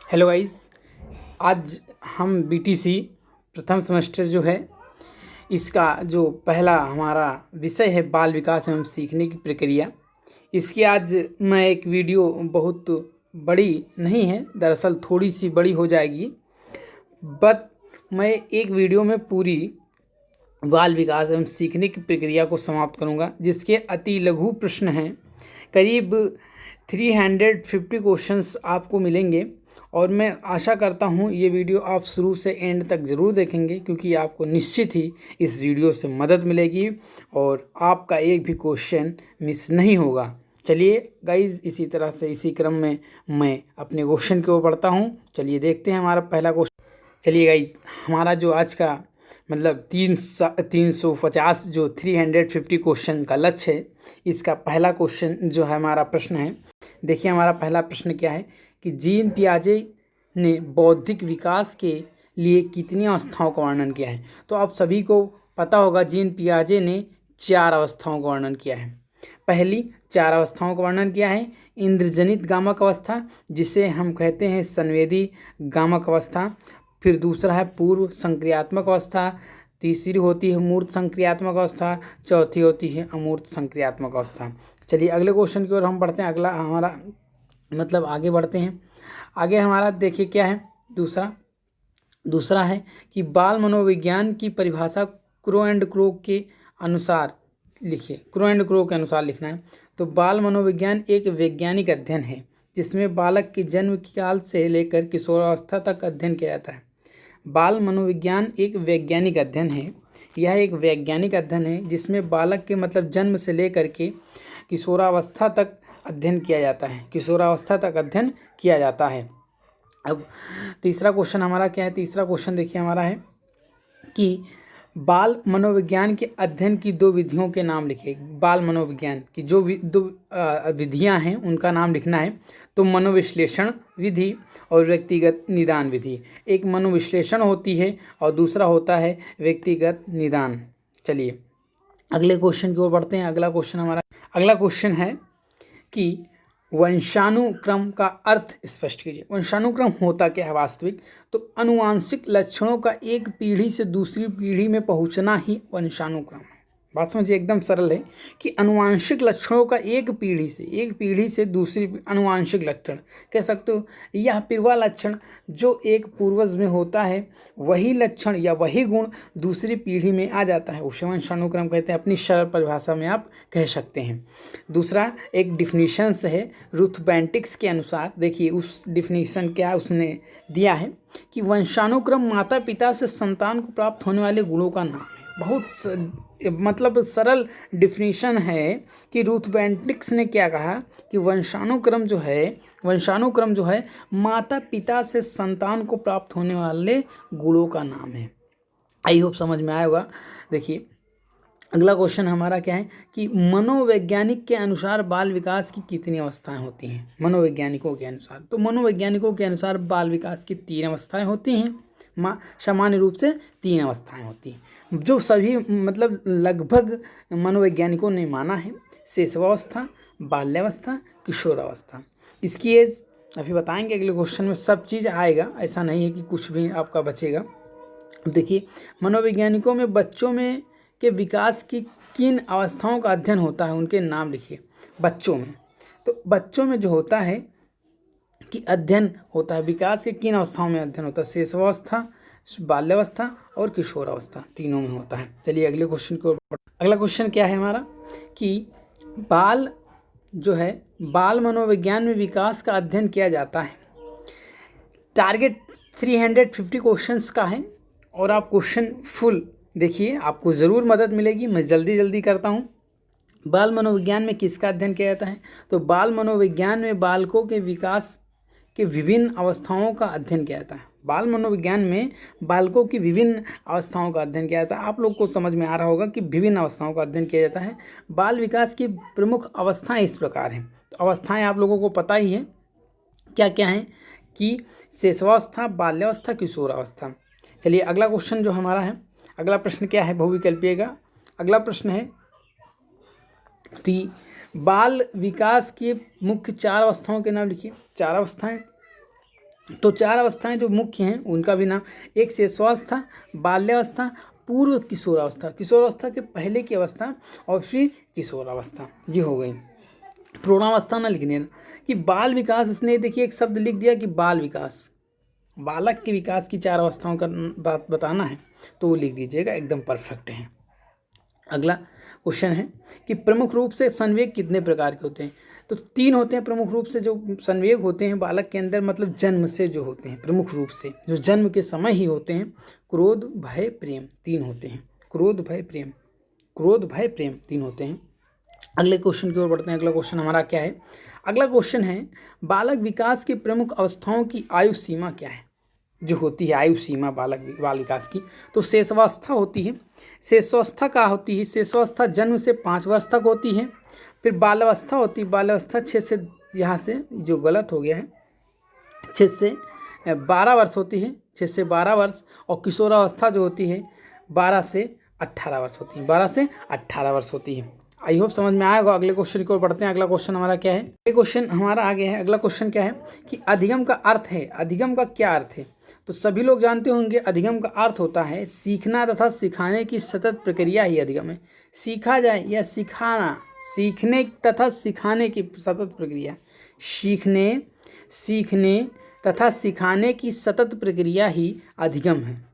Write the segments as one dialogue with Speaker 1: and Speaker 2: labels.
Speaker 1: Hello guys. आज हम BTC प्रथम सेमेस्टर जो है इसका जो पहला हमारा विषय है बाल विकास एवं सीखने की प्रक्रिया, इसकी आज मैं एक वीडियो बहुत बड़ी नहीं है, दरअसल थोड़ी सी बड़ी हो जाएगी, बट मैं एक वीडियो में पूरी बाल विकास एवं सीखने की प्रक्रिया को समाप्त करूंगा, जिसके अति लघु प्रश्न हैं। करीब 350 क्वेश्चंस आपको मिलेंगे और मैं आशा करता हूं ये वीडियो आप शुरू से एंड तक ज़रूर देखेंगे, क्योंकि आपको निश्चित ही इस वीडियो से मदद मिलेगी और आपका एक भी क्वेश्चन मिस नहीं होगा। चलिए गाइज, इसी तरह से इसी क्रम में मैं अपने क्वेश्चन की ओर बढ़ता हूं। चलिए देखते हैं हमारा पहला क्वेश्चन। चलिए गाइज, हमारा जो आज का मतलब 350 जो 350 क्वेश्चन का लक्ष्य है, इसका पहला क्वेश्चन जो है हमारा प्रश्न है। देखिए हमारा पहला प्रश्न क्या है कि जीन पियाजे ने बौद्धिक विकास के लिए कितनी अवस्थाओं का वर्णन किया है। तो आप सभी को पता होगा जीन पियाजे ने 4 अवस्थाओं का वर्णन किया है। पहली 4 अवस्थाओं का वर्णन किया है इंद्रजनित गामक अवस्था, जिसे हम कहते हैं संवेदी गामक अवस्था। फिर दूसरा है पूर्व संक्रियात्मक अवस्था, तीसरी होती है मूर्त संक्रियात्मक अवस्था, चौथी होती है अमूर्त संक्रियात्मक अवस्था। चलिए अगले क्वेश्चन की ओर हम बढ़ते हैं। अगला हमारा मतलब आगे बढ़ते हैं। आगे हमारा देखिए क्या है, दूसरा है कि बाल मनोविज्ञान की परिभाषा क्रो एंड क्रो के अनुसार लिखिए। क्रो एंड क्रो के अनुसार लिखना है। तो बाल मनोविज्ञान एक वैज्ञानिक अध्ययन है जिसमें बालक के जन्म काल से लेकर किशोरावस्था तक अध्ययन किया जाता है। बाल मनोविज्ञान एक वैज्ञानिक अध्ययन है। यह एक वैज्ञानिक अध्ययन है जिसमें बालक के मतलब जन्म से लेकर के किशोरावस्था तक अध्ययन किया जाता है। किशोरावस्था तक अध्ययन किया जाता है। अब तीसरा क्वेश्चन हमारा क्या है। तीसरा क्वेश्चन देखिए हमारा है कि बाल मनोविज्ञान के अध्ययन की 2 विधियों के नाम लिखिए। बाल मनोविज्ञान की जो 2 विधियां हैं उनका नाम लिखना है। तो मनोविश्लेषण विधि और व्यक्तिगत निदान विधि। एक मनोविश्लेषण होती है और दूसरा होता है व्यक्तिगत निदान। चलिए अगले क्वेश्चन की ओर बढ़ते हैं। अगला क्वेश्चन है कि वंशानुक्रम का अर्थ स्पष्ट कीजिए। वंशानुक्रम होता क्या है वास्तविक। तो अनुवांशिक लक्षणों का एक पीढ़ी से दूसरी पीढ़ी में पहुंचना ही वंशानुक्रम है। बात समझिए, एकदम सरल है कि अनुवांशिक लक्षणों का एक पीढ़ी से दूसरी अनुवांशिक लक्षण कह सकते हो, यह पूर्वा लक्षण जो एक पूर्वज में होता है, वही लक्षण या वही गुण दूसरी पीढ़ी में आ जाता है, उसे वंशानुक्रम कहते हैं। अपनी सरल परिभाषा में आप कह सकते हैं। दूसरा एक डिफिनीशंस है रुथ बेंटिक्स के अनुसार। देखिए उस डिफिनीशन क्या उसने दिया है कि वंशानुक्रम माता पिता से संतान को प्राप्त होने वाले गुणों का नाम है। बहुत मतलब सरल डिफिनीशन है कि रूथ बेंटिक्स ने क्या कहा कि वंशानुक्रम जो है माता पिता से संतान को प्राप्त होने वाले गुणों का नाम है। आई होप समझ में आया होगा। देखिए अगला क्वेश्चन हमारा क्या है कि मनोवैज्ञानिक के अनुसार बाल विकास की कितनी अवस्थाएं होती हैं। मनोवैज्ञानिकों के अनुसार, तो मनोवैज्ञानिकों के अनुसार बाल विकास की 3 अवस्थाएं होती हैं। सामान्य रूप से 3 अवस्थाएं होती हैं, जो सभी मतलब लगभग मनोवैज्ञानिकों ने माना है। शिशुअवस्था, बाल्यावस्था, किशोरावस्था। इसकी एज अभी बताएंगे अगले क्वेश्चन में, सब चीज़ आएगा, ऐसा नहीं है कि कुछ भी आपका बचेगा। देखिए मनोवैज्ञानिकों में बच्चों में के विकास की किन अवस्थाओं का अध्ययन होता है, उनके नाम लिखिए। बच्चों में, तो बच्चों में जो होता है कि अध्ययन होता है, विकास के किन अवस्थाओं में अध्ययन होता है, शिशुअवस्था, बाल्यावस्था और किशोरावस्था, तीनों में होता है। चलिए अगले क्वेश्चन को। अगला क्वेश्चन क्या है हमारा कि बाल मनोविज्ञान में विकास का अध्ययन किया जाता है। टारगेट 350 क्वेश्चंस का है और आप क्वेश्चन फुल देखिए, आपको ज़रूर मदद मिलेगी। मैं जल्दी करता हूँ। बाल मनोविज्ञान में किसका अध्ययन किया जाता है। तो बाल मनोविज्ञान में बालकों के विकास के विभिन्न अवस्थाओं का अध्ययन किया जाता है। बाल मनोविज्ञान में बालकों की विभिन्न अवस्थाओं का अध्ययन किया जाता है। आप लोग को समझ में आ रहा होगा कि विभिन्न अवस्थाओं का अध्ययन किया जाता है। बाल विकास की प्रमुख अवस्थाएं इस प्रकार हैं। तो अवस्थाएं आप लोगों को पता ही है क्या क्या हैं कि शिशुअवस्था, बाल्यावस्था, किशोरावस्था। चलिए अगला क्वेश्चन जो हमारा है, अगला प्रश्न क्या है, बहुविकल्पीय। अगला प्रश्न है कि बाल विकास के मुख्य 4 अवस्थाओं के नाम लिखिए। 4 अवस्थाएं तो 4 अवस्थाएं जो मुख्य हैं उनका भी नाम, एक शिशुअवस्था, बाल्यावस्था, पूर्व किशोरावस्था, किशोरावस्था के पहले की अवस्था, और फिर किशोरावस्था, ये हो गई। प्रौढ़ावस्था ना लिखने ना कि बाल विकास, उसने देखिए एक शब्द लिख दिया कि बाल विकास, बालक के विकास की 4 अवस्थाओं का बात बताना है तो वो लिख दीजिएगा, एकदम परफेक्ट है। अगला क्वेश्चन है कि प्रमुख रूप से संवेग कितने प्रकार के होते हैं? तो 3 होते हैं प्रमुख रूप से जो संवेग होते हैं बालक के अंदर, मतलब जन्म से जो होते हैं, प्रमुख रूप से जो जन्म के समय ही होते हैं, क्रोध, भय, प्रेम, 3 होते हैं। क्रोध, भय, प्रेम, क्रोध, भय, प्रेम 3 होते हैं। अगले क्वेश्चन की ओर बढ़ते हैं। अगला क्वेश्चन हमारा क्या है? अगला क्वेश्चन है बालक विकास की प्रमुख अवस्थाओं की आयु सीमा क्या है? जो होती है आयु सीमा बाल विकास की, तो शेषावस्था होती है। शेषावस्था क्या होती है? शेषावस्था जन्म से 5 वर्ष तक होती है। फिर बाल्यावस्था होती है, बाल्यावस्था 6 से, यहाँ से जो गलत हो गया है, 6 से 12 वर्ष होती है, 6 से 12 वर्ष। और किशोरावस्था जो होती है 12 से 18 वर्ष होती है, 12 से 18 वर्ष होती है। आई होप समझ में आएगा। अगले क्वेश्चन की ओर बढ़ते हैं। अगला क्वेश्चन हमारा क्या है? ये क्वेश्चन हमारा आगे है। अगला क्वेश्चन क्या है कि अधिगम का अर्थ है। अधिगम का क्या अर्थ है? तो सभी लोग जानते होंगे अधिगम का अर्थ होता है सीखना तथा सिखाने की सतत प्रक्रिया ही अधिगम है। सीखा जाए या सिखाना, सीखने तथा सिखाने की सतत प्रक्रिया, सीखने तथा सिखाने की सतत प्रक्रिया ही अधिगम है।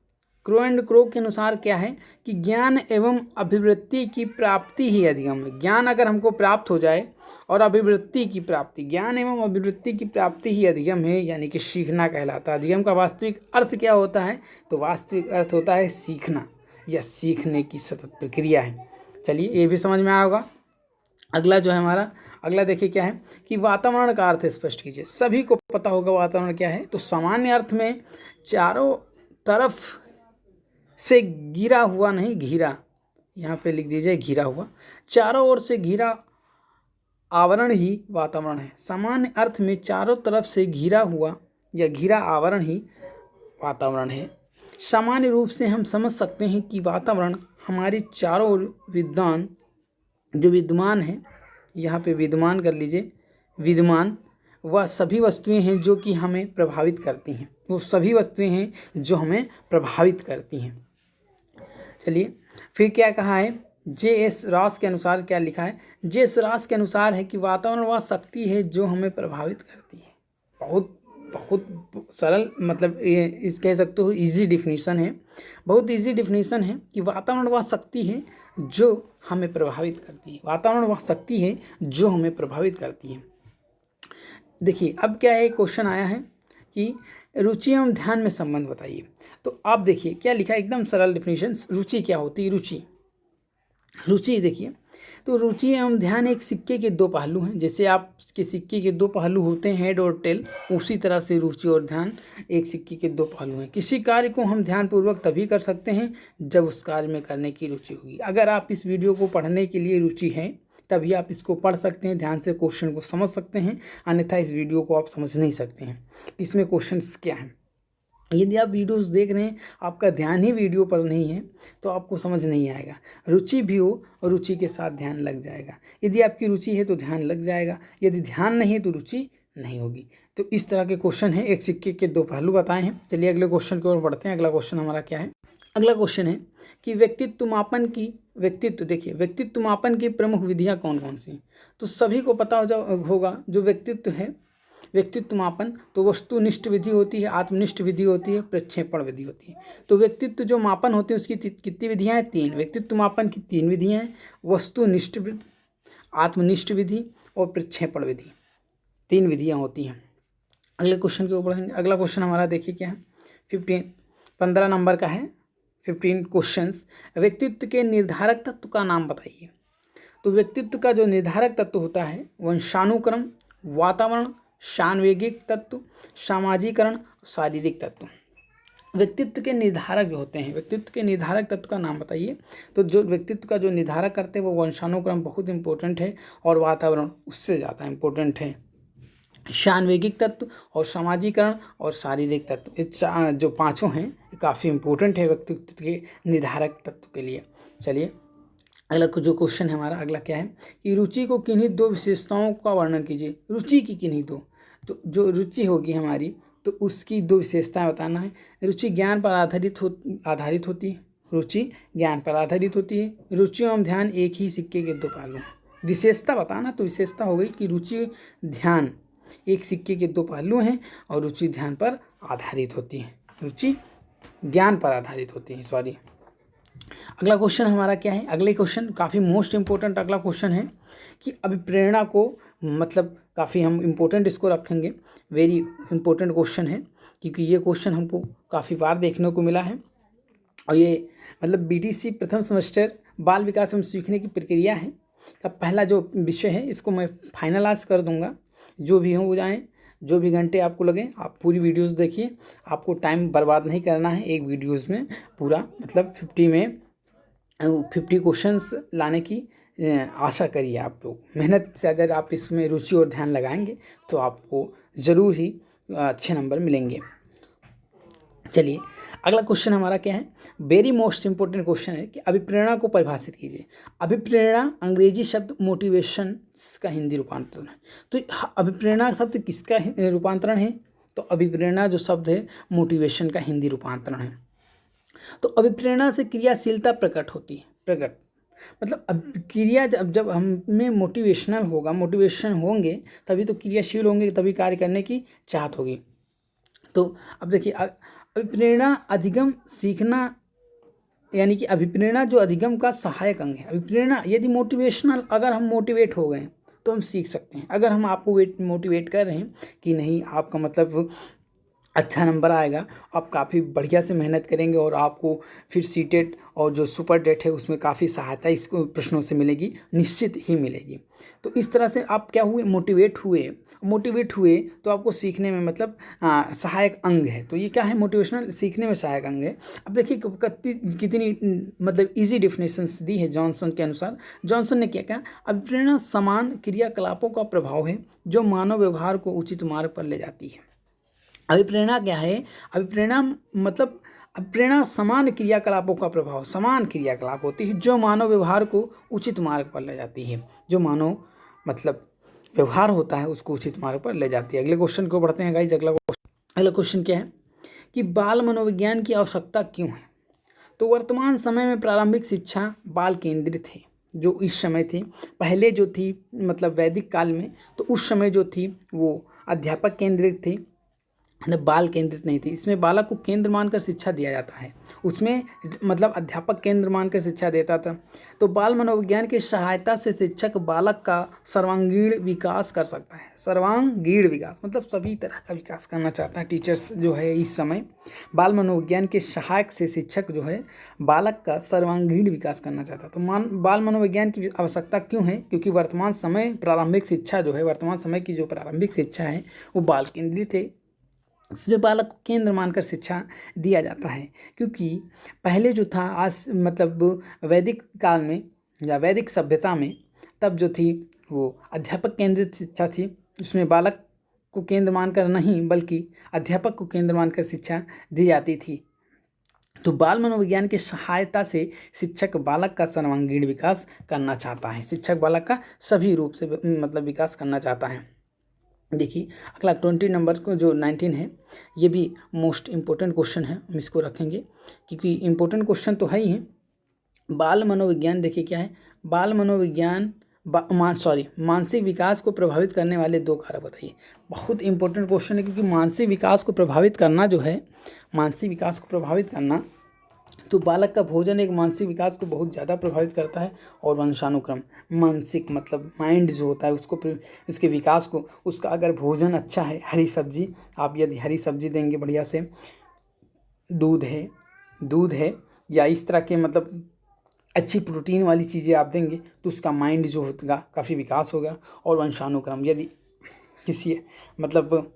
Speaker 1: क्रो एंड क्रो के अनुसार क्या है कि ज्ञान एवं अभिवृत्ति की प्राप्ति ही अधिगम है। ज्ञान अगर हमको प्राप्त हो जाए और अभिवृत्ति की प्राप्ति, ज्ञान एवं अभिवृत्ति की प्राप्ति ही अधिगम है, यानी कि सीखना कहलाता है। अधिगम का वास्तविक अर्थ क्या होता है? तो वास्तविक अर्थ होता है सीखना या सीखने की सतत प्रक्रिया है। चलिए ये भी समझ में आया होगा। अगला जो है हमारा, अगला देखिए क्या है कि वातावरण का अर्थ स्पष्ट कीजिए। सभी को पता होगा वातावरण क्या है। तो सामान्य अर्थ में चारों तरफ से घिरा हुआ, नहीं घिरा, यहाँ पे लिख दीजिए घिरा हुआ, चारों ओर से घिरा आवरण ही वातावरण है। सामान्य अर्थ में चारों तरफ से घिरा हुआ या घिरा आवरण ही वातावरण है। सामान्य रूप से हम समझ सकते हैं कि वातावरण हमारी चारों ओर विद्यमान है, यहाँ पे विद्यमान कर लीजिए, विद्यमान वह सभी वस्तुएं हैं जो कि हमें प्रभावित करती हैं। वो सभी वस्तुएं हैं जो हमें प्रभावित करती हैं। चलिए फिर क्या कहा है? जे.एस. रॉस के अनुसार क्या लिखा है? जे.एस. रॉस के अनुसार है कि वातावरण वह शक्ति है जो हमें प्रभावित करती है। बहुत बहुत सरल, मतलब ये इस कह सकते हो इजी डिफिनीशन है, बहुत इजी डिफिनीशन है कि वातावरण वह शक्ति है जो हमें प्रभावित करती है। वातावरण वह शक्ति है जो हमें प्रभावित करती है। देखिए अब क्या है, क्वेश्चन आया है कि रुचि एवं ध्यान में संबंध बताइए। तो आप देखिए क्या लिखा है, एकदम सरल डिफिनीशन। रुचि क्या होती है? रुचि देखिए, तो रुचि एवं ध्यान एक सिक्के के 2 पहलू हैं। जैसे आपके सिक्के के 2 पहलू होते हैं, हेड और टेल, उसी तरह से रुचि और ध्यान एक सिक्के के 2 पहलू हैं। किसी कार्य को हम ध्यानपूर्वक तभी कर सकते हैं जब उस कार्य में करने की रुचि होगी। अगर आप इस वीडियो को पढ़ने के लिए रुचि है तभी आप इसको पढ़ सकते हैं, ध्यान से क्वेश्चन को समझ सकते हैं, अन्यथा इस वीडियो को आप समझ नहीं सकते हैं इसमें क्वेश्चंस क्या हैं। यदि आप वीडियोस देख रहे हैं, आपका ध्यान ही वीडियो पर नहीं है तो आपको समझ नहीं आएगा। रुचि भी हो और रुचि के साथ ध्यान लग जाएगा। यदि आपकी रुचि है तो ध्यान लग जाएगा, यदि ध्यान नहीं है तो रुचि नहीं होगी। तो इस तरह के क्वेश्चन है, एक सिक्के के 2 पहलू बताए हैं। चलिए अगले क्वेश्चन की ओर बढ़ते हैं। अगला क्वेश्चन हमारा क्या है? अगला क्वेश्चन है कि व्यक्तित्व मापन की प्रमुख विधियाँ कौन कौन सी हैं? तो सभी को पता होगा जो व्यक्तित्व है, व्यक्तित्व मापन, तो वस्तुनिष्ठ विधि होती है, आत्मनिष्ठ विधि होती है, प्रक्षेपण विधि होती है। तो व्यक्तित्व जो मापन होते हैं उसकी कितनी विधियाँ हैं? 3। व्यक्तित्व मापन की 3 विधियाँ हैं, वस्तुनिष्ठ विधि, आत्मनिष्ठ विधि और प्रक्षेपण विधि, 3 विधियाँ होती हैं। अगले क्वेश्चन के ऊपर बढ़ेंगे। अगला क्वेश्चन हमारा देखिए क्या है, 15 नंबर का है, 15 क्वेश्चंस। व्यक्तित्व के निर्धारक तत्व का नाम बताइए। तो व्यक्तित्व का जो निर्धारक तत्व होता है वंशानुक्रम, वातावरण, सान्वेगिक तत्व, सामाजिकरण, शारीरिक तत्व। व्यक्तित्व के निर्धारक जो होते हैं, व्यक्तित्व के निर्धारक तत्व का नाम बताइए। तो जो व्यक्तित्व का जो निर्धारक करते हैं वो वंशानुक्रम बहुत इंपॉर्टेंट है और वातावरण उससे ज़्यादा इंपॉर्टेंट है। सान्वेगिक तत्व और सामाजिकरण और शारीरिक तत्व, ये जो 5 हैं काफ़ी इंपॉर्टेंट है व्यक्तित्व के निर्धारक तत्व के लिए। चलिए अगला जो क्वेश्चन है हमारा, अगला क्या है कि रुचि को किन्हीं 2 विशेषताओं का वर्णन कीजिए। रुचि की किन्हीं 2, तो जो रुचि होगी हमारी तो उसकी दो विशेषताएं बताना है। रुचि ज्ञान पर आधारित होती है। रुचि ज्ञान पर आधारित होती है। रुचि एवं ध्यान एक ही सिक्के के दो पहलू हैं। विशेषता बताना, तो विशेषता हो गई कि रुचि ध्यान एक सिक्के के दो पहलू हैं और रुचि ध्यान पर आधारित होती है, रुचि ज्ञान पर आधारित होती है, सॉरी। अगला क्वेश्चन हमारा क्या है? अगले क्वेश्चन काफ़ी मोस्ट इम्पोर्टेंट अगला क्वेश्चन है कि अभिप्रेरणा को मतलब काफ़ी हम इम्पोर्टेंट इसको रखेंगे, वेरी इम्पोर्टेंट क्वेश्चन है क्योंकि ये क्वेश्चन हमको काफ़ी बार देखने को मिला है। और ये मतलब बीटीसी प्रथम सेमेस्टर बाल विकास एवं सीखने की प्रक्रिया है का पहला जो विषय है, इसको मैं फाइनल आज कर दूंगा। जो भी हो जाए, जो भी घंटे आपको लगे, आप पूरी वीडियोस देखिए। आपको टाइम बर्बाद नहीं करना है एक वीडियोस में पूरा, मतलब 50 क्वेश्चंस लाने की आशा करिए आप लोग। मेहनत से अगर आप इसमें रुचि और ध्यान लगाएंगे तो आपको ज़रूर ही अच्छे नंबर मिलेंगे। चलिए अगला क्वेश्चन हमारा क्या है? वेरी मोस्ट इंपॉर्टेंट क्वेश्चन है कि अभिप्रेरणा को परिभाषित कीजिए। अभिप्रेरणा अंग्रेजी शब्द मोटिवेशन का हिंदी रूपांतरण है। तो अभिप्रेरणा शब्द किसका रूपांतरण है? तो अभिप्रेरणा जो शब्द है मोटिवेशन का हिंदी रूपांतरण है। तो अभिप्रेरणा से क्रियाशीलता प्रकट होती है। प्रकट मतलब अब क्रिया जब हम में मोटिवेशनल होगा, मोटिवेशन होंगे तभी तो क्रियाशील होंगे, तभी कार्य करने की चाहत होगी। तो अब देखिए अभिप्रेरणा अधिगम सीखना, यानी कि अभिप्रेरणा जो अधिगम का सहायक अंग है। अभिप्रेरणा यदि मोटिवेशनल, अगर हम मोटिवेट हो गए तो हम सीख सकते हैं। अगर हम आपको मोटिवेट कर रहे हैं कि नहीं आपका मतलब अच्छा नंबर आएगा, आप काफ़ी बढ़िया से मेहनत करेंगे और आपको फिर सीटेट और जो सुपर डेट है उसमें काफ़ी सहायता इस प्रश्नों से मिलेगी, निश्चित ही मिलेगी। तो इस तरह से आप क्या हुए? मोटिवेट हुए तो आपको सीखने में मतलब सहायक अंग है। तो ये क्या है? मोटिवेशनल सीखने में सहायक अंग है। अब देखिए कितनी मतलब इजी डेफिनेशंस दी है जॉनसन के अनुसार। जॉनसन ने क्या कहा? अभिप्रेरणा समान क्रियाकलापों का प्रभाव है जो मानव व्यवहार को उचित मार्ग पर ले जाती है। अभिप्रेरणा क्या है? अभिप्रेरणा मतलब अभिप्रेरणा समान क्रियाकलापों का प्रभाव, समान क्रियाकलाप होती है जो मानव व्यवहार को उचित मार्ग पर ले जाती है। जो मानव मतलब व्यवहार होता है उसको उचित मार्ग पर ले जाती है। अगले क्वेश्चन को बढ़ते हैं गाइस। अगला क्वेश्चन क्या है कि बाल मनोविज्ञान की आवश्यकता क्यों है? तो वर्तमान समय में प्रारंभिक शिक्षा बाल केंद्रित है, जो इस समय थी। पहले जो थी मतलब वैदिक काल में, तो उस समय जो थी वो अध्यापक केंद्रित थी, मतलब बाल केंद्रित नहीं थी। इसमें बालक को केंद्र मानकर शिक्षा दिया जाता है, उसमें मतलब अध्यापक केंद्र मानकर शिक्षा देता था। तो बाल मनोविज्ञान की सहायता से शिक्षक बालक का सर्वांगीण विकास कर सकता है। सर्वांगीण विकास मतलब सभी तरह का विकास करना चाहता है टीचर्स जो है इस समय। बाल मनोविज्ञान के सहायक से शिक्षक जो है बालक का सर्वांगीण विकास करना चाहता है। तो बाल मनोविज्ञान की आवश्यकता क्यों है? क्योंकि वर्तमान समय प्रारंभिक शिक्षा जो है, वर्तमान समय की जो प्रारंभिक शिक्षा है वो बाल केंद्रित है। इसमें बालक को केंद्र मानकर शिक्षा दिया जाता है। क्योंकि पहले जो था आज मतलब वैदिक काल में या वैदिक सभ्यता में, तब जो थी वो अध्यापक केंद्रित शिक्षा थी। उसमें बालक को केंद्र मानकर नहीं बल्कि अध्यापक को केंद्र मानकर शिक्षा दी जाती थी। तो बाल मनोविज्ञान की सहायता से शिक्षक बालक का सर्वांगीण विकास करना चाहता है। शिक्षक बालक का सभी रूप से मतलब विकास करना चाहता है। देखिए अगला 20 नंबर को जो 19 है, ये भी मोस्ट इम्पोर्टेंट क्वेश्चन है, हम इसको रखेंगे क्योंकि इम्पोर्टेंट क्वेश्चन तो है ही है। बाल मनोविज्ञान देखिए क्या है? बाल मनोविज्ञान मानसिक विकास को प्रभावित करने वाले दो कारक बताइए। बहुत इंपॉर्टेंट क्वेश्चन है क्योंकि मानसिक विकास को प्रभावित करना जो है, मानसिक विकास को प्रभावित करना, तो बालक का भोजन एक मानसिक विकास को बहुत ज़्यादा प्रभावित करता है। और वंशानुक्रम, मानसिक मतलब माइंड जो होता है उसको, इसके विकास को, उसका अगर भोजन अच्छा है, हरी सब्जी, आप यदि हरी सब्जी देंगे बढ़िया से, दूध है या इस तरह के मतलब अच्छी प्रोटीन वाली चीज़ें आप देंगे तो उसका माइंड जो होगा काफ़ी विकास होगा। और वंशानुक्रम, यदि किसी मतलब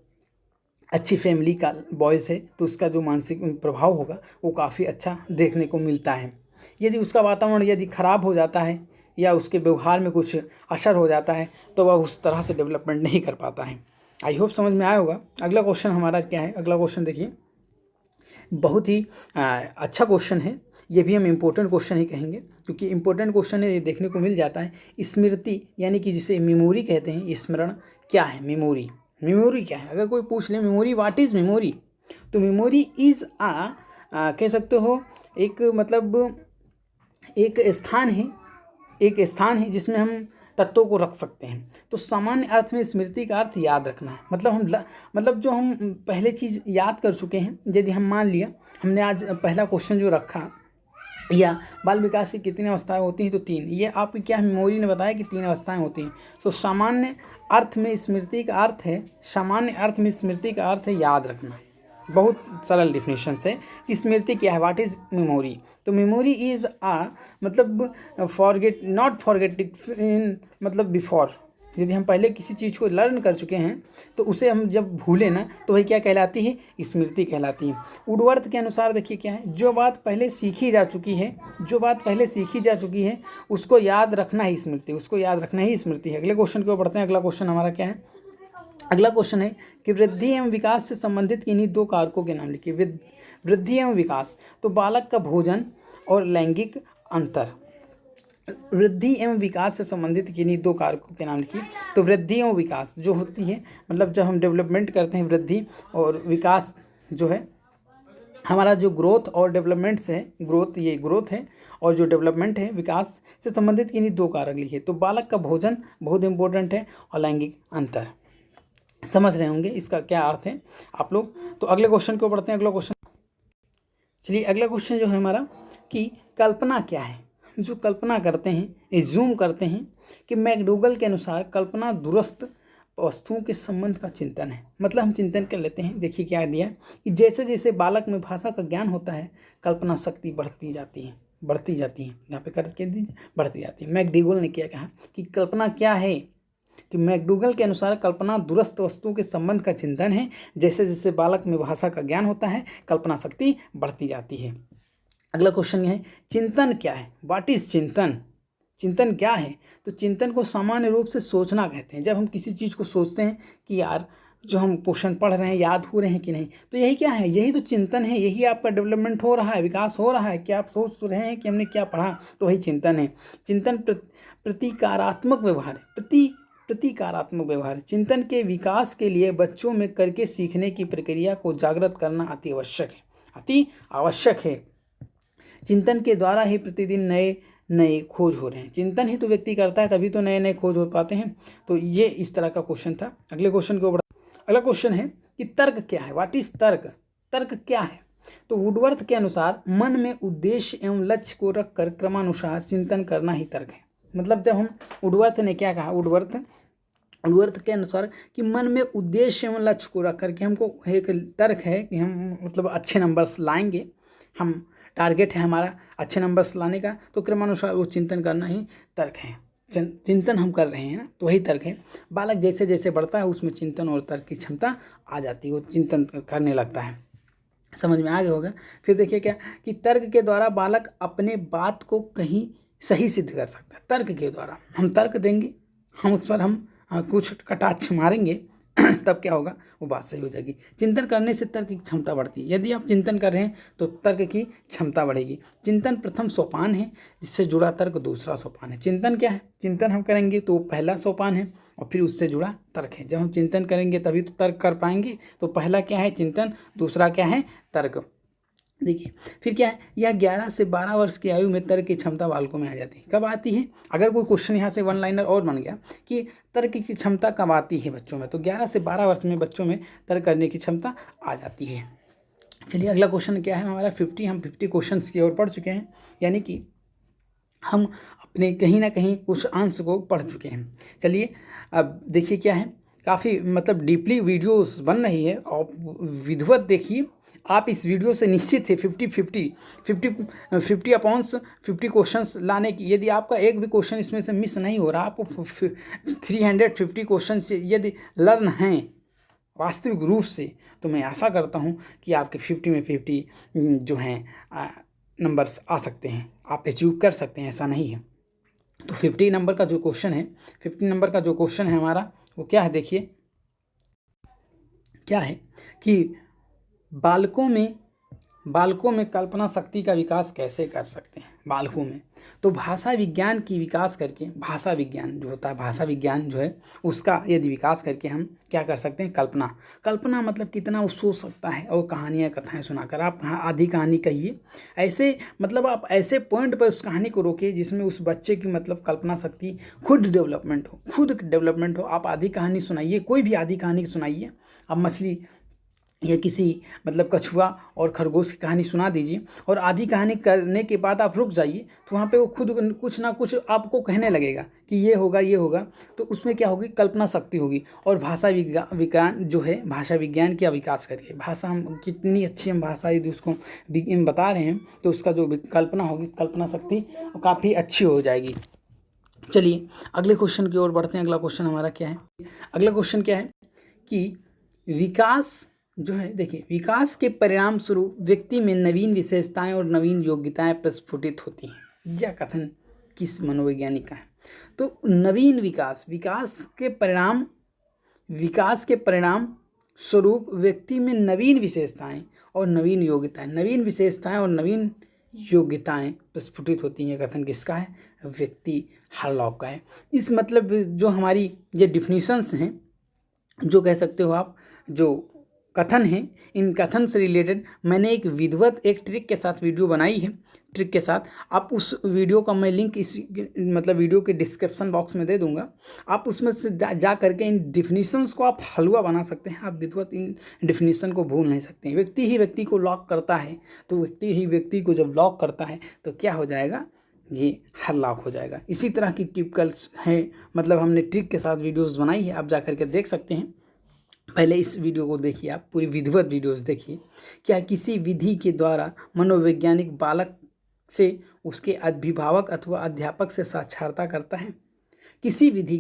Speaker 1: अच्छी फैमिली का बॉयज़ है तो उसका जो मानसिक प्रभाव होगा वो काफ़ी अच्छा देखने को मिलता है। यदि उसका वातावरण यदि ख़राब हो जाता है या उसके व्यवहार में कुछ असर हो जाता है तो वह उस तरह से डेवलपमेंट नहीं कर पाता है। आई होप समझ में आया होगा। अगला क्वेश्चन हमारा क्या है? अगला क्वेश्चन देखिए, बहुत ही अच्छा क्वेश्चन है। ये भी हम इम्पोर्टेंट क्वेश्चन ही कहेंगे क्योंकि इम्पोर्टेंट क्वेश्चन है, ये देखने को मिल जाता है। स्मृति यानी कि जिसे मेमोरी कहते हैं, स्मरण क्या है? मेमोरी मेमोरी क्या है? अगर कोई पूछ ले मेमोरी, व्हाट इज़ मेमोरी, तो मेमोरी इज़ कह सकते हो एक मतलब एक स्थान है, एक स्थान है जिसमें हम तत्वों को रख सकते हैं। तो सामान्य अर्थ में स्मृति का अर्थ याद रखना है। मतलब मतलब जो हम पहले चीज़ याद कर चुके हैं, यदि हम मान लिया हमने आज पहला क्वेश्चन जो रखा, या बाल विकास की कितनी अवस्थाएं होती हैं, तो 3। ये आपकी क्या मेमोरी ने बताया कि 3 अवस्थाएं होती हैं। तो सामान्य अर्थ में स्मृति का अर्थ है, सामान्य अर्थ में स्मृति का अर्थ है याद रखना। बहुत सरल डिफिनेशन है कि स्मृति क्या है, व्हाट इज मेमोरी। तो मेमोरी इज मतलब फॉरगेट, नॉट फॉरगेटिंग इन मतलब बिफोर। यदि हम पहले किसी चीज़ को लर्न कर चुके हैं तो उसे हम जब भूलें ना, तो वही क्या कहलाती है, स्मृति कहलाती है। वुडवर्थ के अनुसार देखिए क्या है, जो बात पहले सीखी जा चुकी है, जो बात पहले सीखी जा चुकी है उसको याद रखना ही स्मृति, उसको याद रखना ही स्मृति है। अगले क्वेश्चन की ओर बढ़ते हैं। अगला क्वेश्चन हमारा क्या है, अगला क्वेश्चन है कि वृद्धि एवं विकास से संबंधित किन्हीं 2 कारकों के नाम लिखिए। वृद्धि एवं विकास, तो बालक का भोजन और लैंगिक अंतर। वृद्धि एवं विकास से संबंधित किन्हीं 2 कारकों के नाम लिखिए। तो वृद्धि एवं विकास जो होती है, मतलब जब हम डेवलपमेंट करते हैं, वृद्धि और विकास जो है हमारा जो ग्रोथ और डेवलपमेंट से है, ग्रोथ ये ग्रोथ है और जो डेवलपमेंट है विकास से संबंधित किन्हीं 2 कारक लिखिए। तो बालक का भोजन बहुत इंपॉर्टेंट है और लैंगिक अंतर। समझ रहे होंगे इसका क्या अर्थ है आप लोग। तो अगले क्वेश्चन को पढ़ते हैं। अगला क्वेश्चन, चलिए अगला क्वेश्चन जो है हमारा कि कल्पना क्या है। जो कल्पना करते हैं, एज्यूम करते हैं कि मैकडूगल के अनुसार कल्पना दूरस्थ वस्तुओं के संबंध का चिंतन है। मतलब हम चिंतन कर लेते हैं। देखिए क्या दिया कि जैसे जैसे बालक में भाषा का ज्ञान होता है, कल्पना शक्ति बढ़ती जाती है, बढ़ती जाती है। यहाँ पे कर दीजिए, बढ़ती जाती है। मैकडूगल ने क्या कहा कि कल्पना क्या है, कि मैकडूगल के अनुसार कल्पना दूरस्थ वस्तुओं के संबंध का चिंतन है। जैसे जैसे बालक में भाषा का ज्ञान होता है, कल्पना शक्ति बढ़ती जाती है। अगला क्वेश्चन ये है, चिंतन क्या है, व्हाट इज चिंतन। चिंतन क्या है, तो चिंतन को सामान्य रूप से सोचना कहते हैं। जब हम किसी चीज़ को सोचते हैं कि यार जो हम क्वेश्चन पढ़ रहे हैं याद हो रहे हैं कि नहीं, तो यही क्या है, यही तो चिंतन है, यही आपका डेवलपमेंट हो रहा है, विकास हो रहा है कि आप सोच रहे हैं कि हमने क्या पढ़ा, तो वही चिंतन है। चिंतन प्रतीकारात्मक व्यवहार है, प्रतीकारात्मक व्यवहार। चिंतन के विकास के लिए बच्चों में करके सीखने की प्रक्रिया को जागृत करना अति आवश्यक है, अति आवश्यक है। चिंतन के द्वारा ही प्रतिदिन नए नए खोज हो रहे हैं। चिंतन ही तो व्यक्ति करता है, तभी तो नए नए खोज हो पाते हैं। तो ये इस तरह का क्वेश्चन था। अगले क्वेश्चन को अगला क्वेश्चन है कि तर्क क्या है, व्हाट इज तर्क। तर्क क्या है, तो वुडवर्थ के अनुसार मन में उद्देश्य एवं लक्ष्य को रखकर क्रमानुसार चिंतन करना ही तर्क है। मतलब जब हम, वुडवर्थ ने क्या कहा, वुडवर्थ के अनुसार कि मन में उद्देश्य एवं लक्ष्य को रख करके हमको एक तर्क है कि हम मतलब अच्छे नंबर्स लाएंगे, हम टारगेट है हमारा अच्छे नंबर्स लाने का, तो क्रमानुसार वो चिंतन करना ही तर्क है। चिंतन हम कर रहे हैं ना, तो वही तर्क है। बालक जैसे जैसे बढ़ता है उसमें चिंतन और तर्क की क्षमता आ जाती है, वो चिंतन करने लगता है। समझ में आ गया होगा। फिर देखिए क्या कि तर्क के द्वारा बालक अपने बात को कहीं सही सिद्ध कर सकता है। तर्क के द्वारा हम तर्क देंगे, हम उस पर हम कुछ कटाक्ष मारेंगे तब क्या होगा, वो बात सही हो जाएगी। चिंतन करने से तर्क की क्षमता बढ़ती है। यदि आप चिंतन कर रहे हैं तो तर्क की क्षमता बढ़ेगी। चिंतन प्रथम सोपान है, जिससे जुड़ा तर्क दूसरा सोपान है। चिंतन क्या है, चिंतन हम करेंगे तो पहला सोपान है और फिर उससे जुड़ा तर्क है। जब हम चिंतन करेंगे तभी तो तर्क कर पाएंगे। तो पहला क्या है, चिंतन, दूसरा क्या है, तर्क। देखिए फिर क्या है, यह 11 से 12 वर्ष की आयु में तर्क की क्षमता बालकों में आ जाती है। कब आती है, अगर कोई क्वेश्चन यहाँ से वन लाइनर और बन गया कि तर्क की क्षमता कब आती है बच्चों में, तो 11 से 12 वर्ष में बच्चों में तर्क करने की क्षमता आ जाती है। चलिए अगला क्वेश्चन क्या है हमारा 50। हम 50 क्वेश्चन की ओर पढ़ चुके हैं, यानी कि हम अपने कहीं ना कहीं कुछ अंश को पढ़ चुके हैं। चलिए अब देखिए क्या है, काफ़ी मतलब डीपली वीडियोस बन रही है और विधिवत देखिए। आप इस वीडियो से निश्चित है 50 अपॉन 50 क्वेश्चंस लाने की। यदि आपका एक भी क्वेश्चन इसमें से मिस नहीं हो रहा, आपको 350 क्वेश्चन से यदि लर्न हैं वास्तविक रूप से, तो मैं आशा करता हूं कि आपके 50 में 50 जो हैं नंबर्स आ सकते हैं, आप अचीव कर सकते हैं, ऐसा नहीं है। तो 50 नंबर का जो क्वेश्चन है, 50 नंबर का जो क्वेश्चन है हमारा, वो क्या है, देखिए क्या है कि बालकों में कल्पना शक्ति का विकास कैसे कर सकते हैं। बालकों में तो भाषा विज्ञान की विकास करके, भाषा विज्ञान जो होता है, भाषा विज्ञान जो है उसका यदि विकास करके हम क्या कर सकते हैं, कल्पना। कल्पना मतलब कितना वो सोच सकता है और कहानियाँ कथाएं सुनाकर आप आधी कहानी कहिए, ऐसे मतलब आप ऐसे पॉइंट पर उस कहानी को रोकिए जिसमें उस बच्चे की मतलब कल्पना शक्ति खुद डेवलपमेंट हो। आप आधी कहानी सुनाइए, कोई भी आधी कहानी सुनाइए। आप मछली या किसी मतलब कछुआ और खरगोश की कहानी सुना दीजिए और आधी कहानी करने के बाद आप रुक जाइए, तो वहाँ पे वो खुद कुछ ना कुछ आपको कहने लगेगा कि ये होगा। तो उसमें क्या होगी, कल्पना शक्ति होगी। और भाषा विज्ञान जो है, भाषा विज्ञान का विकास करके भाषा, हम कितनी अच्छी हम भाषा यदि उसको बता रहे हैं तो उसका जो कल्पना होगी, कल्पना शक्ति काफ़ी अच्छी हो जाएगी। चलिए अगले क्वेश्चन की ओर बढ़ते हैं। अगला क्वेश्चन हमारा क्या है, अगला क्वेश्चन क्या है कि विकास जो है, देखिए, विकास के परिणाम स्वरूप व्यक्ति में नवीन विशेषताएं और नवीन योग्यताएं प्रस्फुटित होती हैं। यह कथन किस मनोवैज्ञानिक का है? तो नवीन विकास के परिणाम स्वरूप व्यक्ति में नवीन विशेषताएं और नवीन योग्यताएं प्रस्फुटित होती हैं। कथन किसका है? व्यक्ति हार्लॉक का है। इस मतलब जो हमारी ये डिफिनीशंस हैं, जो कह सकते हो आप, जो कथन है, इन कथन से रिलेटेड मैंने एक विधिवत एक ट्रिक के साथ वीडियो बनाई है। ट्रिक के साथ आप उस वीडियो का मैं लिंक इस मतलब वीडियो के डिस्क्रिप्शन बॉक्स में दे दूंगा। आप उसमें से जा करके इन डिफिनीशंस को आप हलवा बना सकते हैं। आप विधिवत इन डिफिनीशन को भूल नहीं सकते हैं। व्यक्ति ही व्यक्ति को लॉक करता है, तो व्यक्ति ही व्यक्ति को जब लॉक करता है तो क्या हो जाएगा, ये हरलॉक हो जाएगा। इसी तरह की टिपिकल्स हैं, मतलब हमने ट्रिक के साथ वीडियोस बनाई है, आप जा करके देख सकते हैं। पहले इस वीडियो को देखिए, आप पूरी विधिवत वीडियोस देखिए। क्या किसी विधि के द्वारा मनोवैज्ञानिक बालक से उसके अभिभावक अथवा अध्यापक से साक्षात्कार करता है? किसी विधि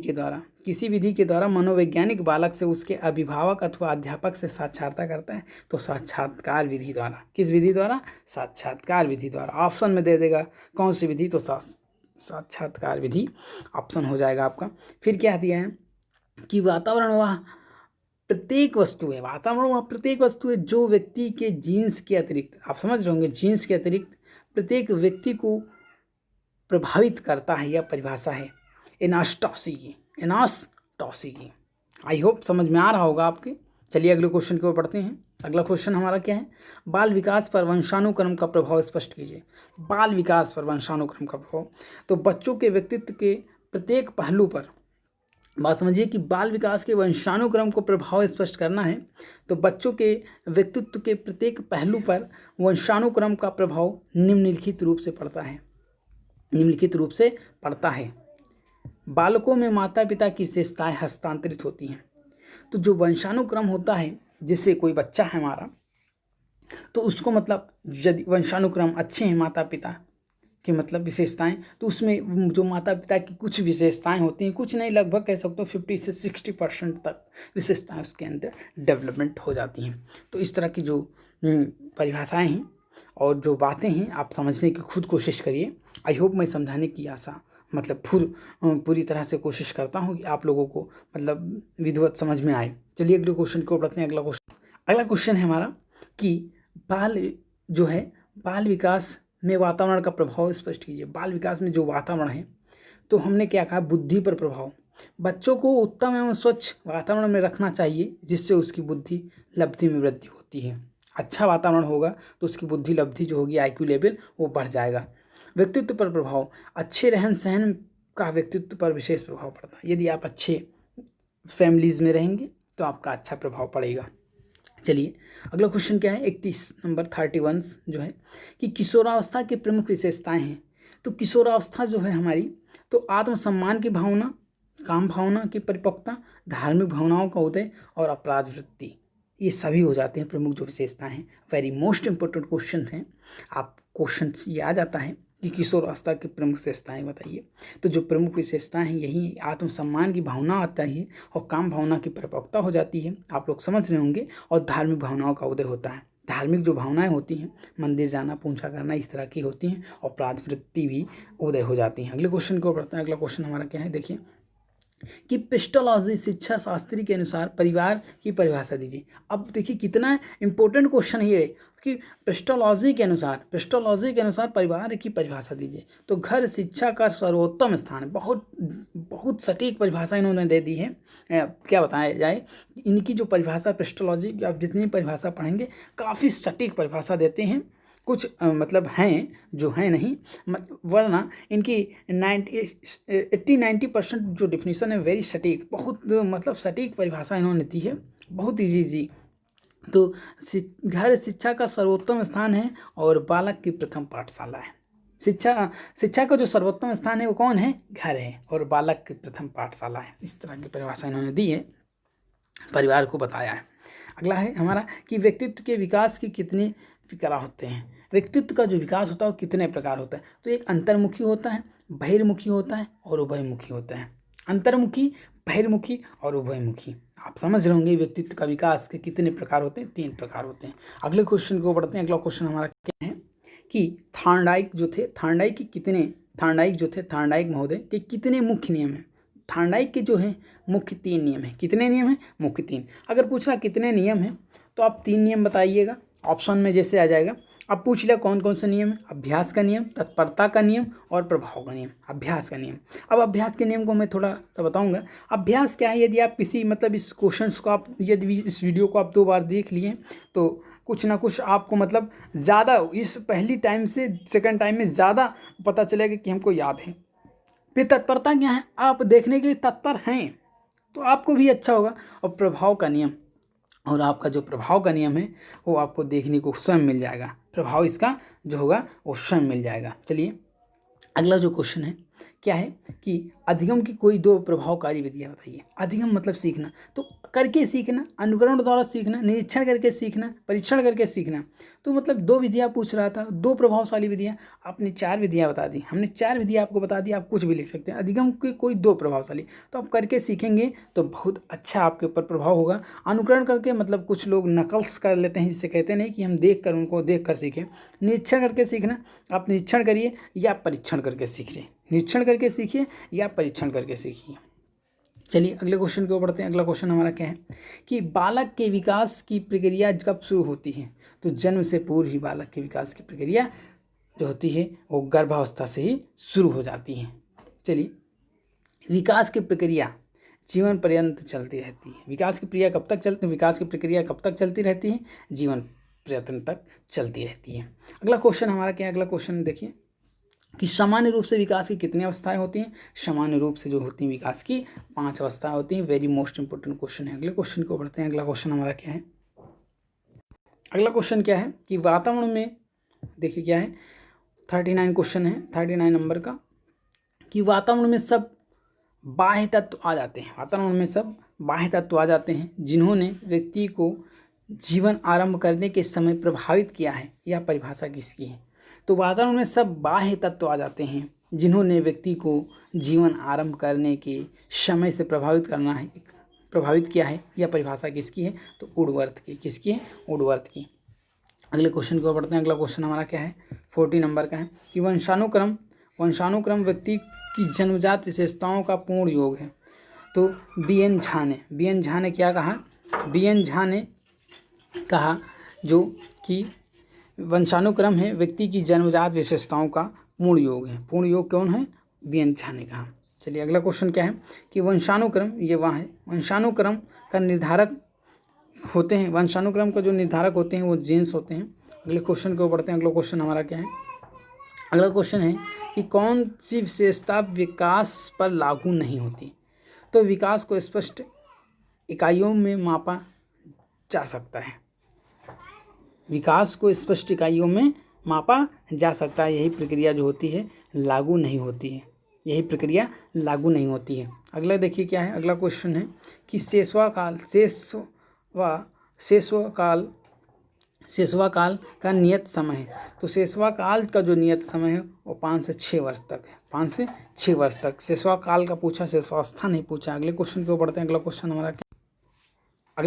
Speaker 1: के द्वारा मनोवैज्ञानिक बालक से उसके अभिभावक अथवा अध्यापक से साक्षात्कार करता है, तो साक्षात्कार विधि द्वारा। किस विधि द्वारा? साक्षात्कार विधि द्वारा। ऑप्शन में दे देगा कौन सी विधि, तो साक्षात्कार विधि ऑप्शन हो जाएगा आपका। फिर क्या दिया है कि वातावरण वह प्रत्येक वस्तु है जो व्यक्ति के जीन्स के अतिरिक्त, आप समझ रहे होंगे, जीन्स के अतिरिक्त प्रत्येक व्यक्ति को प्रभावित करता है। यह परिभाषा है एनास्टॉसी की। आई होप समझ में आ रहा होगा आपके। चलिए अगले क्वेश्चन की ओर बढ़ते हैं। अगला क्वेश्चन हमारा क्या है, बाल विकास पर वंशानुक्रम का प्रभाव स्पष्ट कीजिए। बाल विकास पर वंशानुक्रम का प्रभाव, तो बच्चों के व्यक्तित्व के प्रत्येक पहलू पर, बात समझिए कि बाल विकास के वंशानुक्रम को प्रभाव स्पष्ट करना है, तो बच्चों के व्यक्तित्व के प्रत्येक पहलू पर वंशानुक्रम का प्रभाव निम्नलिखित रूप से पड़ता है। बालकों में माता पिता की विशेषताएं हस्तांतरित होती हैं। तो जो वंशानुक्रम होता है, जैसे कोई बच्चा है हमारा, तो उसको मतलब यदि वंशानुक्रम अच्छे हैं माता पिता की मतलब विशेषताएं, तो उसमें जो माता पिता की कुछ विशेषताएं होती हैं, कुछ नहीं, लगभग कह सकते हो 50 से 60% तक विशेषताएं उसके अंदर डेवलपमेंट हो जाती हैं। तो इस तरह की जो परिभाषाएं हैं और जो बातें हैं, आप समझने की खुद कोशिश करिए। आई होप मैं समझाने की आशा मतलब पूरी तरह से कोशिश करता हूँ कि आप लोगों को मतलब विधिवत समझ में आए। चलिए अगले क्वेश्चन को बढ़ते हैं। अगला क्वेश्चन है हमारा कि बाल विकास में वातावरण का प्रभाव स्पष्ट कीजिए। बाल विकास में जो वातावरण है, तो हमने क्या कहा, बुद्धि पर प्रभाव। बच्चों को उत्तम एवं स्वच्छ वातावरण में रखना चाहिए, जिससे उसकी बुद्धि लब्धि में वृद्धि होती है। अच्छा वातावरण होगा तो उसकी बुद्धि लब्धि जो होगी, IQ लेवल, वो बढ़ जाएगा। व्यक्तित्व पर प्रभाव, अच्छे रहन सहन का व्यक्तित्व पर विशेष प्रभाव पड़ता है। यदि आप अच्छे फैमिलीज़ में रहेंगे तो आपका अच्छा प्रभाव पड़ेगा। चलिए अगला क्वेश्चन क्या है, 31 नंबर 31 जो है कि किशोरावस्था की प्रमुख विशेषताएं हैं। तो किशोरावस्था जो है हमारी, तो आत्मसम्मान की भावना, काम भावना की परिपक्वता, धार्मिक भावनाओं का उदय और अपराध वृत्ति, ये सभी हो जाते हैं प्रमुख जो विशेषताएं हैं। वेरी मोस्ट इंपॉर्टेंट क्वेश्चन हैं। आप क्वेश्चन ये आ जाता है कि किशोरावस्था की प्रमुख विशेषताएं बताइए। तो जो प्रमुख विशेषताएं हैं, यही आत्मसम्मान की भावना आता है और काम भावना की परिपक्वता हो जाती है, आप लोग समझ रहे होंगे, और धार्मिक भावनाओं का उदय होता है। धार्मिक जो भावनाएं होती हैं, मंदिर जाना, पूजा करना, इस तरह की होती हैं, और अपराध वृत्ति भी उदय हो जाती हैं। अगले क्वेश्चन को पढ़ते हैं। अगला क्वेश्चन हमारा क्या है, देखिए कि पिस्टोलॉजी शिक्षा शास्त्री के अनुसार परिवार की परिभाषा दीजिए। अब देखिए कितना इंपॉर्टेंट क्वेश्चन है ये आपकी पेस्टोलॉजी के अनुसार परिवार की परिभाषा दीजिए। तो घर शिक्षा का सर्वोत्तम स्थान है। बहुत बहुत सटीक परिभाषा इन्होंने दे दी है। क्या बताया जाए, इनकी जो परिभाषा पेस्टोलॉजी की, आप जितनी परिभाषा पढ़ेंगे काफ़ी सटीक परिभाषा देते हैं। कुछ मतलब हैं जो हैं नहीं, वरना इनकी 80-90% जो डिफिनीसन है वेरी सटीक, बहुत मतलब सटीक परिभाषा इन्होंने दी है, बहुत ईजी। तो घर शिक्षा का सर्वोत्तम स्थान है और बालक की प्रथम पाठशाला है। शिक्षा का जो सर्वोत्तम स्थान है वो कौन है? घर है, और बालक की प्रथम पाठशाला है। इस तरह की परिभाषा इन्होंने दी है, परिवार को बताया है। अगला है हमारा कि व्यक्तित्व के विकास की कितने प्रकार होते हैं। व्यक्तित्व का जो विकास होता है वो कितने प्रकार होता है? तो एक अंतर्मुखी होता है, बहिर्मुखी होता है और उभयमुखी होता है। अंतर्मुखी, बहिर्मुखी और उभयमुखी। आप समझ रहे होंगे व्यक्तित्व का विकास के कितने प्रकार होते हैं? 3 प्रकार होते हैं। अगले क्वेश्चन को पढ़ते हैं। अगला क्वेश्चन हमारा क्या है कि थार्नडाइक महोदय के कितने मुख्य नियम हैं? थार्नडाइक के जो हैं मुख्य 3 नियम हैं। कितने नियम हैं? मुख्य 3। अगर पूछना कितने नियम हैं तो आप 3 नियम बताइएगा, ऑप्शन में जैसे आ जाएगा। अब पूछ लिया कौन कौन से नियम है? अभ्यास का नियम, तत्परता का नियम और प्रभाव का नियम। अभ्यास का नियम। अब अभ्यास के नियम को मैं थोड़ा सा बताऊंगा। अभ्यास क्या है? यदि आप किसी मतलब इस क्वेश्चंस को आप यदि इस वीडियो को आप 2 बार देख लिए तो कुछ ना कुछ आपको मतलब ज़्यादा इस पहली टाइम से सेकंड टाइम में ज़्यादा पता चलेगा कि हमको याद है। फिर तत्परता क्या है? आप देखने के लिए तत्पर हैं तो आपको भी अच्छा होगा। और प्रभाव का नियम, और आपका जो प्रभाव का नियम है वो आपको देखने को स्वयं मिल जाएगा। प्रभाव इसका जो होगा वो स्वयं मिल जाएगा। चलिए अगला जो क्वेश्चन है क्या है कि अधिगम की कोई 2 प्रभावकारी विधियाँ बताइए। अधिगम मतलब सीखना, तो करके सीखना, अनुकरण द्वारा सीखना, निरीक्षण करके सीखना, परीक्षण करके सीखना। तो मतलब 2 विधियाँ पूछ रहा था, 2 प्रभावशाली विधियाँ। आपने 4 विधियाँ बता दी, हमने 4 विधियाँ आपको बता दी। आप कुछ भी लिख सकते हैं। अधिगम की कोई 2 प्रभावशाली, तो आप करके सीखेंगे तो बहुत अच्छा आपके ऊपर प्रभाव होगा। अनुकरण करके मतलब कुछ लोग नकल्स कर लेते हैं, जिसे कहते नहीं कि हम देख कर उनको देख कर सीखें। निरीक्षण करके सीखना, आप निरीक्षण करिए या परीक्षण करके सीखिए। निरीक्षण करके सीखिए या परीक्षण करके सीखिए। चलिए अगले क्वेश्चन को पढ़ते हैं। अगला क्वेश्चन हमारा क्या है कि बालक के विकास की प्रक्रिया कब शुरू होती है? तो जन्म से पूर्व ही बालक के विकास की प्रक्रिया जो होती है वो गर्भावस्था से ही शुरू हो जाती है। चलिए, विकास की प्रक्रिया जीवन पर्यंत चलती रहती है। विकास की प्रक्रिया कब तक चलती रहती है? जीवन पर्यंत तक चलती रहती है। अगला क्वेश्चन हमारा क्या है? अगला क्वेश्चन देखिए कि सामान्य रूप से विकास की कितनी अवस्थाएं होती हैं? सामान्य रूप से जो होती हैं विकास की 5 अवस्थाएं होती हैं। वेरी मोस्ट इंपोर्टेंट क्वेश्चन है। अगले क्वेश्चन को पढ़ते हैं। अगला क्वेश्चन हमारा क्या है? अगला क्वेश्चन क्या है कि वातावरण में, देखिए क्या है, 39 क्वेश्चन है, 39 नंबर का, कि वातावरण में सब बाह्य तत्व आ जाते हैं। वातावरण में सब बाह्य तत्व आ जाते हैं जिन्होंने व्यक्ति को जीवन आरंभ करने के समय प्रभावित किया है। यह परिभाषा किसकी है? तो वातावरण में सब बाह्य तत्व आ जाते हैं जिन्होंने व्यक्ति को जीवन आरंभ करने के समय से प्रभावित किया है। यह परिभाषा किसकी है? तो वुडवर्थ की। किसकी है? वुडवर्थ की। अगले क्वेश्चन को पढ़ते हैं। अगला क्वेश्चन हमारा क्या है? 40 नंबर का है कि वंशानुक्रम व्यक्ति की जन्मजात विशेषताओं का पूर्ण योग है। तो बी एन झा ने क्या कहा? बी एन झा ने कहा जो कि वंशानुक्रम है व्यक्ति की जन्मजात विशेषताओं का पूर्ण योग है। पूर्ण योग कौन है? बी एन झा ने कहा। चलिए अगला क्वेश्चन क्या है कि वंशानुक्रम, ये वहाँ है, वंशानुक्रम का निर्धारक होते हैं। वंशानुक्रम का जो निर्धारक होते हैं वो जीन्स होते हैं। अगले क्वेश्चन को पढ़ते हैं। अगला क्वेश्चन हमारा क्या है? अगला क्वेश्चन है कि कौन सी विशेषता विकास पर लागू नहीं होती? तो विकास को स्पष्ट इकाइयों में मापा जा सकता है। विकास को स्पष्ट इकाइयों में मापा जा सकता है। यही प्रक्रिया जो होती है लागू नहीं होती है। यही प्रक्रिया लागू नहीं होती है। अगला देखिए क्या है? अगला क्वेश्चन है कि शेषवा काल का नियत समय है। तो शेषवा काल का जो नियत समय है वो 5 से 6 वर्ष तक है। 5 से 6 वर्ष तक। शेषवा काल का पूछा, शेषवावस्था नहीं पूछा। अगले क्वेश्चन को पढ़ते हैं। अगला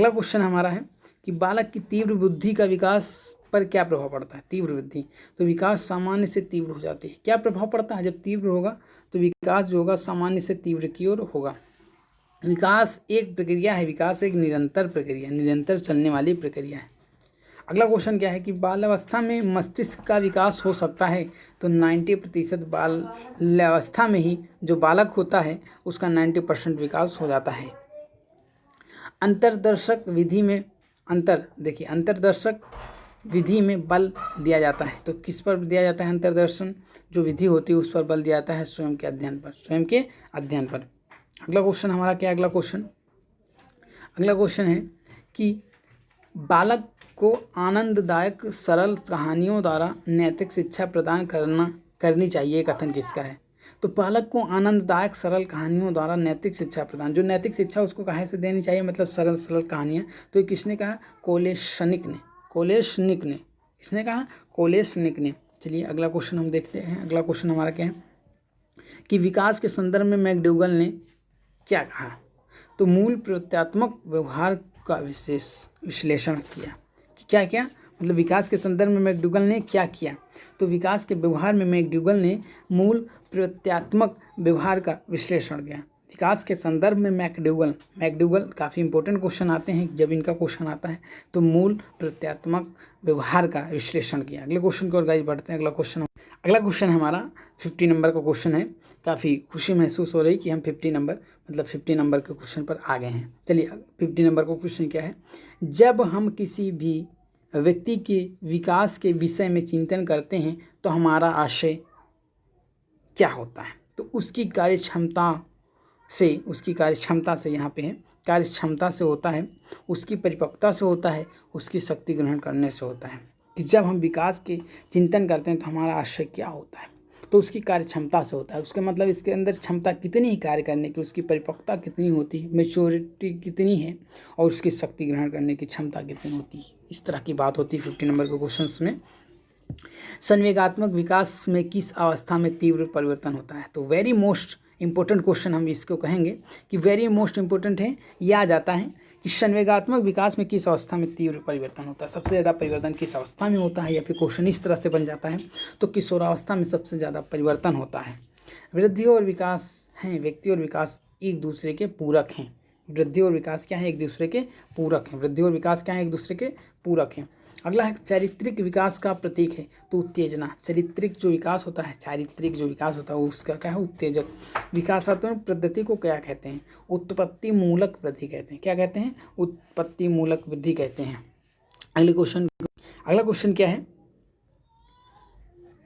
Speaker 1: क्वेश्चन हमारा है कि बालक की तीव्र बुद्धि का विकास पर क्या प्रभाव पड़ता है? तीव्र बुद्धि, तो विकास सामान्य से तीव्र हो जाती है। क्या प्रभाव पड़ता है? जब तीव्र होगा तो विकास जो होगा सामान्य से तीव्र की ओर होगा। विकास एक प्रक्रिया है। विकास एक निरंतर प्रक्रिया, निरंतर चलने वाली प्रक्रिया है। अगला क्वेश्चन क्या है कि बाल्यावस्था में मस्तिष्क का विकास हो सकता है, तो 90% बाल्यावस्था में ही जो बालक होता है उसका 90% विकास हो जाता है। अंतर्दर्शक विधि में अंतर्दर्शक विधि में बल दिया जाता है, तो किस पर दिया जाता है? अंतर्दर्शन जो विधि होती है उस पर बल दिया जाता है, स्वयं के अध्ययन पर। अगला क्वेश्चन हमारा क्या है? अगला क्वेश्चन है कि बालक को आनंददायक सरल कहानियों द्वारा नैतिक शिक्षा प्रदान करनी चाहिए, कथन किसका है? तो बालक को आनंददायक सरल कहानियों द्वारा नैतिक शिक्षा प्रदान, जो नैतिक शिक्षा उसको कहाँ से देनी चाहिए, मतलब सरल सरल कहानियाँ। तो ये किसने कहा? कोलेशनिक ने। किसने कहा? कोलेशनिक ने। चलिए अगला क्वेश्चन हम देखते हैं। अगला क्वेश्चन हमारा क्या है कि विकास के संदर्भ में मैकडूगल ने क्या कहा? तो मूल प्रत्यात्मक व्यवहार का विशेष विश्लेषण किया। क्या किया? मतलब विकास के संदर्भ में मैकडूगल ने क्या किया? तो विकास के व्यवहार में मैकडूगल ने मूल प्रत्यात्मक व्यवहार का विश्लेषण किया। विकास के संदर्भ में मैकडूगल काफ़ी इंपॉर्टेंट क्वेश्चन आते हैं, जब इनका क्वेश्चन आता है तो मूल प्रत्यात्मक व्यवहार का विश्लेषण किया। अगले क्वेश्चन की ओर गाइस बढ़ते हैं। अगला क्वेश्चन हमारा 50 नंबर का क्वेश्चन है। काफ़ी खुशी महसूस हो रही कि हम 50 नंबर के क्वेश्चन पर आ गए हैं। चलिए 50 नंबर का क्वेश्चन क्या है? जब हम किसी भी व्यक्ति के विकास के विषय में चिंतन करते हैं तो हमारा आशय क्या होता है? तो उसकी कार्यक्षमता से यहाँ पे है, कार्यक्षमता से होता है, उसकी परिपक्वता से होता है, उसकी शक्ति ग्रहण करने से होता है। कि जब हम विकास के चिंतन करते हैं तो हमारा आशय क्या होता है? तो उसकी कार्यक्षमता से होता है। उसके मतलब इसके अंदर क्षमता कितनी है कार्य करने की, उसकी परिपक्वता कितनी होती है, मैच्योरिटी कितनी है, और उसकी शक्ति ग्रहण करने की क्षमता कितनी होती है। इस तरह की बात होती है 50 नंबर के क्वेश्चन में। संवेगात्मक विकास में किस अवस्था में तीव्र परिवर्तन होता है? तो वेरी मोस्ट इंपॉर्टेंट क्वेश्चन हम इसको कहेंगे कि वेरी मोस्ट इंपॉर्टेंट है। यह आ जाता है कि संवेगात्मक विकास में किस अवस्था में तीव्र परिवर्तन होता है, सबसे ज़्यादा परिवर्तन किस अवस्था में होता है, या फिर क्वेश्चन इस तरह से बन जाता है तो किशोरावस्था में सबसे ज़्यादा परिवर्तन होता है। वृद्धि और विकास हैं, व्यक्ति और विकास एक दूसरे के पूरक हैं। वृद्धि और विकास क्या है? एक दूसरे के पूरक हैं। अगला है चारित्रिक विकास का प्रतीक है, तो उत्तेजना। चारित्रिक जो विकास होता है उसका क्या है? उत्तेजक। विकासात्मक पद्धति को क्या कहते हैं? उत्पत्ति मूलक वृद्धि कहते हैं। क्या कहते हैं? उत्पत्ति मूलक वृद्धि कहते हैं। अगला क्वेश्चन क्या है?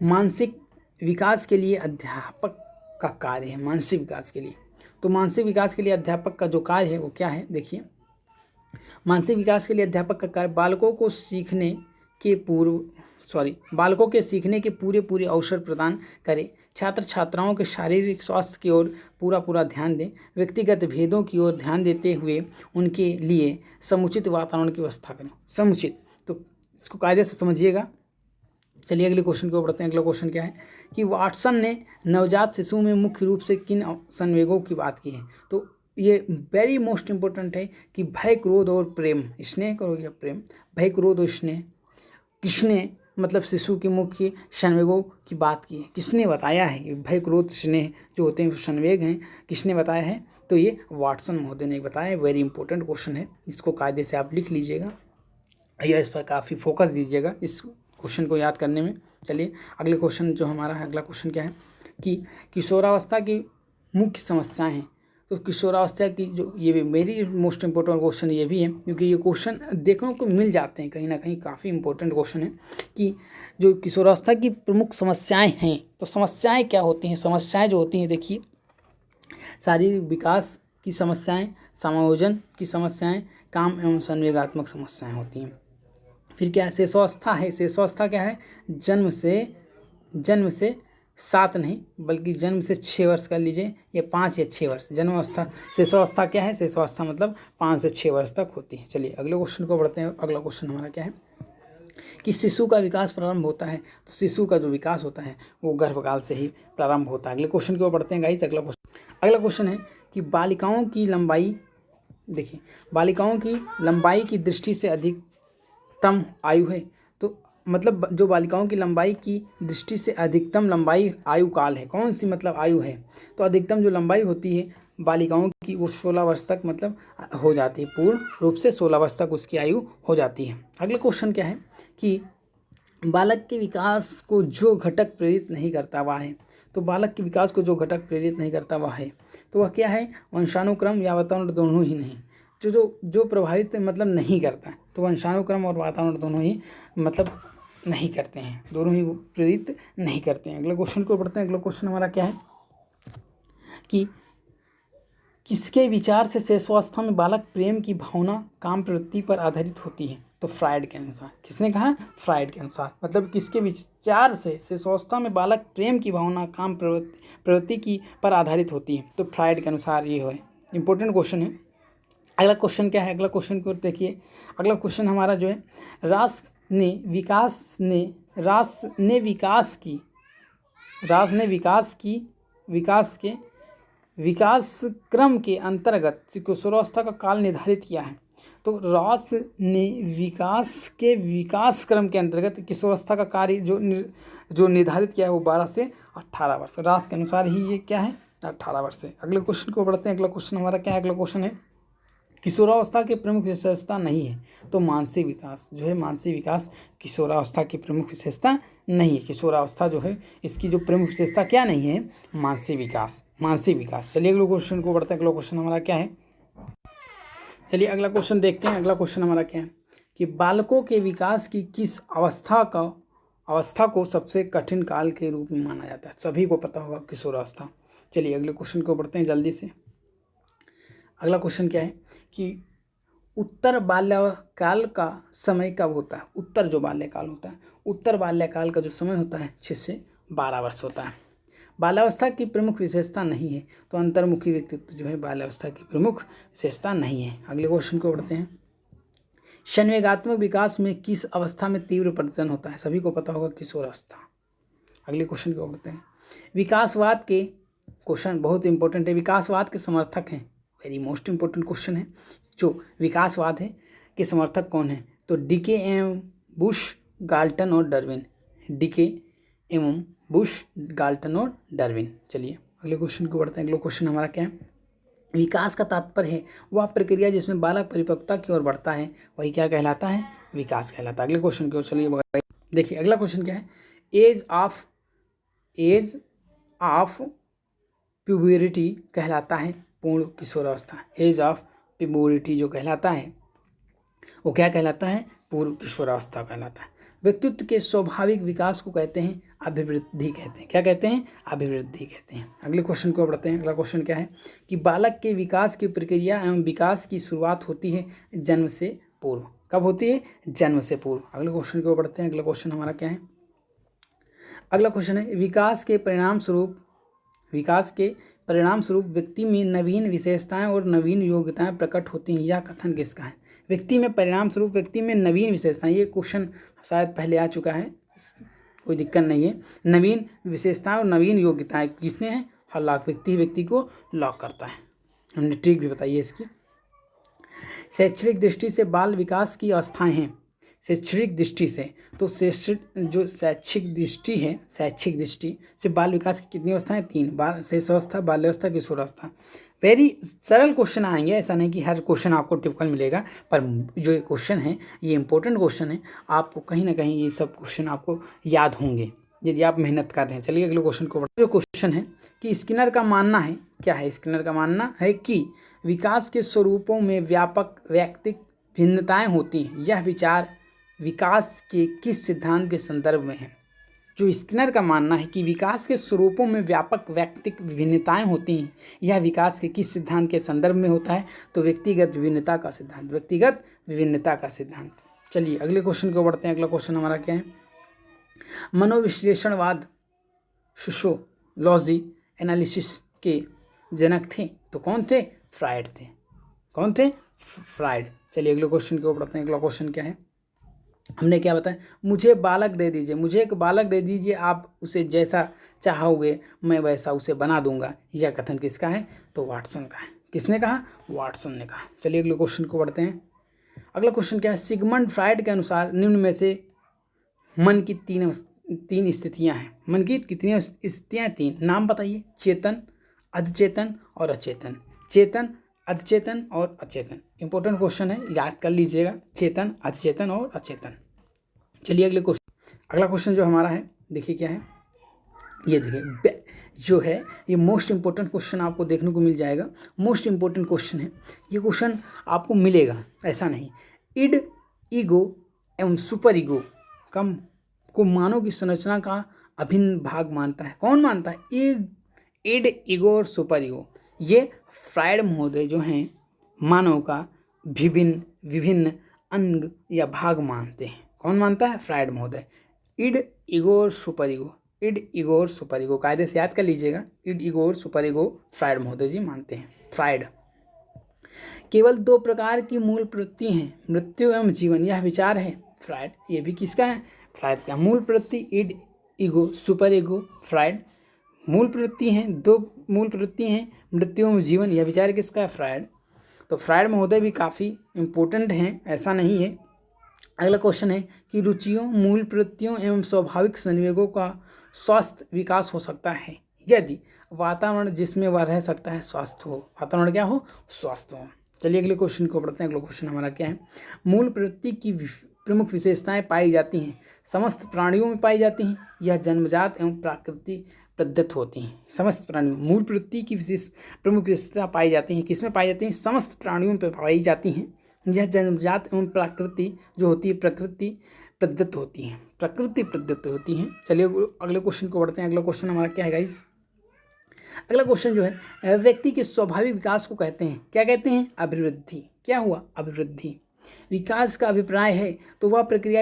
Speaker 1: मानसिक विकास के लिए अध्यापक का कार्य है। मानसिक विकास के लिए, तो मानसिक विकास के लिए अध्यापक का जो कार्य है वो क्या है? देखिए, मानसिक विकास के लिए अध्यापक का कार्य बालकों के सीखने के पूरे अवसर प्रदान करें, छात्र छात्राओं के शारीरिक स्वास्थ्य की ओर पूरा ध्यान दें, व्यक्तिगत भेदों की ओर ध्यान देते हुए उनके लिए समुचित वातावरण की व्यवस्था करें। समुचित, तो इसको कायदे से समझिएगा। चलिए अगले क्वेश्चन को बढ़ते हैं। अगला क्वेश्चन क्या है कि वाटसन ने नवजात शिशु में मुख्य रूप से किन संवेगों की बात की है? तो ये वेरी मोस्ट इंपॉर्टेंट है कि भय, क्रोध और प्रेम, स्नेह करो या प्रेम, भय, क्रोध और स्नेह, किसने मतलब शिशु के मुख्य संवेगों की बात की है? किसने बताया है? ये भय, क्रोध, स्नेह जो होते हैं संवेग हैं, किसने बताया है? तो ये वाटसन महोदय ने बताया है। वेरी इंपॉर्टेंट क्वेश्चन है, इसको कायदे से आप लिख लीजिएगा या इस पर काफ़ी फोकस दीजिएगा इस क्वेश्चन को याद करने में। चलिए अगले क्वेश्चन जो हमारा है, अगला क्वेश्चन क्या है कि किशोरावस्था की मुख्य समस्याएं हैं। तो किशोरावस्था की जो, ये भी मेरी मोस्ट इंपॉर्टेंट क्वेश्चन ये भी है, क्योंकि ये क्वेश्चन देखने को मिल जाते हैं कहीं ना कहीं, काफ़ी इंपॉर्टेंट क्वेश्चन है कि जो किशोरावस्था की प्रमुख समस्याएं हैं, तो समस्याएं क्या होती हैं? समस्याएं जो होती हैं, देखिए, शारीरिक विकास की समस्याएं, समायोजन की समस्याएं, काम एवं संवेगात्मक समस्याएं होती हैं। फिर क्या है? शेषावस्था है। शेषावस्था क्या है? जन्म से 7 नहीं बल्कि जन्म से 6 वर्ष कर लीजिए, या 5 या 6 वर्ष जन्म अवस्था। शेषावस्था क्या है? शेषावस्था मतलब 5 से 6 वर्ष तक होती है। चलिए अगले क्वेश्चन को बढ़ते हैं। अगला क्वेश्चन हमारा क्या है कि शिशु का विकास प्रारंभ होता है, तो शिशु का जो विकास होता है वो गर्भकाल से ही प्रारंभ होता है। अगले क्वेश्चन की ओर बढ़ते हैं गाइस। अगला क्वेश्चन है कि बालिकाओं की लंबाई, देखिए, बालिकाओं की लंबाई की दृष्टि से अधिकतम आयु है, तो मतलब जो बालिकाओं की लंबाई की दृष्टि से अधिकतम लंबाई आयु काल है, कौन सी मतलब आयु है? तो अधिकतम जो लंबाई होती है बालिकाओं की वो 16 वर्ष तक मतलब हो जाती है, पूर्ण रूप से 16 वर्ष तक उसकी आयु हो जाती है। अगला क्वेश्चन क्या है कि बालक के विकास को जो घटक प्रेरित नहीं करता वह है। तो बालक के विकास को जो घटक प्रेरित नहीं करता वह है, तो वह क्या है? वंशानुक्रम या वातावरण दोनों ही नहीं। जो प्रभावित मतलब नहीं करता है, तो वंशानुक्रम और वातावरण दोनों ही मतलब नहीं करते हैं, दोनों ही प्रेरित नहीं करते हैं। अगले क्वेश्चन को पढ़ते हैं। अगला क्वेश्चन हमारा क्या है कि किसके विचार से शैशवावस्था में बालक प्रेम की भावना काम प्रवृत्ति पर आधारित होती है? तो फ्राइड के अनुसार। किसने कहा? फ्राइड के अनुसार। मतलब किसके विचार से शैशवावस्था में बालक प्रेम की भावना काम प्रवृत्ति की पर आधारित होती है? तो फ्राइड के अनुसार ये है। इंपॉर्टेंट क्वेश्चन है। अगला क्वेश्चन क्या है? अगला क्वेश्चन को देखिए। अगला क्वेश्चन हमारा जो है, रास ने विकास क्रम के अंतर्गत किशोरावस्था का काल निर्धारित किया है। तो रास ने विकास क्रम के अंतर्गत किशोरावस्था का कार्य जो निर्धारित किया है वो 12 से 18 वर्ष। रास के अनुसार ही ये क्या है? 18 वर्ष है। अगले क्वेश्चन को बढ़ते हैं। अगला क्वेश्चन हमारा क्या है? अगला क्वेश्चन है, किशोरावस्था की प्रमुख विशेषता नहीं है? तो मानसिक विकास जो है, मानसिक विकास किशोरावस्था की प्रमुख विशेषता नहीं है। किशोरावस्था जो है इसकी जो प्रमुख विशेषता क्या नहीं है? मानसिक विकास। चलिए अगले क्वेश्चन को बढ़ते हैं। अगला क्वेश्चन हमारा क्या है? चलिए अगला क्वेश्चन देखते हैं। अगला क्वेश्चन हमारा क्या है कि बालकों के विकास की किस अवस्था को सबसे कठिन काल के रूप में माना जाता है? सभी को पता होगा किशोरावस्था। चलिए अगले क्वेश्चन को बढ़ते हैं जल्दी से। अगला क्वेश्चन क्या है कि उत्तर बाल्यकाल का समय कब होता है? उत्तर जो बाल्यकाल होता है, उत्तर बाल्यकाल का जो समय होता है 6 से 12 वर्ष होता है। बाल्यावस्था की प्रमुख विशेषता नहीं है? तो अंतर्मुखी व्यक्तित्व जो है बाल्यावस्था की प्रमुख विशेषता नहीं है। अगले क्वेश्चन को बढ़ते हैं। संवेगात्मक विकास में किस अवस्था में तीव्र प्रदर्शन होता है? सभी को पता होगा किशोरावस्था। अगले क्वेश्चन को बढ़ते हैं। विकासवाद के, क्वेश्चन बहुत इंपॉर्टेंट है, विकासवाद के समर्थक हैं, वेरी मोस्ट इंपॉर्टेंट क्वेश्चन है। जो विकासवाद है के समर्थक कौन है? तो डीके एवं बुश, गाल्टन और डार्विन। डीके एवं बुश, गाल्टन और डार्विन। चलिए अगले क्वेश्चन को बढ़ते हैं। अगला क्वेश्चन हमारा क्या है? विकास का तात्पर्य है वह प्रक्रिया जिसमें बालक परिपक्वता की ओर बढ़ता है, वही क्या कहलाता है? विकास कहलाता है। अगले क्वेश्चन की ओर चलिए देखिए। अगला क्वेश्चन क्या है? एज ऑफ प्यूबरिटी कहलाता है पूर्ण किशोरावस्था। एज ऑफ प्यूबरिटी जो कहलाता है वो क्या कहलाता है? पूर्व किशोरावस्था कहलाता है। व्यक्तित्व के स्वाभाविक विकास को कहते हैं अभिवृद्धि कहते हैं। क्या कहते हैं? अभिवृद्धि कहते हैं। अगले क्वेश्चन को बढ़ते हैं। अगला क्वेश्चन क्या है कि बालक के विकास की प्रक्रिया एवं विकास की शुरुआत होती है जन्म से पूर्व। कब होती है? जन्म से पूर्व। अगले क्वेश्चन को बढ़ते हैं। अगला क्वेश्चन हमारा क्या है? अगला क्वेश्चन है, विकास के परिणाम स्वरूप व्यक्ति में नवीन विशेषताएं और नवीन योग्यताएं प्रकट होती हैं। यह कथन किसका है? व्यक्ति में परिणाम स्वरूप व्यक्ति में नवीन विशेषताएं, ये क्वेश्चन शायद पहले आ चुका है, कोई दिक्कत नहीं है। नवीन विशेषताएं और नवीन योग्यताएं किसने हैं? हर लॉक व्यक्ति को लॉक करता है। हमने ट्रिक भी बताई है इसकी। शैक्षणिक दृष्टि से बाल विकास की अवस्थाएं हैं। शैक्षणिक दृष्टि से, तो शैक्षिक दृष्टि से बाल विकास की कितनी अवस्थाएं? 3, शैशवावस्था, बाल्यावस्था, किशोरावस्था। वेरी सरल क्वेश्चन आएंगे, ऐसा नहीं कि हर क्वेश्चन आपको टिपिकल मिलेगा, पर जो ये क्वेश्चन है ये इंपॉर्टेंट क्वेश्चन है। आपको कहीं ना कहीं ये सब क्वेश्चन आपको याद होंगे यदि आप मेहनत कर रहे हैं। चलिए अगले क्वेश्चन को बढ़ते हैं। जो क्वेश्चन है कि स्किनर का मानना है, क्या है स्किनर का मानना है कि विकास के स्वरूपों में व्यापक व्यक्तिक भिन्नताएं होती हैं। यह विचार विकास के किस सिद्धांत के संदर्भ में है? जो स्किनर का मानना है कि विकास के स्वरूपों में व्यापक व्यक्तिक विभिन्नताएं होती हैं, यह विकास के किस सिद्धांत के संदर्भ में होता है? तो व्यक्तिगत विभिन्नता का सिद्धांत। चलिए अगले क्वेश्चन को बढ़ते हैं। अगला क्वेश्चन हमारा क्या है? मनोविश्लेषणवाद, सोशियोलॉजी एनालिसिस के जनक थे, तो कौन थे? फ्राइड थे। कौन थे? फ्राइड। चलिए अगले क्वेश्चन को बढ़ते हैं। अगला क्वेश्चन क्या है? हमने क्या बताया? मुझे एक बालक दे दीजिए, आप उसे जैसा चाहोगे मैं वैसा उसे बना दूंगा। यह कथन किसका है? तो वाटसन का है। किसने कहा? वाटसन ने कहा। चलिए अगले क्वेश्चन को बढ़ते हैं। अगला क्वेश्चन क्या है? सिगमंड फ्राइड के अनुसार निम्न में से मन की तीन स्थितियां हैं। मन की कितनी स्थितियां? 3। नाम बताइए। चेतन, अधचेतन और अचेतन। चेतन, अधचेतन और अचेतन। इंपॉर्टेंट क्वेश्चन है, याद कर लीजिएगा। चेतन, अधचेतन और अचेतन। चलिए अगला क्वेश्चन जो हमारा है देखिए क्या है, ये देखिए जो है ये मोस्ट इम्पोर्टेंट क्वेश्चन आपको देखने को मिल जाएगा। मोस्ट इम्पोर्टेंट क्वेश्चन है ये, क्वेश्चन आपको मिलेगा ऐसा नहीं। इड, ईगो एवं सुपर ईगो कम को मानव की संरचना का अभिन्न भाग मानता है। कौन मानता है? इड, ईगो और सुपर ईगो, ये फ्रायड महोदय जो हैं मानव का विभिन्न अंग या भाग मानते हैं। कौन मानता है? फ्रायड महोदय। इड, ईगो और सुपर ईगो, इड, ईगो और सुपर ईगो कायदे से याद कर लीजिएगा। इड, ईगो और सुपर ईगो फ्रायड महोदय जी मानते हैं। फ्रायड। केवल 2 प्रकार की मूल प्रवृत्ति हैं, मृत्यु एवं जीवन, यह विचार है फ्रायड। ये भी किसका है? फ्रायड का। मूल प्रवृत्ति id, ego, super ego, Freud. मूल प्रवृत्ति हैं, 2 मूल प्रवृत्ति हैं, मृत्यु एवं जीवन, यह विचार किसका है? फ्रायड। तो फ्रायड महोदय भी काफ़ी इम्पोर्टेंट हैं, ऐसा नहीं है। अगला क्वेश्चन है कि रुचियों, मूल प्रवृत्तियों एवं स्वाभाविक संवेगों का स्वस्थ विकास हो सकता है यदि वातावरण जिसमें वह रह सकता है स्वस्थ हो। वातावरण क्या हो? स्वस्थ हो। चलिए अगले क्वेश्चन को पढ़ते हैं। अगला क्वेश्चन हमारा क्या है? मूल प्रवृत्ति की प्रमुख विशेषताएं पाई जाती हैं, समस्त प्राणियों में पाई जाती हैं, यह जन्मजात एवं प्राकृतिक प्रदत्त होती हैं। समस्त प्राणियों, मूल प्रवृत्ति की प्रमुख विशेषता पाई जाती हैं, किसमें पाई जाती हैं? समस्त प्राणियों में पाई जाती हैं। यह जन्मजात एवं प्रकृति जो होती है प्रकृति प्रदत्त होती हैं, प्रकृति प्रदत्त होती हैं। चलिए अगले क्वेश्चन को बढ़ते हैं। अगला क्वेश्चन हमारा क्या है गाइस? अगला क्वेश्चन जो है व्यक्ति के स्वाभाविक विकास को कहते हैं, क्या कहते हैं? अभिवृद्धि। क्या हुआ? अभिवृद्धि। विकास का अभिप्राय है तो वह प्रक्रिया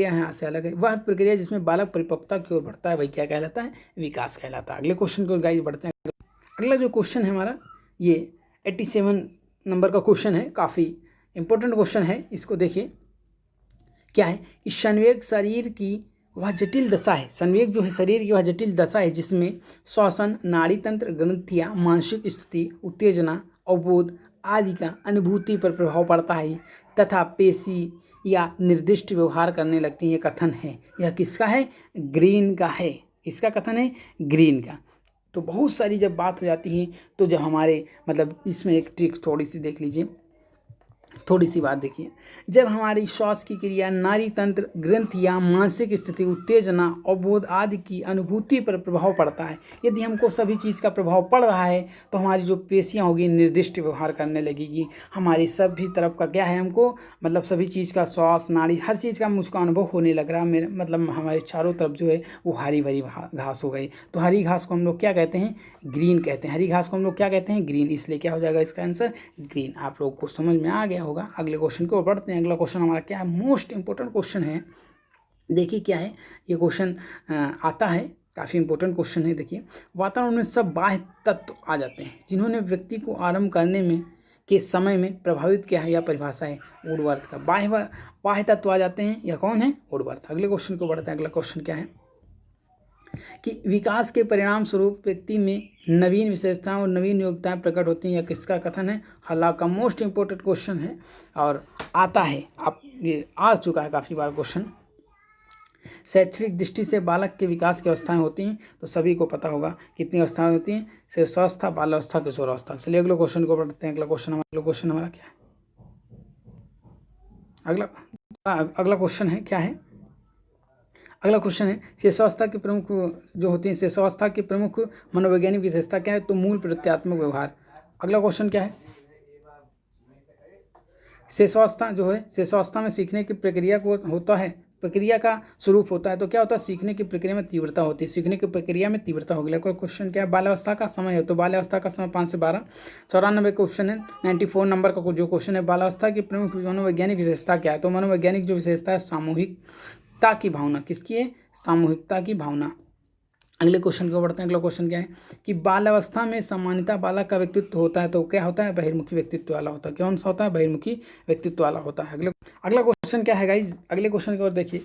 Speaker 1: यहाँ से अलग है, वह प्रक्रिया जिसमें बालक परिपक्वता की ओर बढ़ता है वही क्या कहलाता है? विकास कहलाता है। अगले क्वेश्चन को गाइस बढ़ते हैं। अगला जो क्वेश्चन है हमारा ये 87 नंबर का क्वेश्चन है, काफ़ी इंपॉर्टेंट क्वेश्चन है। इसको देखिए क्या है कि संवेग शरीर की वह जटिल दशा है, संवेग जो है शरीर की वह जटिल दशा है जिसमें श्वसन, नाड़ी तंत्र, ग्रंथियाँ, मानसिक स्थिति, उत्तेजना, अवबोध आदि का अनुभूति पर प्रभाव पड़ता है तथा पेशी या निर्दिष्ट व्यवहार करने लगती है। कथन है, यह किसका है? ग्रीन का है। किसका कथन है? ग्रीन का। तो बहुत सारी जब बात हो जाती है तो जब हमारे मतलब इसमें एक ट्रिक थोड़ी सी देख लीजिए, थोड़ी सी बात देखिए। जब हमारी श्वास की क्रिया, नाड़ी तंत्र, ग्रंथियाँ, मानसिक स्थिति, उत्तेजना, अवबोध आदि की अनुभूति पर प्रभाव पड़ता है, यदि हमको सभी चीज़ का प्रभाव पड़ रहा है तो हमारी जो पेशियाँ होगी निर्दिष्ट व्यवहार करने लगेगी। हमारी सभी तरफ का क्या है, हमको मतलब सभी चीज़ का श्वास, नाड़ी, हर चीज़ का मुझको अनुभव होने लग रहा है। मेरे मतलब हमारे चारों तरफ जो है वो हरी भरी घास हो गई। तो हरी घास को हम लोग क्या कहते हैं? ग्रीन कहते हैं। हरी घास को हम लोग क्या कहते हैं? ग्रीन। इसलिए क्या हो जाएगा इसका आंसर? ग्रीन। आप लोग को समझ में आ गया होगा। अगले क्वेश्चन को पढ़ते हैं। अगला क्वेश्चन हमारा क्या है? मोस्ट इंपॉर्टेंट क्वेश्चन है। देखिए क्या है ये क्वेश्चन आता है, काफ़ी इंपॉर्टेंट क्वेश्चन है। देखिए वातावरण में सब बाह्य तत्व आ जाते हैं जिन्होंने व्यक्ति को आरंभ करने में के समय में प्रभावित किया है, या परिभाषा है वुडवर्थ का। बाह्य तत्व आ जाते हैं, यह कौन है? वुडवर्थ। अगले क्वेश्चन को बढ़ते हैं। अगला क्वेश्चन क्या है कि विकास के परिणाम स्वरूप व्यक्ति में नवीन विशेषताएं और नवीन योग्यताएं प्रकट होती हैं, या किसका कथन है? हल्ला का। मोस्ट इंपॉर्टेंट क्वेश्चन है और आता है, आप ये आ चुका है काफ़ी बार क्वेश्चन। शैक्षणिक दृष्टि से बालक के विकास की अवस्थाएं होती हैं, तो सभी को पता होगा कितनी अवस्थाएं होती हैं? शिशुअवस्था, बाल्यावस्था, किशोरावस्था। चलिए अगले क्वेश्चन को पढ़ते हैं। अगला क्वेश्चन हमारा क्या है? अगला क्वेश्चन है क्या है? अगला क्वेश्चन है शिशुअवस्था की प्रमुख जो होती है, शिशुअवस्था की प्रमुख मनोवैज्ञानिक विशेषता क्या है? तो मूल प्रत्यात्मक व्यवहार। अगला क्वेश्चन क्या है? शिशुअवस्था जो है, शिशुअवस्था में सीखने की प्रक्रिया को होता है, प्रक्रिया का स्वरूप होता है, तो क्या होता है? सीखने की प्रक्रिया में तीव्रता होती है, सीखने की प्रक्रिया में तीव्रता होगी। अगला क्वेश्चन क्या है? बाल्यावस्था का समय है, तो बाल्यावस्था का समय 5 से 12। 94 क्वेश्चन है। 94 नंबर का जो क्वेश्चन है, बाल्यावस्था की प्रमुख मनोवैज्ञानिक विशेषता क्या है? तो मनोवैज्ञानिक जो विशेषता है सामूहिकता की भावना। किसकी है? सामूहिकता की भावना। अगले क्वेश्चन को बढ़ते हैं। अगला क्वेश्चन क्या है कि बाल्यावस्था में सामान्यतः बालक का व्यक्तित्व होता है, तो क्या होता है? बहिर्मुखी व्यक्तित्व वाला होता है। कौन सा होता है? बहिर्मुखी व्यक्तित्व वाला होता है। अगला क्वेश्चन क्या है गाइज? अगले क्वेश्चन की ओर देखिए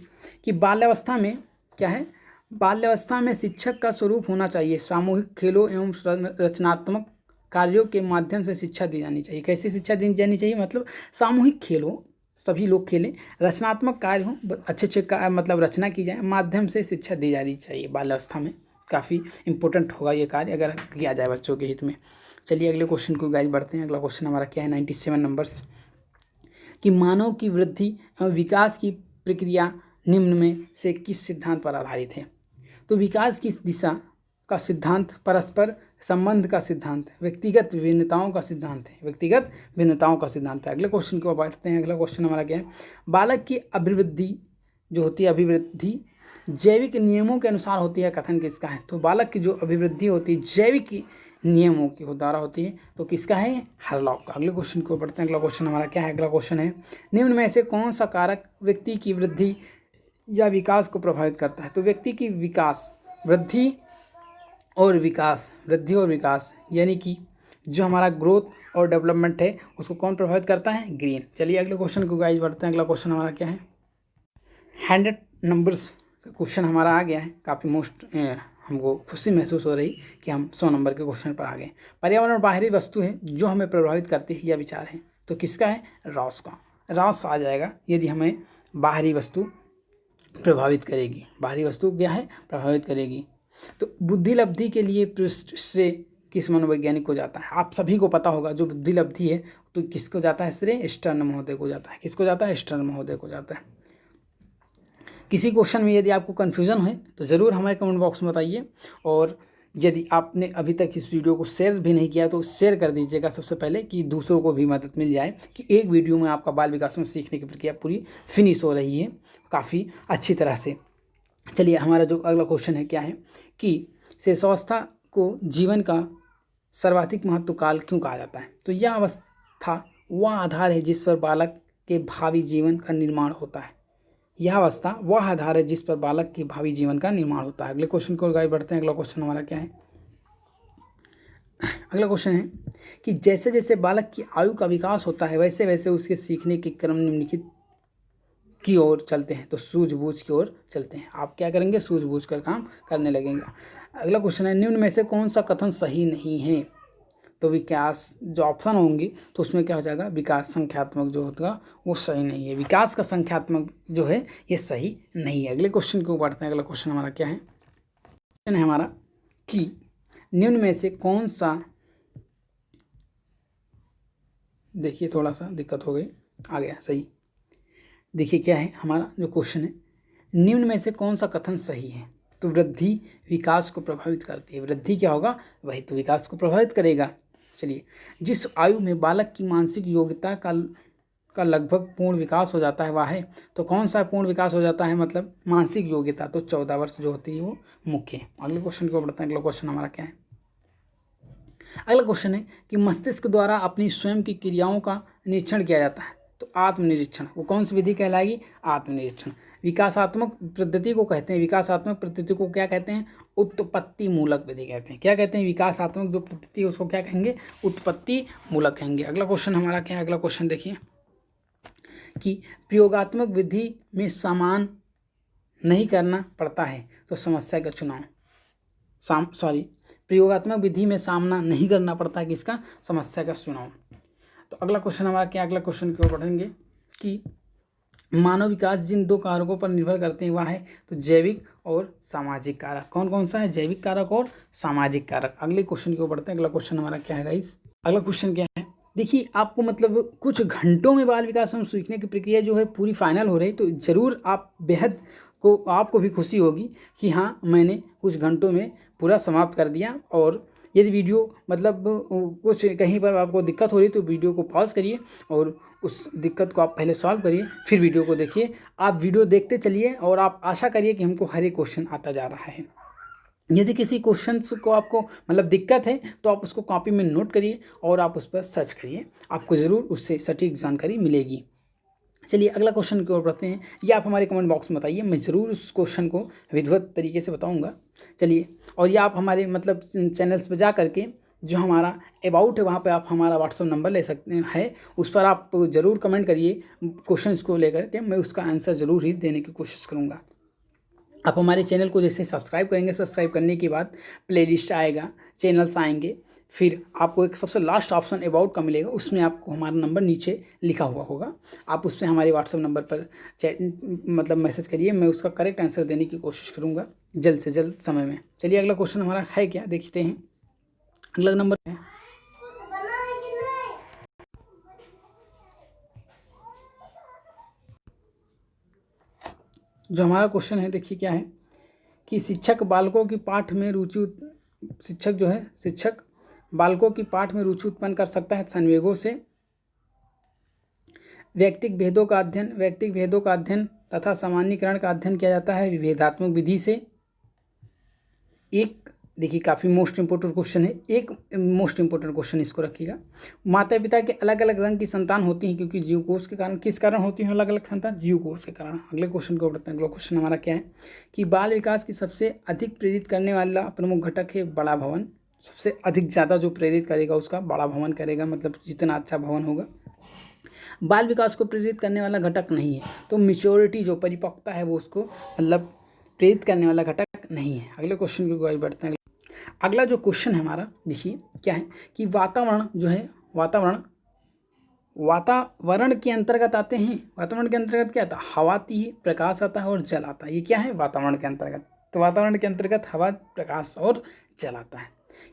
Speaker 1: कि बाल्यावस्था में क्या है? बाल्यावस्था में शिक्षक का स्वरूप होना चाहिए, सामूहिक खेलों एवं रचनात्मक कार्यों के माध्यम से शिक्षा दी जानी चाहिए। कैसी शिक्षा दी जानी चाहिए? मतलब सामूहिक खेल हो, सभी लोग खेलें, रचनात्मक कार्य हो, अच्छे मतलब रचना की जाए, माध्यम से शिक्षा दी जानी चाहिए बाल्यावस्था में। काफ़ी इंपॉर्टेंट होगा ये कार्य अगर किया जाए बच्चों के हित में। चलिए अगले क्वेश्चन को गाइस बढ़ते हैं। अगला क्वेश्चन हमारा क्या है? 97 नंबर्स कि मानव की वृद्धि एवं विकास की प्रक्रिया निम्न में से किस सिद्धांत पर आधारित है? तो विकास की दिशा का सिद्धांत परस्पर संबंध का सिद्धांत है, व्यक्तिगत भिन्नताओं का सिद्धांत है, व्यक्तिगत भिन्नताओं का सिद्धांत है। अगले क्वेश्चन को बढ़ते हैं। अगला क्वेश्चन हमारा क्या है? बालक की अभिवृद्धि जो होती है, अभिवृद्धि जैविक नियमों के अनुसार होती है, कथन किसका है? तो बालक की जो अभिवृद्धि होती है जैविक नियमों के द्वारा होती है, तो किसका है? हार्लॉक का। अगले क्वेश्चन को बढ़ते हैं। अगला क्वेश्चन हमारा क्या है? अगला क्वेश्चन है निम्न में से कौन सा कारक व्यक्ति की वृद्धि या विकास को प्रभावित करता है? तो व्यक्ति की विकास, वृद्धि और विकास यानी कि जो हमारा ग्रोथ और डेवलपमेंट है उसको कौन प्रभावित करता है? ग्रीन। चलिए अगले क्वेश्चन को गाइस बढ़ते हैं। अगला क्वेश्चन हमारा क्या है? 100 नंबर्स का क्वेश्चन हमारा आ गया है। काफ़ी हमको खुशी महसूस हो रही कि हम 100 नंबर के क्वेश्चन पर आ गए। पर्यावरण बाहरी वस्तु है जो हमें प्रभावित करती है, यह विचार है। तो किसका है? रॉस का। रॉस आ जाएगा यदि हमें बाहरी वस्तु प्रभावित करेगी। बाहरी वस्तु क्या है? प्रभावित करेगी। तो बुद्धि लब्धि के लिए पृष्ठ श्रेय किस मनोवैज्ञानिक को जाता है? आप सभी को पता होगा जो बुद्धि लब्धि है तो किसको जाता है श्रेय? स्टर्न महोदय को जाता है। किसको जाता है? स्टर्न महोदय को जाता है। किसी क्वेश्चन में यदि आपको कन्फ्यूज़न है तो ज़रूर हमारे कमेंट बॉक्स में बताइए, और यदि आपने अभी तक इस वीडियो को शेयर भी नहीं किया तो शेयर कर दीजिएगा सबसे पहले, कि दूसरों को भी मदद मिल जाए कि एक वीडियो में आपका बाल विकास में सीखने की प्रक्रिया पूरी फिनिश हो रही है काफ़ी अच्छी तरह से। चलिए हमारा जो अगला क्वेश्चन है क्या है कि शैशवावस्था को जीवन का सर्वाधिक महत्व काल क्यों कहा जाता है? तो यह अवस्था वह आधार है जिस पर बालक के भावी जीवन का निर्माण होता है। यह अवस्था वह आधार है जिस पर बालक के भावी जीवन का निर्माण होता है। अगले क्वेश्चन को आगे बढ़ते हैं। अगला क्वेश्चन हमारा क्या है? अगला क्वेश्चन है कि जैसे जैसे बालक की आयु का विकास होता है वैसे वैसे उसके सीखने के क्रम निम्नलिखित की ओर चलते हैं। तो सूझबूझ की ओर चलते हैं। आप क्या करेंगे? सूझबूझ कर काम करने लगेंगे। अगला क्वेश्चन है निम्न में से कौन सा कथन सही नहीं है? तो विकास जो ऑप्शन होंगे तो उसमें क्या हो जाएगा? विकास संख्यात्मक जो होगा वो सही नहीं है। विकास का संख्यात्मक जो है ये सही नहीं है। अगले क्वेश्चन को बढ़ते हैं। अगला क्वेश्चन हमारा क्या है? क्वेश्चन है हमारा कि निम्न में से कौन सा, देखिए थोड़ा सा दिक्कत हो गई, आ गया सही। देखिए क्या है हमारा जो क्वेश्चन है, निम्न में से कौन सा कथन सही है? तो वृद्धि विकास को प्रभावित करती है। वृद्धि क्या होगा? वही तो विकास को प्रभावित करेगा। चलिए, जिस आयु में बालक की मानसिक योग्यता का लगभग पूर्ण विकास हो जाता है वह है, तो कौन सा पूर्ण विकास हो जाता है? मतलब मानसिक योग्यता, तो 14 वर्ष जो होती है वो मुख्य है। अगले क्वेश्चन को बढ़ते हैं। अगला क्वेश्चन हमारा क्या है? अगला क्वेश्चन है कि मस्तिष्क द्वारा अपनी स्वयं की क्रियाओं का निरीक्षण किया जाता है। तो आत्मनिरीक्षण, वो कौन सी विधि कहलाएगी? आत्मनिरीक्षण। विकासात्मक पद्धति को कहते हैं, विकासात्मक पद्धति को क्या कहते हैं? उत्पत्ति मूलक विधि कहते हैं। क्या कहते हैं? विकासात्मक जो पद्धति है उसको क्या कहेंगे? उत्पत्ति मूलक कहेंगे। अगला क्वेश्चन हमारा क्या है? अगला क्वेश्चन देखिए कि प्रयोगात्मक विधि में समान नहीं करना पड़ता है तो समस्या का चुनाव, प्रयोगात्मक विधि में सामना नहीं करना पड़ता है किसका? समस्या का चुनाव। तो अगला क्वेश्चन हमारा क्या? अगला क्वेश्चन की ओर बढ़ेंगे कि मानव विकास जिन दो कारकों पर निर्भर करते हैं वह है, तो जैविक और सामाजिक कारक। कौन कौन सा है? जैविक कारक और सामाजिक कारक। अगले क्वेश्चन की ओर बढ़ते हैं। अगला क्वेश्चन हमारा क्या है गाइस? अगला क्वेश्चन क्या है? देखिए आपको मतलब कुछ घंटों में बाल विकास एवं सीखने की प्रक्रिया जो है पूरी फाइनल हो रही, तो ज़रूर आप बेहद को आपको भी खुशी होगी कि हाँ मैंने कुछ घंटों में पूरा समाप्त कर दिया। और यदि वीडियो मतलब कुछ कहीं पर आपको दिक्कत हो रही तो वीडियो को पॉज करिए और उस दिक्कत को आप पहले सॉल्व करिए, फिर वीडियो को देखिए। आप वीडियो देखते चलिए और आप आशा करिए कि हमको हर एक क्वेश्चन आता जा रहा है। यदि किसी क्वेश्चन को आपको मतलब दिक्कत है तो आप उसको कॉपी में नोट करिए और आप उस पर सर्च करिए, आपको ज़रूर उससे सटीक जानकारी मिलेगी। चलिए अगला क्वेश्चन की ओर बढ़ते हैं। ये आप हमारे कमेंट बॉक्स में बताइए, मैं ज़रूर उस क्वेश्चन को विधिवत तरीके से बताऊंगा। चलिए, और ये आप हमारे मतलब चैनल्स पर जा करके जो हमारा अबाउट है वहाँ पे आप हमारा व्हाट्सअप नंबर ले सकते हैं, उस पर आप ज़रूर कमेंट करिए क्वेश्चंस को लेकर के, मैं उसका आंसर ज़रूर ही देने की कोशिश करूँगा। आप हमारे चैनल को जैसे सब्सक्राइब करेंगे, सब्सक्राइब करने के बाद प्लेलिस्ट आएगा, चैनल्स आएंगे, फिर आपको एक सबसे लास्ट ऑप्शन अबाउट का मिलेगा, उसमें आपको हमारा नंबर नीचे लिखा हुआ होगा। आप उससे हमारे व्हाट्सअप नंबर पर चैट मतलब मैसेज करिए, मैं उसका करेक्ट आंसर देने की कोशिश करूँगा जल्द से जल्द समय में। चलिए अगला क्वेश्चन हमारा है क्या, देखते हैं। अगला नंबर है जो हमारा क्वेश्चन है देखिए क्या है कि शिक्षक बालकों की पाठ में रुचि शिक्षक बालकों की पाठ में रुचि उत्पन्न कर सकता है संवेगों से। व्यक्तिक भेदों का अध्ययन तथा सामान्यीकरण का अध्ययन किया जाता है विभेदात्मक विधि से। एक देखिए काफ़ी मोस्ट इंपोर्टेंट क्वेश्चन है, एक मोस्ट इंपोर्टेंट क्वेश्चन इसको रखिएगा। माता पिता के अलग अलग रंग की संतान होती हैं क्योंकि जीवकोश के कारण। किस कारण होती है अलग अलग संतान? जीवकोश के कारण। अगले क्वेश्चन को पढ़ते हैं। अगला क्वेश्चन हमारा क्या है कि बाल विकास की सबसे अधिक प्रेरित करने वाला प्रमुख घटक है बड़ा भवन। सबसे अधिक ज़्यादा जो प्रेरित करेगा उसका बड़ा भवन करेगा, मतलब जितना अच्छा भवन होगा। बाल विकास को प्रेरित करने वाला घटक नहीं है, तो मेच्योरिटी जो परिपक्वता है वो उसको मतलब प्रेरित करने वाला घटक नहीं है। अगले क्वेश्चन की ओर बढ़ते हैं। अगला जो क्वेश्चन है हमारा देखिए क्या है कि वातावरण जो है वातावरण के अंतर्गत आते हैं। वातावरण के अंतर्गत क्या आता है? हवा आती है, प्रकाश आता है और जल आता है। ये क्या है? वातावरण के अंतर्गत। तो वातावरण के अंतर्गत हवा, प्रकाश और जल आता है।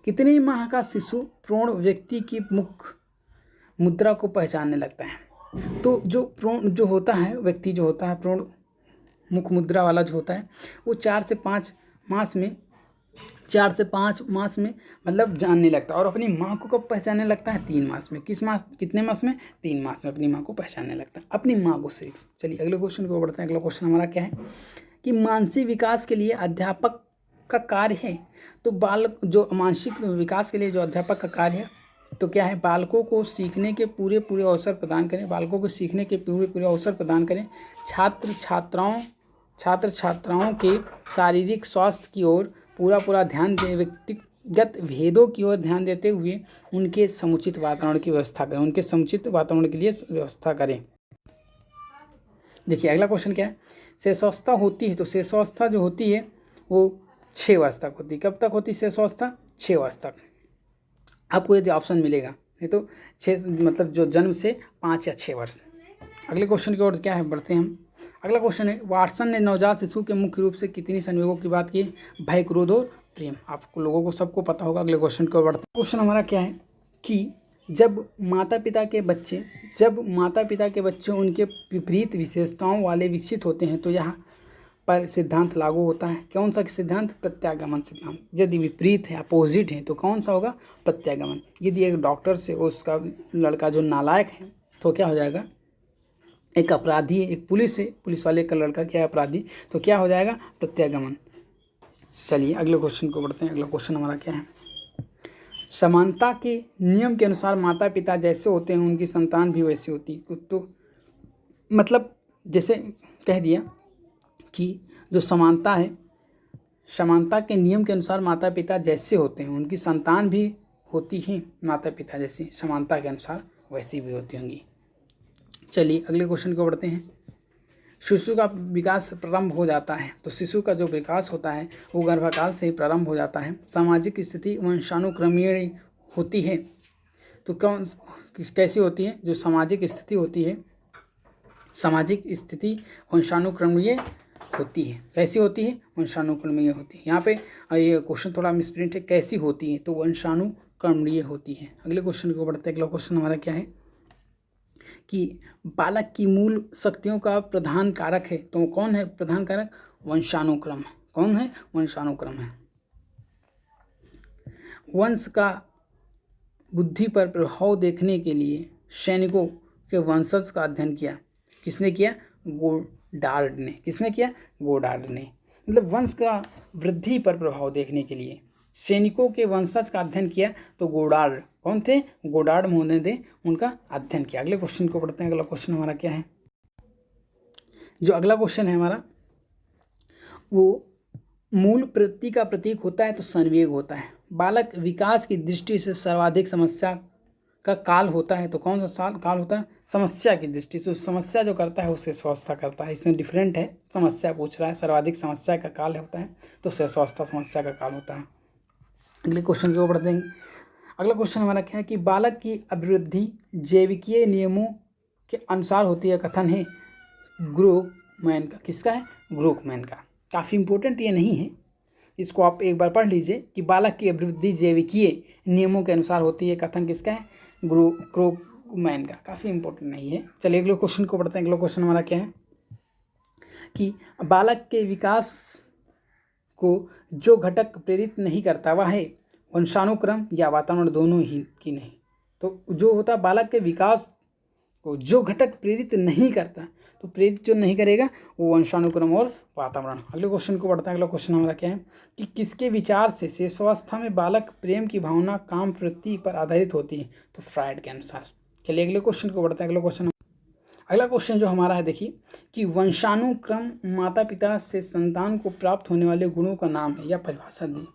Speaker 1: कितने माह का शिशु प्रौढ़ व्यक्ति की मुख मुद्रा को पहचानने लगता है? तो जो प्रौढ़ जो होता है व्यक्ति जो होता है प्रौढ़ मुख मुद्रा वाला जो होता है वो 4 से 5 मास में मतलब जानने लगता है। और अपनी माँ को कब पहचानने लगता है? 3 मास में। कितने मास में? 3 मास में अपनी माँ को पहचानने लगता है, अपनी माँ को सिर्फ। चलिए अगले क्वेश्चन को बढ़ते हैं। अगला क्वेश्चन हमारा क्या है कि मानसिक विकास के लिए अध्यापक का कार्य है। तो जो मानसिक विकास के लिए जो अध्यापक का कार्य है तो क्या है? बालकों को सीखने के पूरे अवसर प्रदान करें। बालकों को सीखने के पूरे अवसर प्रदान करें। छात्र छात्राओं के शारीरिक स्वास्थ्य की ओर पूरा ध्यान दें। व्यक्तिगत भेदों की ओर ध्यान देते हुए उनके समुचित वातावरण की व्यवस्था करें। उनके समुचित वातावरण के लिए व्यवस्था करें। देखिए अगला क्वेश्चन क्या है? शिशुअवस्था होती है, तो शिशुअवस्था जो होती है वो 6 वर्ष तक होती है। कब तक होती है शिशुअवस्था? 6 वर्ष तक। आपको यदि ऑप्शन मिलेगा नहीं तो 6 मतलब जो जन्म से 5 या 6 वर्ष। अगले क्वेश्चन की ओर क्या है बढ़ते हैं हम। अगला क्वेश्चन है वाटसन ने नवजात शिशु के मुख्य रूप से कितनी संवेगों की बात की? भय, क्रोध और प्रेम। आपको लोगों को सबको पता होगा। अगले क्वेश्चन की ओर बढ़ते हैं। क्वेश्चन हमारा क्या है कि जब माता पिता के बच्चे उनके विपरीत विशेषताओं वाले विकसित होते हैं तो यहाँ पर सिद्धांत लागू होता है। कौन सा सिद्धांत? प्रत्यागमन सिद्धांत। यदि विपरीत है, अपोजिट है, तो कौन सा होगा? प्रत्यागमन। यदि एक डॉक्टर से उसका लड़का जो नालायक है तो क्या हो जाएगा? एक अपराधी है, एक पुलिस वाले का लड़का क्या है? अपराधी। तो क्या हो जाएगा? प्रत्यागमन। चलिए अगले क्वेश्चन को बढ़ते हैं। अगला क्वेश्चन हमारा क्या है? समानता के नियम के अनुसार माता पिता जैसे होते हैं उनकी संतान भी वैसी होती है। तो मतलब जैसे कह दिया कि जो समानता है, समानता के नियम के अनुसार माता पिता जैसे होते हैं उनकी संतान भी होती है माता पिता जैसी, समानता के अनुसार वैसी भी होती होंगी। चलिए अगले क्वेश्चन को बढ़ते हैं। शिशु का विकास प्रारंभ हो जाता है, तो शिशु का जो विकास होता है वो गर्भकाल से ही प्रारंभ हो जाता है। सामाजिक स्थिति वंशानुक्रमीय होती है, तो कैसी होती है? जो सामाजिक स्थिति होती है, सामाजिक स्थिति वंशानुक्रमीय होती है। कैसी होती है? वंशानुक्रमीय होती है। यहाँ पे ये क्वेश्चन थोड़ा मिसप्रिंट है, कैसी होती है? तो वंशानुक्रमीय होती है। अगले क्वेश्चन को बढ़ते हैं। अगला क्वेश्चन हमारा क्या है कि बालक की मूल शक्तियों का प्रधान कारक है, तो कौन है प्रधान कारक? वंशानुक्रम है। कौन है? वंशानुक्रम है। वंश का बुद्धि पर प्रभाव देखने के लिए सैनिकों के वंशज का अध्ययन किया। किसने किया? गोडार्ड ने। किसने किया? गोडार्ड ने। मतलब वंश का वृद्धि पर प्रभाव देखने के लिए सैनिकों के वंशज का अध्ययन किया, तो गोडार्ड कौन थे? गोडार्ड महोदय ने उनका अध्ययन किया। अगले क्वेश्चन को पढ़ते हैं। अगला क्वेश्चन हमारा क्या है? जो अगला क्वेश्चन है हमारा वो मूल प्रवृत्ति का प्रतीक होता है, तो संवेग होता है। बालक विकास की दृष्टि से सर्वाधिक समस्या का काल होता है, तो कौन सा काल होता है? समस्या की दृष्टि से। समस्या जो करता है उसे स्वास्थ्य करता है। इसमें डिफरेंट है, समस्या पूछ रहा है, सर्वाधिक समस्या का काल होता है तो स्वास्थ्य समस्या का काल होता है। अगले क्वेश्चन की ओर बढ़ देंगे। अगला क्वेश्चन हमारा क्या है कि बालक की अभिवृद्धि जैविकीय नियमों के अनुसार होती है। कथन है ग्रोकमैन का। किसका है? ग्रोकमैन का। काफ़ी इंपॉर्टेंट ये नहीं है, इसको आप एक बार पढ़ लीजिए कि बालक की अभिवृद्धि जैविकीय नियमों के अनुसार होती है। कथन किसका है? ग्रोकमैन का। काफ़ी इंपॉर्टेंट नहीं है। चलिए अगले क्वेश्चन को पढ़ते हैं। अगला क्वेश्चन हमारा क्या है कि बालक के विकास को जो घटक प्रेरित नहीं करता वह है वंशानुक्रम या वातावरण, दोनों ही की नहीं। तो जो होता बालक के विकास को जो घटक प्रेरित नहीं करता, तो प्रेरित जो नहीं करेगा वो वंशानुक्रम और वातावरण। अगले क्वेश्चन को बढ़ता है। अगला क्वेश्चन हमारा क्या है कि किसके विचार से शिशुअवस्था में बालक प्रेम की भावना काम प्रवृत्ति पर आधारित होती है? तो फ्रायड के अनुसार। चलिए अगले क्वेश्चन को बढ़ते हैं। अगला क्वेश्चन जो हमारा है देखिए कि वंशानुक्रम माता पिता से संतान को प्राप्त होने वाले गुणों का नाम है या परिभाषा दी।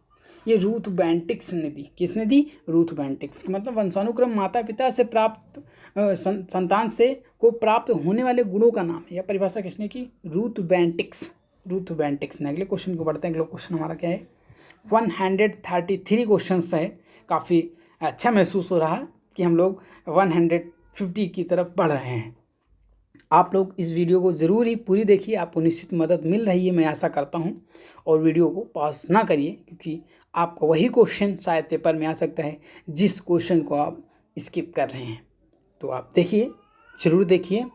Speaker 1: ये रूथ बेंटिक्स ने दी। किसने दी? रूथ बेंटिक्स। मतलब वंशानुक्रम माता पिता से प्राप्त संतान से को प्राप्त होने वाले गुणों का नाम है या परिभाषा किसने की? रूथ बेंटिक्स। रूथ बेंटिक्स ने। अगले क्वेश्चन को बढ़ते हैं। अगला क्वेश्चन हमारा क्या है? 133 क्वेश्चन है। काफ़ी अच्छा महसूस हो रहा है कि हम लोग 150 की तरफ बढ़ रहे हैं। आप लोग इस वीडियो को ज़रूर ही पूरी देखिए, आपको निश्चित मदद मिल रही है, मैं आशा करता हूं। और वीडियो को पॉज ना करिए, क्योंकि आपको वही क्वेश्चन शायद पेपर में आ सकता है जिस क्वेश्चन को आप स्किप कर रहे हैं। तो आप देखिए, ज़रूर देखिए।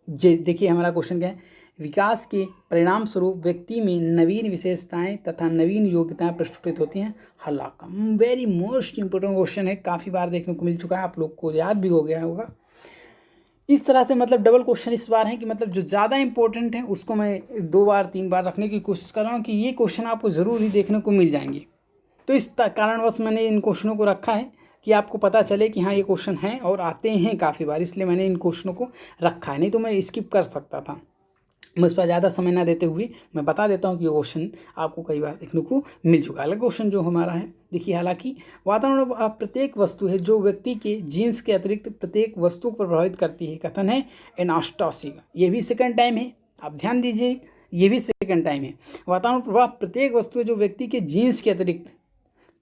Speaker 1: देखिए हमारा क्वेश्चन क्या है? विकास के परिणाम स्वरूप व्यक्ति में नवीन विशेषताएं तथा नवीन योग्यताएं प्रस्फुटित होती हैं। हल आपका वेरी मोस्ट इंपोर्टेंट क्वेश्चन है, काफ़ी बार देखने को मिल चुका है, आप लोग को याद भी हो गया होगा। इस तरह से मतलब डबल क्वेश्चन इस बार है कि मतलब जो ज़्यादा इंपॉर्टेंट है उसको मैं 2 बार 3 बार रखने की कोशिश कर रहा हूँ कि ये क्वेश्चन आपको ज़रूर ही देखने को मिल जाएंगे। तो इस कारणवश मैंने इन क्वेश्चनों को रखा है कि आपको पता चले कि हाँ ये क्वेश्चन हैं और आते हैं काफ़ी बार, इसलिए मैंने इन क्वेश्चनों को रखा है। नहीं तो मैं स्किप कर सकता था। मैं इस पर ज़्यादा समय ना देते हुए मैं बता देता हूँ कि ये क्वेश्चन आपको कई बार देखने को मिल चुका है। अगला क्वेश्चन जो हमारा है देखिए, हालांकि वातावरण प्रत्येक वस्तु है जो व्यक्ति के जीन्स के अतिरिक्त प्रत्येक वस्तु को प्रभावित करती है। कथन है एनास्टॉसी का। ये भी सेकंड टाइम है, आप ध्यान दीजिए, ये भी सेकंड टाइम है। वातावरण प्रभाव प्रत्येक वस्तु है जो व्यक्ति के जीन्स के अतिरिक्त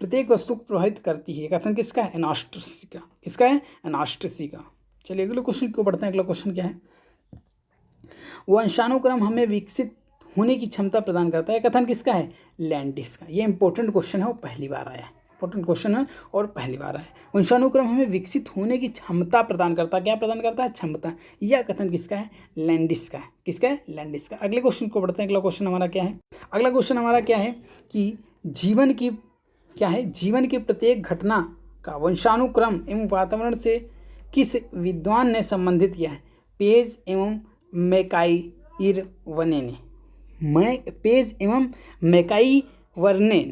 Speaker 1: प्रत्येक वस्तु को प्रभावित करती है। कथन किसका है? एनास्टॉसी का। किसका है? एनास्टॉसी का। चलिए अगले क्वेश्चन को बढ़ते हैं। अगला क्वेश्चन क्या है? वंशानुक्रम हमें विकसित होने की क्षमता प्रदान करता है। कथन किसका है? लैंडिस का। ये इंपॉर्टेंट क्वेश्चन है और पहली बार आया है। इंपॉर्टेंट क्वेश्चन है और पहली बार आया है। वंशानुक्रम हमें विकसित होने की क्षमता प्रदान करता है। क्या प्रदान करता है? क्षमता। यह कथन किसका है? लैंडिस का है। किसका है? लैंडिस का। अगले क्वेश्चन को बढ़ते हैं। अगला क्वेश्चन हमारा क्या है? अगला क्वेश्चन हमारा क्या है कि जीवन की क्या है? जीवन की प्रत्येक घटना का वंशानुक्रम एवं वातावरण से किस विद्वान ने संबंधित किया है? पेज एवं मैकाइवरने ने। पेज एवं मैकाइवरने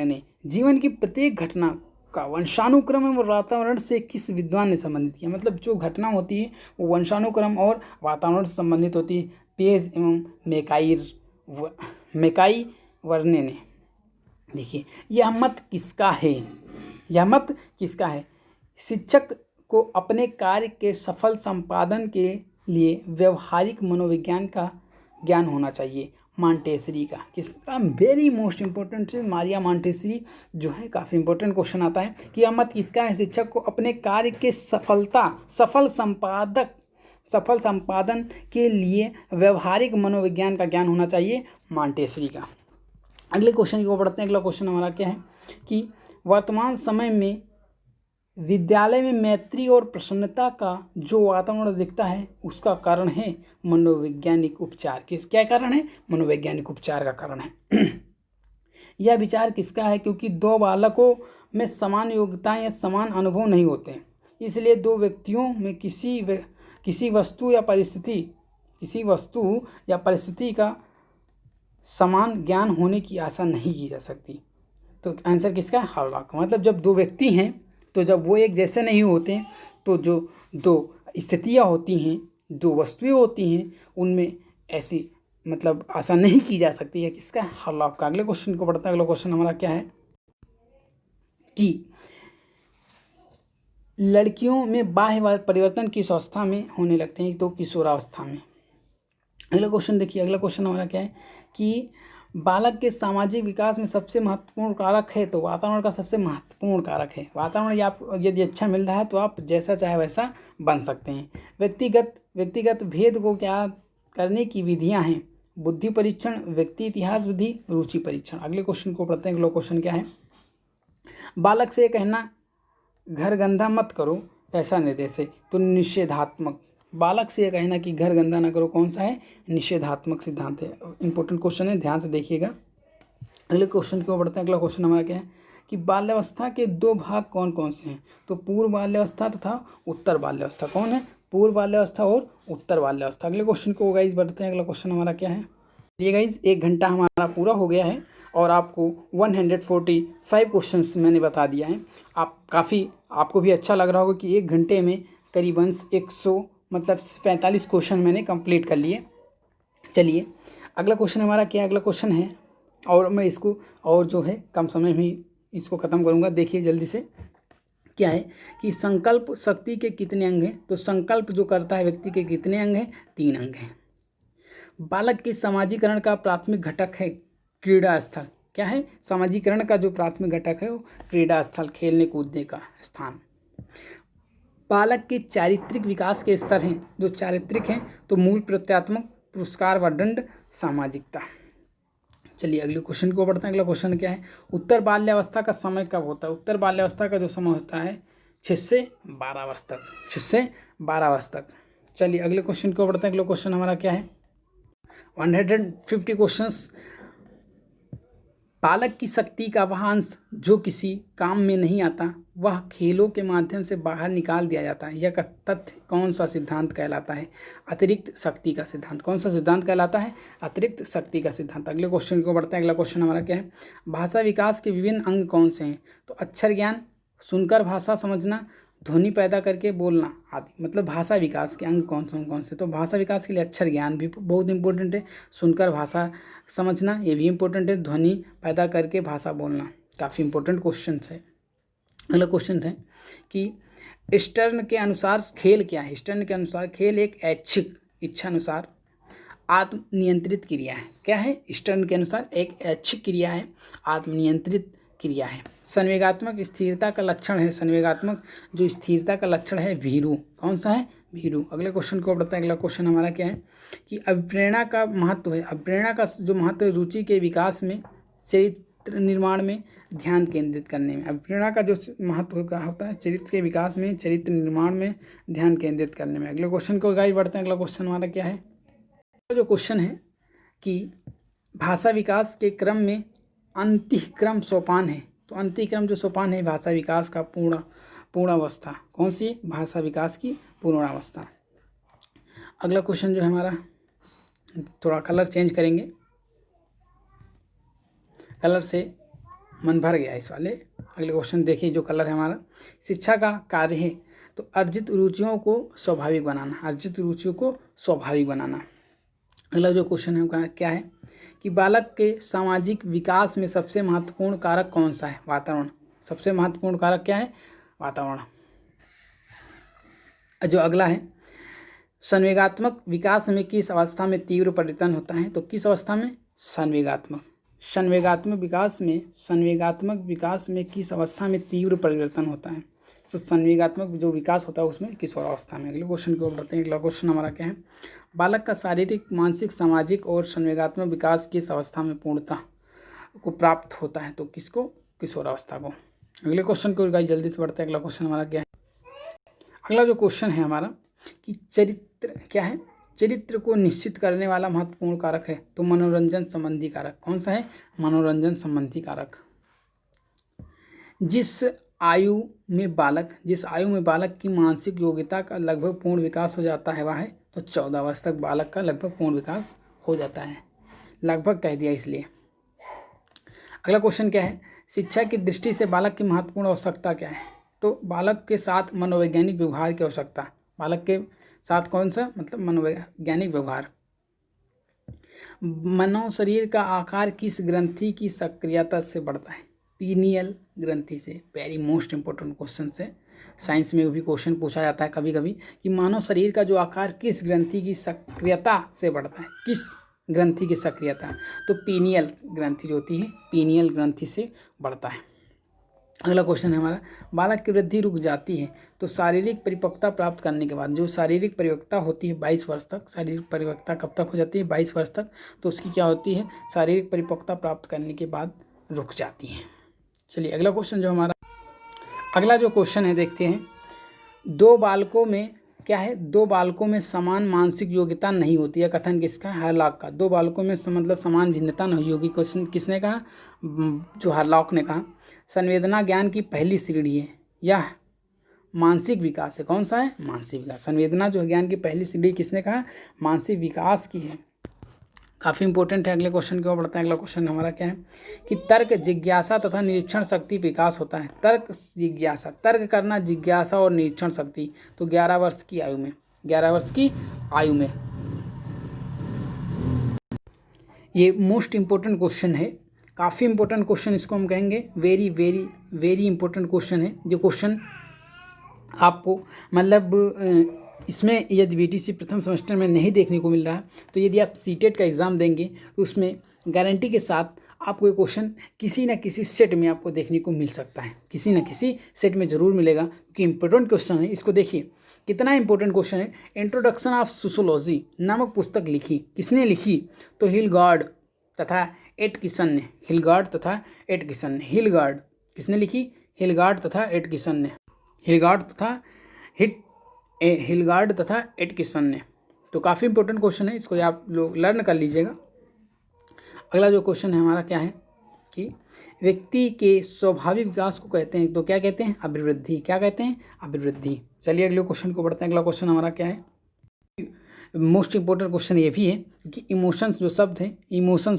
Speaker 1: ने जीवन की प्रत्येक घटना का वंशानुक्रम एवं वातावरण से किस विद्वान ने संबंधित किया? मतलब जो घटना होती है वो वंशानुक्रम और वातावरण से संबंधित होती है। पेज एवं मैकाइवरने ने। देखिए यह मत किसका है? यह मत किसका है? शिक्षक को अपने कार्य के सफल संपादन के लिए व्यवहारिक मनोविज्ञान का ज्ञान होना चाहिए। मॉन्टेसरी का। किसका? वेरी मोस्ट इंपॉर्टेंट है, मारिया मॉन्टेसरी जो है। काफ़ी इंपॉर्टेंट क्वेश्चन आता है कि यह मत किसका है? शिक्षक को अपने कार्य के सफल संपादन के लिए व्यवहारिक मनोविज्ञान का ज्ञान होना चाहिए। मॉन्टेसरी का। अगले क्वेश्चन को पढ़ते हैं। अगला क्वेश्चन हमारा क्या है कि वर्तमान समय में विद्यालय में मैत्री और प्रसन्नता का जो वातावरण दिखता है उसका कारण है मनोवैज्ञानिक उपचार। क्या कारण है? मनोवैज्ञानिक उपचार का कारण है। यह विचार किसका है? क्योंकि दो बालकों में समान योग्यताएं या समान अनुभव नहीं होते, इसलिए दो व्यक्तियों में किसी वस्तु या परिस्थिति का समान ज्ञान होने की आशा नहीं की जा सकती। तो आंसर किसका है? हॉलॉक। मतलब जब दो व्यक्ति हैं तो जब वो एक जैसे नहीं होते तो जो दो स्थितियाँ होती हैं, दो वस्तुएं होती हैं, उनमें ऐसी मतलब आशा नहीं की जा सकती है। किसका? हॉलॉक का। अगले क्वेश्चन को पढ़ता है। अगला क्वेश्चन हमारा क्या है कि लड़कियों में बाह्य परिवर्तन किस अवस्था में होने लगते हैं? तो किशोरावस्था में। अगला क्वेश्चन देखिए। अगला क्वेश्चन हमारा क्या है कि बालक के सामाजिक विकास में सबसे महत्वपूर्ण कारक है? तो वातावरण का सबसे महत्वपूर्ण कारक है। वातावरण आप यदि अच्छा मिल रहा है तो आप जैसा चाहे वैसा बन सकते हैं। व्यक्तिगत भेद को क्या करने की विधियां हैं? बुद्धि परीक्षण, व्यक्ति इतिहास विधि, रुचि परीक्षण। अगले क्वेश्चन को पढ़ते हैं। अगला क्वेश्चन क्या है? बालक से कहना घर गंदा मत करो कैसा निर्देश है? तो निषेधात्मक। बालक से यह कहना कि घर गंदा ना करो कौन सा है, निषेधात्मक सिद्धांत है। इंपॉर्टेंट क्वेश्चन है, ध्यान से देखिएगा। अगले क्वेश्चन की ओर बढ़ते हैं। अगला क्वेश्चन हमारा क्या है कि बाल्यावस्था के दो भाग कौन कौन से हैं? तो पूर्व बाल्यावस्था तथा उत्तर बाल्यावस्था। कौन है? पूर्व बाल्यावस्था और उत्तर बाल्यावस्था। अगले क्वेश्चन को गाइस बढ़ते हैं। अगला क्वेश्चन हमारा क्या है? ये गाइस 1 घंटा हमारा पूरा हो गया है और आपको 145 क्वेश्चंस मैंने बता दिया है। आपको भी अच्छा लग रहा होगा कि 1 घंटे में करीबन 45 क्वेश्चन मैंने कंप्लीट कर लिए। चलिए अगला क्वेश्चन हमारा क्या है? अगला क्वेश्चन है, और मैं इसको और जो है कम समय में इसको ख़त्म करूँगा। देखिए जल्दी से क्या है कि संकल्प शक्ति के कितने अंग हैं? तो संकल्प जो करता है व्यक्ति के कितने अंग हैं? 3 अंग हैं। बालक के समाजीकरण का प्राथमिक घटक है क्रीड़ा स्थल। क्या है? समाजीकरण का जो प्राथमिक घटक है वो क्रीड़ा स्थल, खेलने कूदने का स्थान। बालक के चारित्रिक विकास के स्तर हैं, जो चारित्रिक हैं तो मूल, प्रत्यात्मक, पुरस्कार व दंड, सामाजिकता। चलिए अगले क्वेश्चन को बढ़ते हैं। अगला क्वेश्चन क्या है? उत्तर बाल्यावस्था का समय कब होता है? उत्तर बाल्यावस्था का जो समय होता है 6 से 12 वर्ष तक। 6 से 12 वर्ष तक। चलिए अगले क्वेश्चन को बढ़ते हैं। अगला क्वेश्चन हमारा क्या है? 150 क्वेश्चंस। बालक की शक्ति का वह अंश जो किसी काम में नहीं आता वह खेलों के माध्यम से बाहर निकाल दिया जाता है। यह तथ्य कौन सा सिद्धांत कहलाता है? अतिरिक्त शक्ति का सिद्धांत। कौन सा सिद्धांत कहलाता है? अतिरिक्त शक्ति का सिद्धांत। अगले क्वेश्चन को बढ़ते हैं। अगला क्वेश्चन हमारा क्या है? भाषा विकास के विभिन्न अंग कौन से हैं? तो अक्षर ज्ञान, सुनकर भाषा समझना, ध्वनि पैदा करके बोलना आदि। मतलब भाषा विकास के अंग कौन से? तो भाषा विकास के लिए अक्षर ज्ञान भी बहुत इंपॉर्टेंट है, सुनकर भाषा समझना ये भी इम्पोर्टेंट है, ध्वनि पैदा करके भाषा बोलना काफ़ी इंपॉर्टेंट क्वेश्चन है। अगला क्वेश्चन है कि स्टर्न के अनुसार खेल क्या है? स्टर्न के अनुसार खेल एक ऐच्छिक, इच्छानुसार आत्मनियंत्रित क्रिया है। क्या है? स्टर्न के अनुसार एक ऐच्छिक क्रिया है, आत्मनियंत्रित क्रिया है। संवेगात्मक स्थिरता का लक्षण है, संवेगात्मक जो स्थिरता का लक्षण है भीरू। कौन सा है? भीरू। अगले क्वेश्चन को बढ़ते हैं। अगला क्वेश्चन हमारा क्या है कि अभिप्रेरणा का महत्व है। अभिप्रेरणा का जो महत्व है रुचि के विकास में, चरित्र निर्माण में, ध्यान केंद्रित करने में। अभिप्रेरणा का जो महत्व का होता है चरित्र के विकास में, चरित्र निर्माण में, ध्यान केंद्रित करने में। अगले क्वेश्चन को गाइस बढ़ते हैं। अगला क्वेश्चन हमारा क्या है? जो क्वेश्चन है कि भाषा विकास के क्रम में अंतिक्रम सोपान है। तो अंतिक्रम जो सोपान है भाषा विकास का पूर्णावस्था। कौन सी? भाषा विकास की पूर्णावस्था। अगला क्वेश्चन जो है हमारा, थोड़ा कलर चेंज करेंगे, कलर से मन भर गया इस वाले। अगले क्वेश्चन देखिए जो कलर है हमारा, शिक्षा का कार्य है तो अर्जित रुचियों को स्वाभाविक बनाना, अर्जित रुचियों को स्वाभाविक बनाना। अगला जो क्वेश्चन है क्या है कि बालक के सामाजिक विकास में सबसे महत्वपूर्ण कारक कौन सा है? वातावरण। सबसे महत्वपूर्ण कारक क्या है? वातावरण। जो अगला है, संवेगात्मक विकास में किस अवस्था में तीव्र परिवर्तन होता है? तो किस अवस्था में? संवेगात्मक विकास में किस अवस्था में तीव्र परिवर्तन होता है? तो संवेगात्मक जो विकास होता है उसमें किस और अवस्था में। अगले क्वेश्चन की ओर बढ़ते हैं। अगला क्वेश्चन हमारा क्या है? बालक का शारीरिक, मानसिक, सामाजिक और संवेगात्मक विकास किस अवस्था में पूर्णता को प्राप्त होता है? तो किसको? किशोर अवस्था को। अगले क्वेश्चन को गाइस जल्दी से बढ़ते हैं। अगला क्वेश्चन हमारा क्या है? अगला जो क्वेश्चन है हमारा कि चरित्र क्या है? चरित्र को निश्चित करने वाला महत्वपूर्ण कारक है तो मनोरंजन संबंधी कारक। कौन सा है? मनोरंजन संबंधी कारक। जिस आयु में बालक की मानसिक योग्यता का लगभग पूर्ण विकास हो जाता है वह है तो 14 वर्ष तक बालक का लगभग पूर्ण विकास हो जाता है। लगभग कह दिया इसलिए। अगला क्वेश्चन क्या है? शिक्षा की दृष्टि से बालक की महत्वपूर्ण आवश्यकता क्या है? तो बालक के साथ मनोवैज्ञानिक व्यवहार की आवश्यकता। बालक के साथ कौन सा? मतलब मनोवैज्ञानिक व्यवहार। मानव शरीर का आकार किस ग्रंथि की सक्रियता से बढ़ता है? पीनियल ग्रंथि से। वेरी मोस्ट इंपॉर्टेंट क्वेश्चन है, साइंस में भी क्वेश्चन पूछा जाता है कभी कभी कि मानव शरीर का जो आकार किस ग्रंथि की सक्रियता से बढ़ता है? किस ग्रंथि की सक्रियता? तो पीनियल ग्रंथि जो होती है पीनियल ग्रंथि से बढ़ता है। अगला क्वेश्चन है हमारा, बालक की वृद्धि रुक जाती है तो शारीरिक परिपक्वता प्राप्त करने के बाद। जो शारीरिक परिपक्वता होती है 22 वर्ष तक, शारीरिक परिपक्वता कब तक हो जाती है? 22 वर्ष तक। तो उसकी क्या होती है? शारीरिक परिपक्वता प्राप्त करने के बाद रुक जाती है। चलिए अगला क्वेश्चन जो हमारा, अगला जो क्वेश्चन है देखते हैं। दो बालकों में क्या है, दो बालकों में समान मानसिक योग्यता नहीं होती। यह कथन किसका है, हरलॉक का। दो बालकों में मतलब समान भिन्नता नहीं होगी, क्वेश्चन किसने कहा, जो हरलॉक ने कहा। संवेदना ज्ञान की पहली सीढ़ी है, यह मानसिक विकास है। कौन सा है, मानसिक विकास। संवेदना जो ज्ञान की पहली सीढ़ी किसने कहा, मानसिक विकास की है। काफ़ी इंपॉर्टेंट है। अगले क्वेश्चन की ओर बढ़ते हैं। अगला क्वेश्चन हमारा क्या है कि तर्क, जिज्ञासा तथा निरीक्षण शक्ति विकास होता है। तर्क, जिज्ञासा, तर्क करना, जिज्ञासा और निरीक्षण शक्ति। तो 11 वर्ष की आयु में, 11 वर्ष की आयु में। ये मोस्ट इम्पोर्टेंट क्वेश्चन है, काफ़ी इंपॉर्टेंट क्वेश्चन इसको हम कहेंगे। Very very very important question है। जो क्वेश्चन आपको मतलब इसमें यदि बीटीसी प्रथम सेमेस्टर में नहीं देखने को मिल रहा है, तो यदि आप सीटेट का एग्ज़ाम देंगे तो उसमें गारंटी के साथ आपको ये क्वेश्चन किसी न किसी सेट में आपको देखने को मिल सकता है, किसी न किसी सेट में ज़रूर मिलेगा, क्योंकि इम्पोर्टेंट क्वेश्चन है। इसको देखिए कितना इंपॉर्टेंट क्वेश्चन है। इंट्रोडक्शन ऑफ सोशियोलॉजी नामक पुस्तक लिखी, किसने लिखी, तो हिलगार्ड तथा एटकिसन ने। हिलगार्ड तथा एटकिसन ने। हिलगार्ड किसने लिखी, हिलगार्ड तथा एटकिसन ने। हिलगार्ड तथा एटकिसन ने। तो काफ़ी इंपॉर्टेंट क्वेश्चन है, इसको आप लोग लर्न कर लीजिएगा। अगला जो क्वेश्चन है हमारा क्या है कि व्यक्ति के स्वाभाविक विकास को कहते हैं, तो क्या कहते हैं, अभिवृद्धि। क्या कहते हैं, अभिवृद्धि। चलिए अगले क्वेश्चन को बढ़ते हैं। अगला क्वेश्चन हमारा क्या है, मोस्ट इंपॉर्टेंट क्वेश्चन ये भी है कि इमोशंस जो शब्द है, इमोशन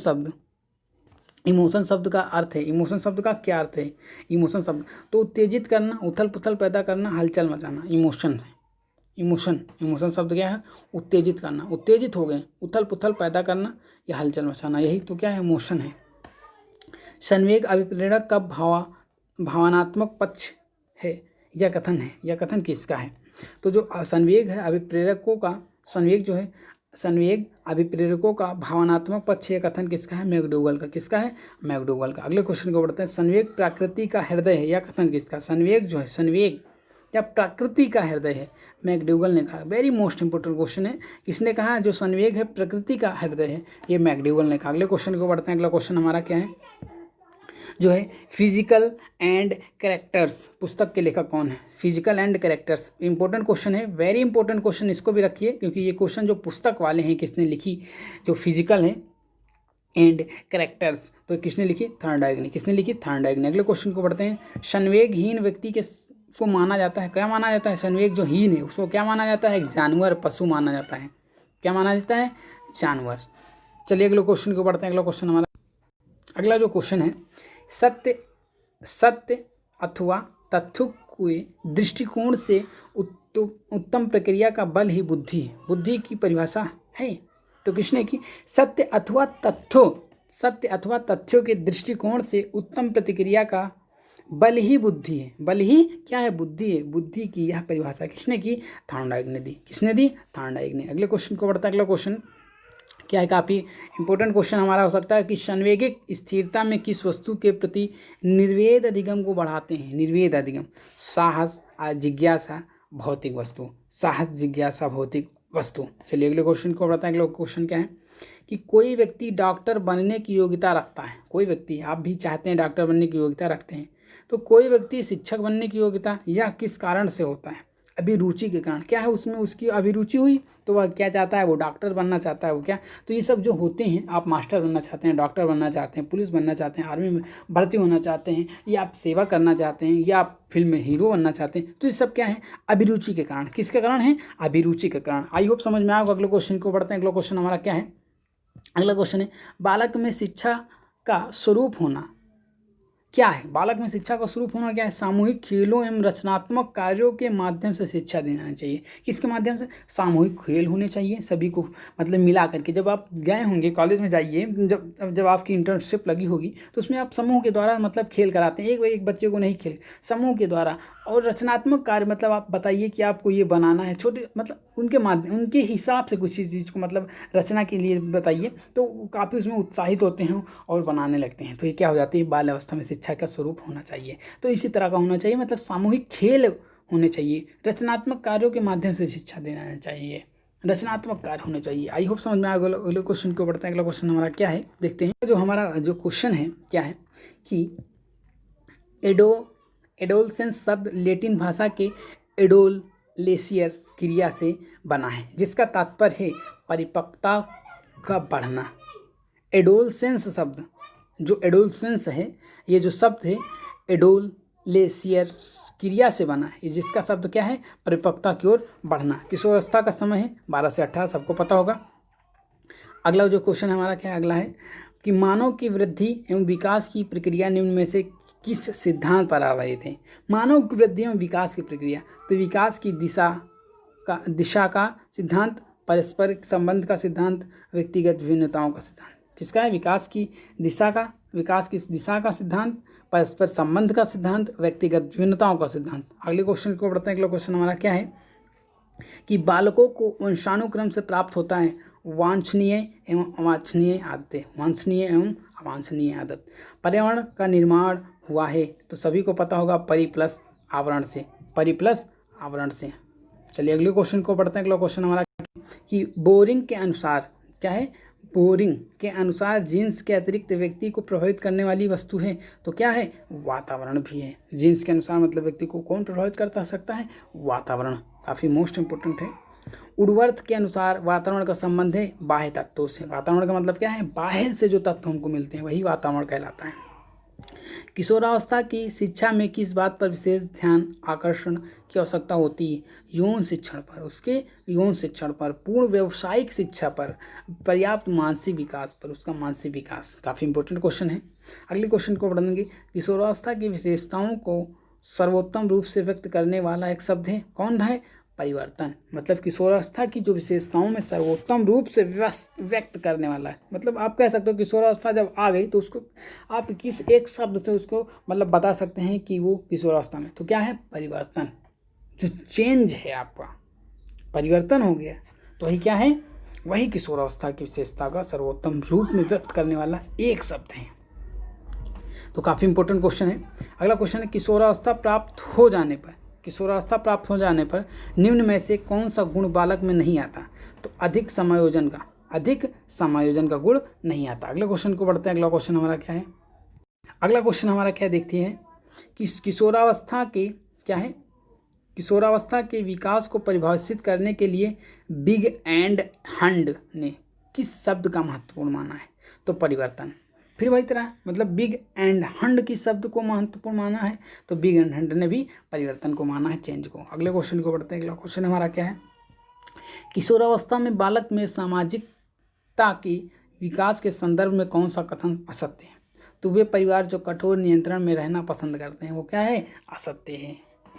Speaker 1: शब्द का अर्थ है, इमोशन शब्द का क्या अर्थ है, इमोशन शब्द तो उत्तेजित करना, उथल पुथल पैदा करना, हलचल मचाना, इमोशन है। इमोशन शब्द क्या है, उत्तेजित करना, उत्तेजित हो गए, उथल पुथल पैदा करना या हलचल मचाना, यही तो क्या है, इमोशन है। संवेग अभिप्रेरक का भावनात्मक पक्ष है, यह कथन है। यह कथन किसका है, तो जो संवेग है अभिप्रेरकों का, संवेग जो है, संवेग अभिप्रेरकों का भावनात्मक पक्ष, यह कथन किसका है, मैकडोगल का। किसका है, मैकडोगल का। अगले क्वेश्चन को बढ़ते हैं। संवेग प्रकृति का हृदय है, यह कथन किसका, संवेग जो है, संवेग या प्रकृति का हृदय है, मैकडोगल ने कहा। वेरी मोस्ट इंपोर्टेंट क्वेश्चन है, किसने कहा, जो संवेग है प्रकृति का हृदय है, ये मैकडोगल ने कहा। अगले क्वेश्चन को बढ़ते हैं। अगला क्वेश्चन हमारा क्या है, जो है फिजिकल एंड कैरेक्टर्स, पुस्तक के लेखक कौन है, physical and characters. Important question है, वेरी इंपॉर्टेंट क्वेश्चन, इसको भी रखिए, क्योंकि ये क्वेश्चन जो पुस्तक वाले हैं, किसने लिखी, जो फिजिकल है एंड कैरेक्टर्स, तो किसने लिखी, थॉर्नडाइक ने। किसने लिखी, थॉर्नडाइक ने। अगले क्वेश्चन को बढ़ते हैं। संवेगहीन व्यक्ति को माना जाता है, क्या माना जाता है, संवेग जो हीन है उसको क्या माना जाता है, जानवर, पशु माना जाता है। क्या माना जाता है, जानवर। चलिए अगले क्वेश्चन को बढ़ते हैं। अगला क्वेश्चन हमारा, अगला जो क्वेश्चन है, सत्य अथवा तथ्य के दृष्टिकोण से उत्तम प्रक्रिया का बल ही बुद्धि है। बुद्धि की परिभाषा है, तो किसने की, सत्य अथवा तथ्यों के दृष्टिकोण से उत्तम प्रतिक्रिया का बल ही बुद्धि है। बल ही क्या है, बुद्धि है। बुद्धि की यह परिभाषा किसने की, थॉर्नडाइक ने दी। किसने दी, थॉर्नडाइक ने। अगले क्वेश्चन को बढ़ता है। अगला क्वेश्चन क्या है, काफ़ी इंपॉर्टेंट क्वेश्चन हमारा हो सकता है कि संवेगिक स्थिरता में किस वस्तु के प्रति निर्वेद अधिगम को बढ़ाते हैं। निर्वेद अधिगम, साहस, जिज्ञासा, भौतिक वस्तु। साहस, जिज्ञासा, भौतिक वस्तु। चलिए अगले क्वेश्चन को बढ़ता है। अगला क्वेश्चन क्या है कि कोई व्यक्ति डॉक्टर बनने की योग्यता रखता है। कोई व्यक्ति, आप भी चाहते हैं डॉक्टर बनने की योग्यता रखते हैं, तो कोई व्यक्ति शिक्षक बनने की योग्यता यह किस कारण से होता है, अभिरुचि के कारण। क्या है, उसमें उसकी अभिरुचि हुई तो वह क्या चाहता है, वो डॉक्टर बनना चाहता है, वो क्या। तो ये सब जो होते हैं, आप मास्टर बनना चाहते हैं, डॉक्टर बनना चाहते हैं, पुलिस बनना चाहते हैं, आर्मी में भर्ती होना चाहते हैं, या आप सेवा करना चाहते हैं, या आप फिल्म में हीरो बनना चाहते हैं, तो ये सब क्या है, अभिरुचि के कारण। किसके कारण है, अभिरुचि के कारण। आई होप समझ में आएगा। अगले क्वेश्चन को बढ़ते हैं। अगला क्वेश्चन हमारा क्या है, अगला क्वेश्चन है बालक में शिक्षा का स्वरूप होना क्या है। बालक में शिक्षा का स्वरूप होना क्या है, सामूहिक खेलों एवं रचनात्मक कार्यों के माध्यम से शिक्षा देना चाहिए। किसके माध्यम से, सामूहिक खेल होने चाहिए, सभी को मतलब मिला करके। जब आप गए होंगे कॉलेज में जाइए, जब आपकी इंटर्नशिप लगी होगी, तो उसमें आप समूह के द्वारा मतलब खेल कराते हैं। एक बच्चे को नहीं खेल, समूह के द्वारा। और रचनात्मक कार्य मतलब आप बताइए कि आपको ये बनाना है, छोटे मतलब उनके माध्यम, उनके हिसाब से कुछ चीज़ को मतलब रचना के लिए बताइए, तो काफ़ी उसमें उत्साहित होते हैं और बनाने लगते हैं। तो ये क्या हो जाती है, बाल अवस्था में शिक्षा का स्वरूप होना चाहिए। तो इसी तरह का होना चाहिए, मतलब सामूहिक खेल होने चाहिए, रचनात्मक कार्यों के माध्यम से शिक्षा देना चाहिए, रचनात्मक कार्य होने चाहिए। आई होप समझ में आ गया। अगले क्वेश्चन को बढ़ते हैं। अगला क्वेश्चन हमारा क्या है, देखते हैं। जो हमारा जो क्वेश्चन है क्या है कि एडोलसेंस शब्द लैटिन भाषा के एडोल एडोलेसियर क्रिया से बना है, जिसका तात्पर्य है परिपक्वता का बढ़ना। एडोलसेंस शब्द, जो एडोलसेंस है, ये जो शब्द है एडोलेसियर क्रिया से बना है, जिसका शब्द क्या है, परिपक्वता की ओर बढ़ना। किशोरावस्था का समय है 12 से 18, सबको पता होगा। अगला जो क्वेश्चन हमारा क्या है, अगला है कि मानव की वृद्धि एवं विकास की प्रक्रिया निम्न में से किस सिद्धांत पर आधारित है। मानव की वृद्धि एवं विकास की प्रक्रिया, तो विकास की दिशा का सिद्धांत, परस्पर संबंध का सिद्धांत, व्यक्तिगत भिन्नताओं का सिद्धांत। किसका है, विकास की दिशा का सिद्धांत, परस्पर संबंध का सिद्धांत, व्यक्तिगत भिन्नताओं का सिद्धांत। अगले क्वेश्चन को बढ़ते हैं। अगला क्वेश्चन हमारा क्या है कि बालकों को वंशानुक्रम से प्राप्त होता है वांछनीय एवं अवांछनीय आदतें। वांछनीय एवं अवांछनीय आदत। पर्यावरण का निर्माण हुआ है, तो सभी को पता होगा परि प्लस आवरण से। चलिए अगले क्वेश्चन को पढ़ते हैं। अगला क्वेश्चन हमारा कि बोरिंग के अनुसार क्या है, बोरिंग के अनुसार जीन्स के अतिरिक्त व्यक्ति को प्रभावित करने वाली वस्तु है, तो क्या है, वातावरण भी है। जीन्स के अनुसार मतलब व्यक्ति को कौन प्रभावित कर सकता है, वातावरण, काफ़ी मोस्ट इंपोर्टेंट है। उडवर्थ के अनुसार वातावरण का संबंध है बाह्य तत्वों से। वातावरण का मतलब क्या है, बाहर से जो तत्व हमको मिलते हैं वही वातावरण कहलाता है। किशोरावस्था की शिक्षा में किस बात पर विशेष ध्यान आकर्षण की आवश्यकता होती है, यौन शिक्षण पर, उसके यौन शिक्षण पर, पूर्ण व्यावसायिक शिक्षा पर, पर्याप्त मानसिक विकास पर, उसका मानसिक विकास। काफ़ी इंपॉर्टेंट क्वेश्चन है। अगले क्वेश्चन को पढ़ेंगे। किशोरावस्था की विशेषताओं को सर्वोत्तम रूप से व्यक्त करने वाला एक शब्द है, कौन है, परिवर्तन। मतलब किशोरावस्था की जो विशेषताओं में सर्वोत्तम रूप से व्यक्त करने वाला है, मतलब आप कह सकते हो किशोरावस्था जब आ गई तो उसको आप किस एक शब्द से उसको मतलब बता सकते हैं कि वो किशोरावस्था में, तो क्या है, परिवर्तन। जो चेंज है आपका, परिवर्तन हो गया, तो वही क्या है, वही किशोरावस्था की विशेषता का सर्वोत्तम रूप में व्यक्त करने वाला एक शब्द है। तो काफ़ी इंपॉर्टेंट क्वेश्चन है। अगला क्वेश्चन है किशोरावस्था प्राप्त हो जाने पर निम्न में से कौन सा गुण बालक में नहीं आता, तो अधिक समायोजन का गुण नहीं आता। अगले क्वेश्चन को बढ़ते हैं। अगला क्वेश्चन हमारा क्या है देखते हैं कि किशोरावस्था के विकास को परिभाषित करने के लिए बिग एंड हंड ने किस शब्द का महत्वपूर्ण माना है, तो परिवर्तन। फिर वही तरह मतलब बिग एंड हंड किस शब्द को महत्वपूर्ण माना है, तो बिग एंड हंड ने भी परिवर्तन को माना है, चेंज को। अगले क्वेश्चन को बढ़ते हैं। अगला क्वेश्चन हमारा क्या है, किशोरावस्था में बालक में सामाजिकता के विकास के संदर्भ में कौन सा कथन असत्य है, तो वे परिवार जो कठोर नियंत्रण में रहना पसंद करते हैं वो क्या है, असत्य है।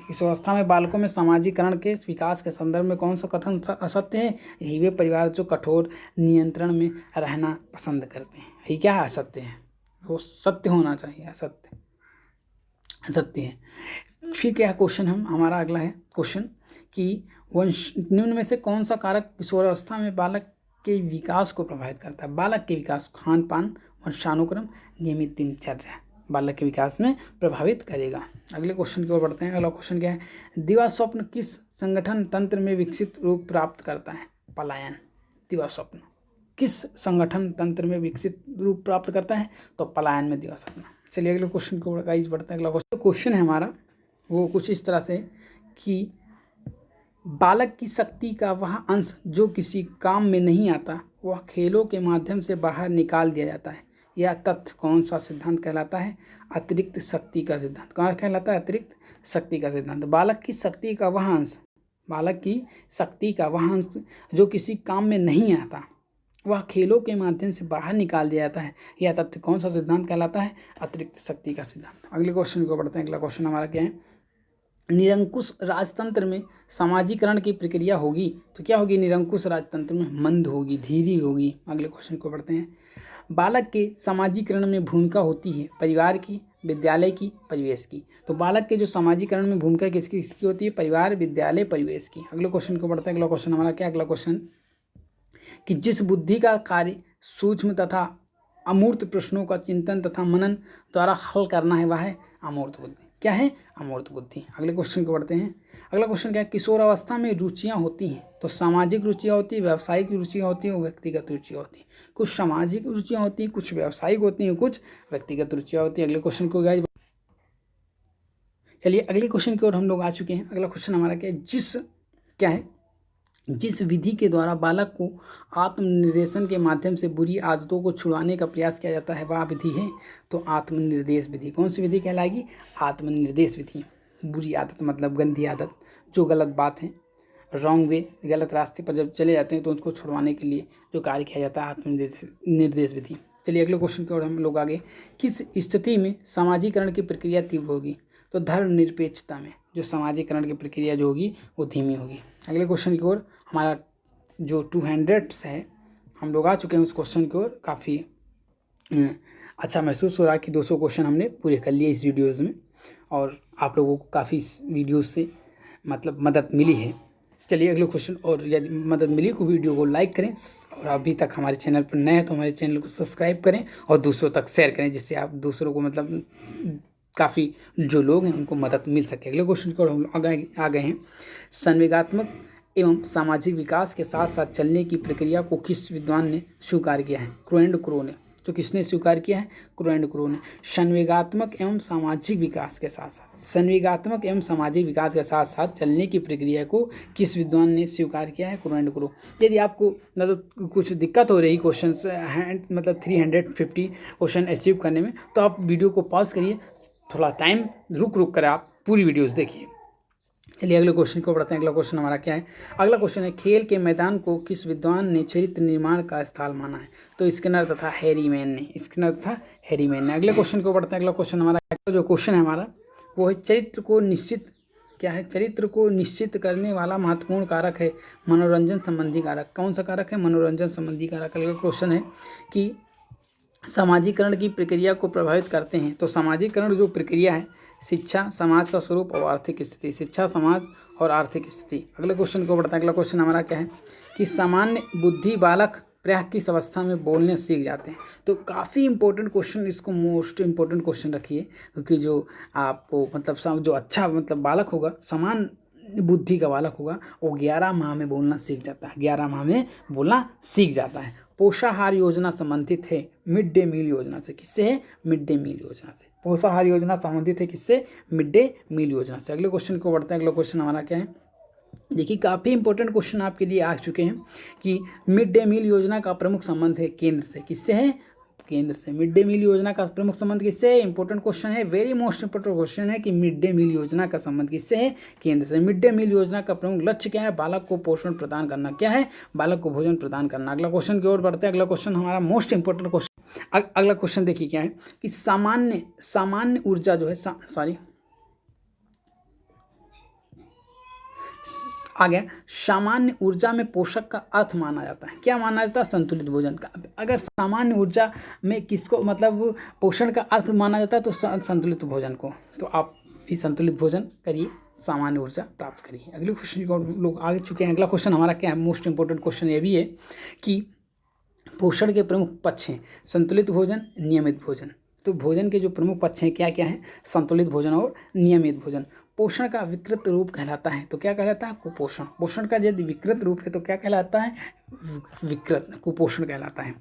Speaker 1: किशोरावस्था में बालकों में सामाजिकरण के विकास के संदर्भ में कौन सा कथन असत्य है, यही वे परिवार जो कठोर नियंत्रण में रहना पसंद करते हैं, यही क्या है, असत्य है। वो सत्य होना चाहिए, असत्य है। फिर क्या है क्वेश्चन हमारा अगला है क्वेश्चन कि निम्न में से कौन सा कारक किशोरावस्था में बालक के विकास को प्रभावित करता है। बालक के विकास, खान पान, वंशानुक्रम, नियमित दिनचर्या बालक के विकास में प्रभावित करेगा। अगले क्वेश्चन की ओर बढ़ते हैं। अगला क्वेश्चन क्या है, दिवा स्वप्न किस संगठन तंत्र में विकसित रूप प्राप्त करता है, पलायन। दिवा स्वप्न किस संगठन तंत्र में विकसित रूप प्राप्त करता है, तो पलायन में दिवा स्वप्न। चलिए अगले क्वेश्चन को गाइस बढ़ते हैं। अगला क्वेश्चन है हमारा वो कुछ इस तरह से कि बालक की शक्ति का वह अंश जो किसी काम में नहीं आता वह खेलों के माध्यम से बाहर निकाल दिया जाता है। यह तथ्य कौन सा सिद्धांत कहलाता है, अतिरिक्त शक्ति का सिद्धांत। कौन कहलाता है, अतिरिक्त शक्ति का सिद्धांत। बालक की शक्ति का वह अंश जो किसी काम में नहीं आता वह खेलों के माध्यम से बाहर निकाल दिया जाता है। यह तथ्य कौन सा सिद्धांत कहलाता है, अतिरिक्त शक्ति का सिद्धांत। अगले क्वेश्चन को बढ़ते हैं। अगला क्वेश्चन हमारा क्या है, निरंकुश राजतंत्र में समाजीकरण की प्रक्रिया होगी, तो क्या होगी, निरंकुश राजतंत्र में मंद होगी, धीरे होगी। अगले क्वेश्चन को बढ़ते हैं। बालक के समाजीकरण में भूमिका होती है परिवार की, विद्यालय की, परिवेश की। तो बालक के जो समाजीकरण में भूमिका किसकी होती है, परिवार, विद्यालय, परिवेश की। अगले क्वेश्चन को बढ़ते हैं। अगला क्वेश्चन हमारा क्या है, अगला क्वेश्चन कि जिस बुद्धि का कार्य सूक्ष्म तथा अमूर्त प्रश्नों का चिंतन तथा मनन द्वारा हल करना है वह है अमूर्त बुद्धि। क्या है, अमूर्त बुद्धि। अगले क्वेश्चन को बढ़ते हैं। अगला क्वेश्चन क्या है, किशोरावस्था में रुचियां होती हैं, तो सामाजिक रुचियां होती है, व्यावसायिक रुचियां होती हैं, व्यक्तिगत रुचियां होती हैं। कुछ सामाजिक रुचियां होती हैं, कुछ व्यावसायिक होती हैं, कुछ व्यक्तिगत रुचियां होती हैं। अगले क्वेश्चन को गाइस चलिए अगले क्वेश्चन की ओर हम लोग आ चुके हैं। अगला क्वेश्चन हमारा क्या है, जिस क्या है, जिस विधि के द्वारा बालक को आत्मनिर्देशन के माध्यम से बुरी आदतों को छुड़वाने का प्रयास किया जाता है वह विधि है तो आत्मनिर्देश विधि। कौन सी विधि कहलाएगी? आत्मनिर्देश विधि। बुरी आदत मतलब गंदी आदत, जो गलत बात है, रॉन्ग वे, गलत रास्ते पर जब चले जाते हैं तो उसको छुड़वाने के लिए जो कार्य किया जाता है आत्मनिर्देश विधि। चलिए अगले क्वेश्चन की ओर हम लोग आगे। किस स्थिति में सामाजिकरण की प्रक्रिया तीव्र होगी? तो धर्मनिरपेक्षता में जो सामाजिकरण की प्रक्रिया जो होगी वो धीमी होगी। अगले क्वेश्चन की ओर हमारा जो 200 है हम लोग आ चुके हैं उस क्वेश्चन की ओर। काफ़ी अच्छा महसूस हो रहा है कि 200 क्वेश्चन हमने पूरे कर लिए इस वीडियोज़ में और आप लोगों को काफ़ी इस वीडियोज़ से मतलब मदद मिली है। चलिए अगले क्वेश्चन, और यदि मदद मिली तो वीडियो को लाइक करें और अभी तक हमारे चैनल पर नए हैं तो हमारे चैनल को सब्सक्राइब करें और दूसरों तक शेयर करें, जिससे आप दूसरों को मतलब काफ़ी जो लोग हैं उनको मदद मिल सके। अगले क्वेश्चन को हम आ गए हैं। संवेगात्मक एवं सामाजिक विकास के साथ साथ चलने की प्रक्रिया को किस विद्वान ने स्वीकार किया है? क्रो एंड क्रो ने। तो किसने स्वीकार किया है? क्रो एंड क्रो ने। संवेगात्मक एवं सामाजिक विकास के साथ साथ संवेगात्मक एवं सामाजिक विकास के साथ साथ चलने की प्रक्रिया को किस विद्वान ने स्वीकार किया है? Crow and crow. यदि आपको मतलब कुछ दिक्कत हो रही क्वेश्चन मतलब 350 क्वेश्चन अचीव करने में, तो आप वीडियो को पॉज करिए, थोड़ा टाइम रुक कर आप पूरी वीडियोज़ देखिए। चलिए अगले क्वेश्चन को पढ़ते हैं। अगला क्वेश्चन हमारा क्या है? अगला क्वेश्चन है, खेल के मैदान को किस विद्वान ने चरित्र निर्माण का स्थल माना है? तो स्किनर तथा हैरीमैन ने। स्किनर तथा हैरीमैन ने। अगले क्वेश्चन को पढ़ते हैं। अगला क्वेश्चन हमारा जो क्वेश्चन है हमारा वो है, चरित्र को निश्चित क्या है? चरित्र को निश्चित करने वाला महत्वपूर्ण कारक है मनोरंजन संबंधी कारक। कौन सा कारक है? मनोरंजन संबंधी कारक। अगला क्वेश्चन है कि सामाजिकरण की प्रक्रिया को प्रभावित करते हैं। तो सामाजिकरण जो प्रक्रिया है, शिक्षा, समाज का स्वरूप और आर्थिक स्थिति। शिक्षा, समाज और आर्थिक स्थिति। अगले क्वेश्चन को बढ़ता है। अगला क्वेश्चन हमारा क्या है कि सामान्य बुद्धि बालक प्रायः किस अवस्था में बोलने सीख जाते हैं? तो काफ़ी इंपॉर्टेंट क्वेश्चन, इसको मोस्ट इंपॉर्टेंट क्वेश्चन रखिए, क्योंकि जो आपको मतलब जो अच्छा मतलब बालक होगा, समान बुद्धि का बालक होगा, वो 11 माह में बोलना सीख जाता है। 11 माह में बोलना सीख जाता है। पोषाहार योजना संबंधित है मिड डे मील योजना से। किससे है? मिड डे मील योजना से। पोषाहार योजना संबंधित है किससे? मिड डे मील योजना से। अगले क्वेश्चन को बढ़ते हैं। अगला क्वेश्चन हमारा क्या है? देखिए काफ़ी इंपॉर्टेंट क्वेश्चन आपके लिए आ चुके हैं कि मिड डे मील योजना का प्रमुख संबंध है केंद्र से। किससे है? केंद्र से। मिड डे मील योजना का प्रमुख संबंध किससे है? इंपॉर्टेंट क्वेश्चन है, वेरी मोस्ट इंपॉर्टेंट क्वेश्चन है कि मिड डे मील योजना का संबंध किससे है? केंद्र से। मिड डे मील योजना का प्रमुख लक्ष्य क्या है? बालक को पोषण प्रदान करना। क्या है? बालक को भोजन प्रदान करना। अगला क्वेश्चन की ओर बढ़ते हैं। अगला क्वेश्चन हमारा मोस्ट इंपॉर्टेंट क्वेश्चन। अगला क्वेश्चन देखिए क्या है कि सामान्य ऊर्जा जो है आ गया। सामान्य ऊर्जा में पोषक का अर्थ माना जाता है। क्या माना जाता है? संतुलित भोजन का। अगर सामान्य ऊर्जा में किसको मतलब पोषण का अर्थ माना जाता है तो संतुलित भोजन को। तो आप भी संतुलित भोजन करिए, सामान्य ऊर्जा प्राप्त करिए। अगले क्वेश्चन को लोग आगे चुके हैं। अगला क्वेश्चन हमारा क्या है? मोस्ट इंपॉर्टेंट क्वेश्चन ये भी है कि पोषण के प्रमुख पक्ष हैं संतुलित भोजन, नियमित भोजन। तो भोजन के जो प्रमुख पक्ष हैं क्या क्या हैं? संतुलित भोजन और नियमित भोजन। पोषण का विकृत रूप कहलाता है तो क्या कहलाता है? कुपोषण। पोषण का यदि विकृत रूप है तो क्या कहलाता है? कुपोषण कहलाता है।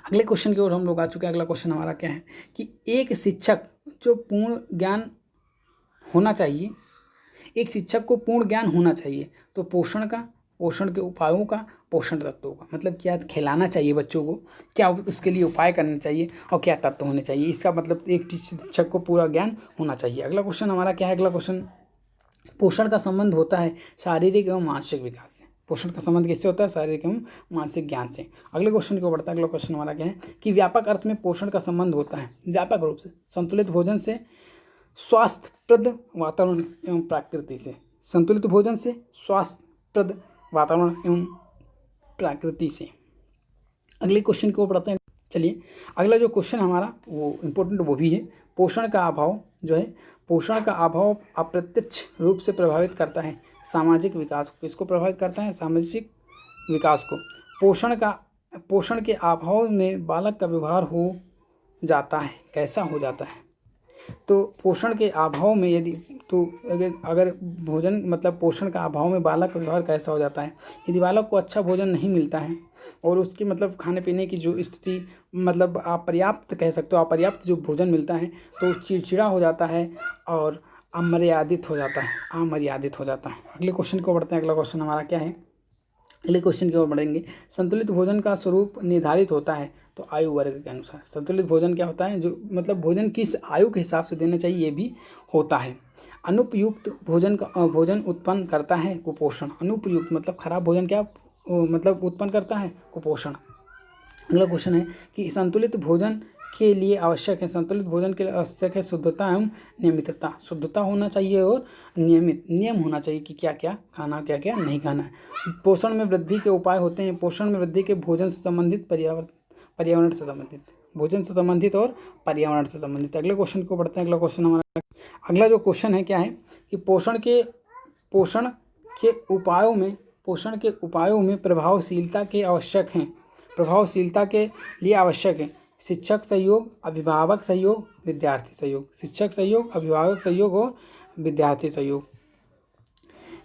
Speaker 1: अगले क्वेश्चन की ओर हम लोग आ चुके हैं। अगला क्वेश्चन हमारा क्या है कि एक शिक्षक जो पूर्ण ज्ञान होना चाहिए, एक शिक्षक को पूर्ण ज्ञान होना चाहिए तो पोषण के उपायों का, पोषण तत्वों का, मतलब क्या खिलाना चाहिए बच्चों को, क्या उसके लिए उपाय करने चाहिए और क्या तत्व होने चाहिए। इसका मतलब एक शिक्षक को पूरा ज्ञान होना चाहिए। अगला क्वेश्चन हमारा क्या है? अगला क्वेश्चन, पोषण का संबंध होता है शारीरिक एवं मानसिक विकास से। पोषण का संबंध किससे होता है? शारीरिक एवं मानसिक ज्ञान से। अगले क्वेश्चन को बढ़ता है। अगला क्वेश्चन हमारा क्या है कि व्यापक अर्थ में पोषण का संबंध होता है व्यापक रूप से संतुलित भोजन से, स्वास्थ्यप्रद वातावरण एवं प्रकृति से। संतुलित भोजन से, स्वास्थ्यप्रद वातावरण एवं प्रकृति से। अगले क्वेश्चन को पढ़ते हैं। चलिए अगला जो क्वेश्चन हमारा वो इम्पोर्टेंट वो भी है, पोषण का अभाव जो है, पोषण का अभाव अप्रत्यक्ष रूप से प्रभावित करता है सामाजिक विकास को। किसको प्रभावित करता है? सामाजिक विकास को। पोषण के अभाव में बालक का व्यवहार हो जाता है, कैसा हो जाता है? तो पोषण के अभाव में यदि तो अगर भोजन मतलब पोषण का अभाव में बालक का व्यवहार कैसा हो जाता है? यदि बालक को अच्छा भोजन नहीं मिलता है और उसकी मतलब खाने पीने की जो स्थिति मतलब अपर्याप्त कह सकते हो, अपर्याप्त जो भोजन मिलता है तो चिड़चिड़ा हो जाता है और अमर्यादित हो जाता है, अमर्यादित हो जाता है। अगले क्वेश्चन को बढ़ते हैं। अगला क्वेश्चन हमारा क्या है, अगले क्वेश्चन की ओर बढ़ेंगे। संतुलित भोजन का स्वरूप निर्धारित होता है तो आयु वर्ग के अनुसार। संतुलित भोजन क्या होता है, जो मतलब भोजन किस आयु के हिसाब से देना चाहिए ये भी होता है। अनुपयुक्त भोजन उत्पन्न करता है कुपोषण। अनुपयुक्त मतलब खराब भोजन क्या मतलब उत्पन्न करता है, कुपोषण। अगला क्वेश्चन है कि संतुलित भोजन के लिए आवश्यक है, संतुलित भोजन के लिए आवश्यक है शुद्धता एवं नियमितता। शुद्धता होना चाहिए और नियम होना चाहिए कि क्या क्या खाना, क्या क्या नहीं खाना है। पोषण में वृद्धि के उपाय होते हैं। पोषण में वृद्धि के भोजन से संबंधित, पर्यावरण से संबंधित, भोजन से संबंधित और पर्यावरण से संबंधित। अगले क्वेश्चन को बढ़ते हैं। अगला क्वेश्चन हमारा, अगला जो क्वेश्चन है क्या है कि पोषण के उपायों में प्रभावशीलता के आवश्यक हैं, प्रभावशीलता के लिए आवश्यक है शिक्षक सहयोग, अभिभावक सहयोग, विद्यार्थी सहयोग। शिक्षक सहयोग, अभिभावक सहयोग और विद्यार्थी सहयोग।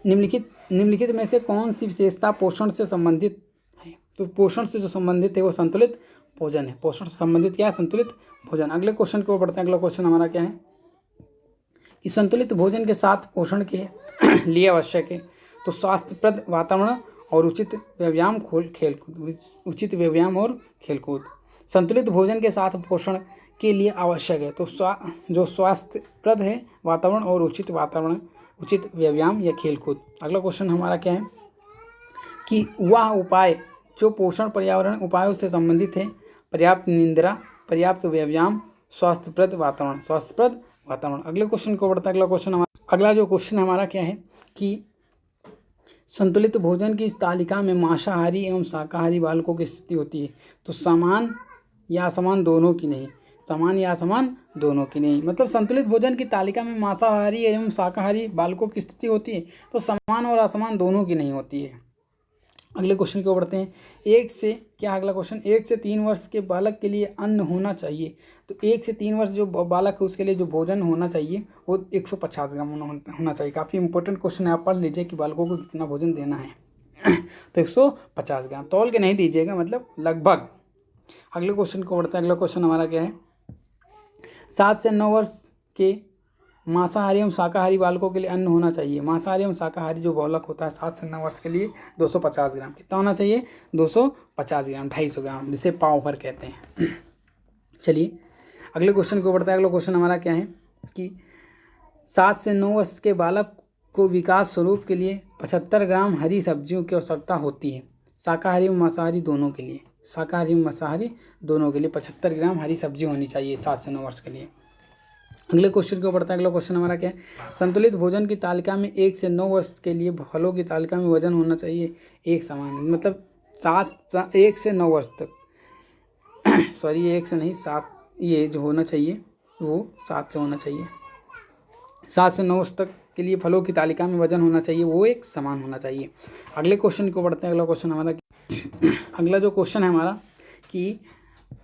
Speaker 1: निम्नलिखित में से कौन सी विशेषता पोषण से संबंधित है? तो पोषण से जो संबंधित है वो संतुलित भोजन है। पोषण से संबंधित क्या है, संतुलित भोजन। अगले क्वेश्चन को बढ़ते हैं। अगला क्वेश्चन हमारा क्या है कि संतुलित भोजन के साथ पोषण के लिए आवश्यक है तो स्वास्थ्यप्रद वातावरण और उचित व्यायाम और खेलकूद। संतुलित भोजन के साथ पोषण के लिए आवश्यक है तो जो स्वास्थ्यप्रद है वातावरण और उचित व्यायाम या खेलकूद। अगला क्वेश्चन हमारा क्या है कि वह उपाय जो पोषण पर्यावरण उपायों से संबंधित है, पर्याप्त निद्रा, पर्याप्त व्यायाम, स्वास्थ्यप्रद वातावरण। अगले क्वेश्चन को बढ़ता है। अगला जो क्वेश्चन हमारा क्या है कि संतुलित भोजन की इस तालिका में मांसाहारी एवं शाकाहारी बालकों की स्थिति होती है तो समान या असमान दोनों की नहीं, समान या असमान दोनों की नहीं। मतलब संतुलित भोजन की तालिका में मांसाहारी एवं शाकाहारी बालकों की स्थिति होती है तो समान और असमान दोनों की नहीं होती है। अगले क्वेश्चन को बढ़ते हैं। अगला क्वेश्चन 1 से 3 वर्ष के बालक के लिए अन्न होना चाहिए तो 1 से 3 वर्ष जो बालक है उसके लिए जो भोजन होना चाहिए वो 150 ग्राम होना चाहिए। काफ़ी इंपॉर्टेंट क्वेश्चन है, आप पढ़ लीजिए कि बालकों को कितना भोजन देना है तो 150 ग्राम, तौल के नहीं दीजिएगा, मतलब लगभग। अगले क्वेश्चन को बढ़ते हैं। अगला क्वेश्चन हमारा क्या है 7 से 9 वर्ष के मांसाहारी एवं शाकाहारी बालकों के लिए अन्न होना चाहिए। मांसाहारी एवं शाकाहारी जो बालक होता है 7 से 9 वर्ष के लिए 250 ग्राम। कितना होना चाहिए, 250 ग्राम, 250 ग्राम, जिसे पाव भर कहते हैं। चलिए अगले क्वेश्चन को बढ़ता है। अगला क्वेश्चन हमारा क्या है कि 7 से 9 वर्ष के बालक को विकास स्वरूप के लिए 75 ग्राम हरी सब्जियों की आवश्यकता होती है। शाकाहारी एवं मांसाहारी दोनों के लिए, 75 ग्राम हरी सब्जी होनी चाहिए 7 से 9 वर्ष के लिए। अगले क्वेश्चन को बढ़ता है। अगला क्वेश्चन हमारा क्या है संतुलित भोजन की तालिका में 1 से 9 वर्ष के लिए फलों की तालिका में वजन होना चाहिए एक समान, मतलब 1 से 9 वर्ष तक 1 से नहीं 7, ये जो होना चाहिए वो 7 से होना चाहिए। 7 से 9 वर्ष तक के लिए फलों की तालिका में वजन होना चाहिए वो एक समान होना चाहिए। अगले क्वेश्चन को बढ़ते हैं। अगला क्वेश्चन हमारा अगला जो क्वेश्चन है हमारा कि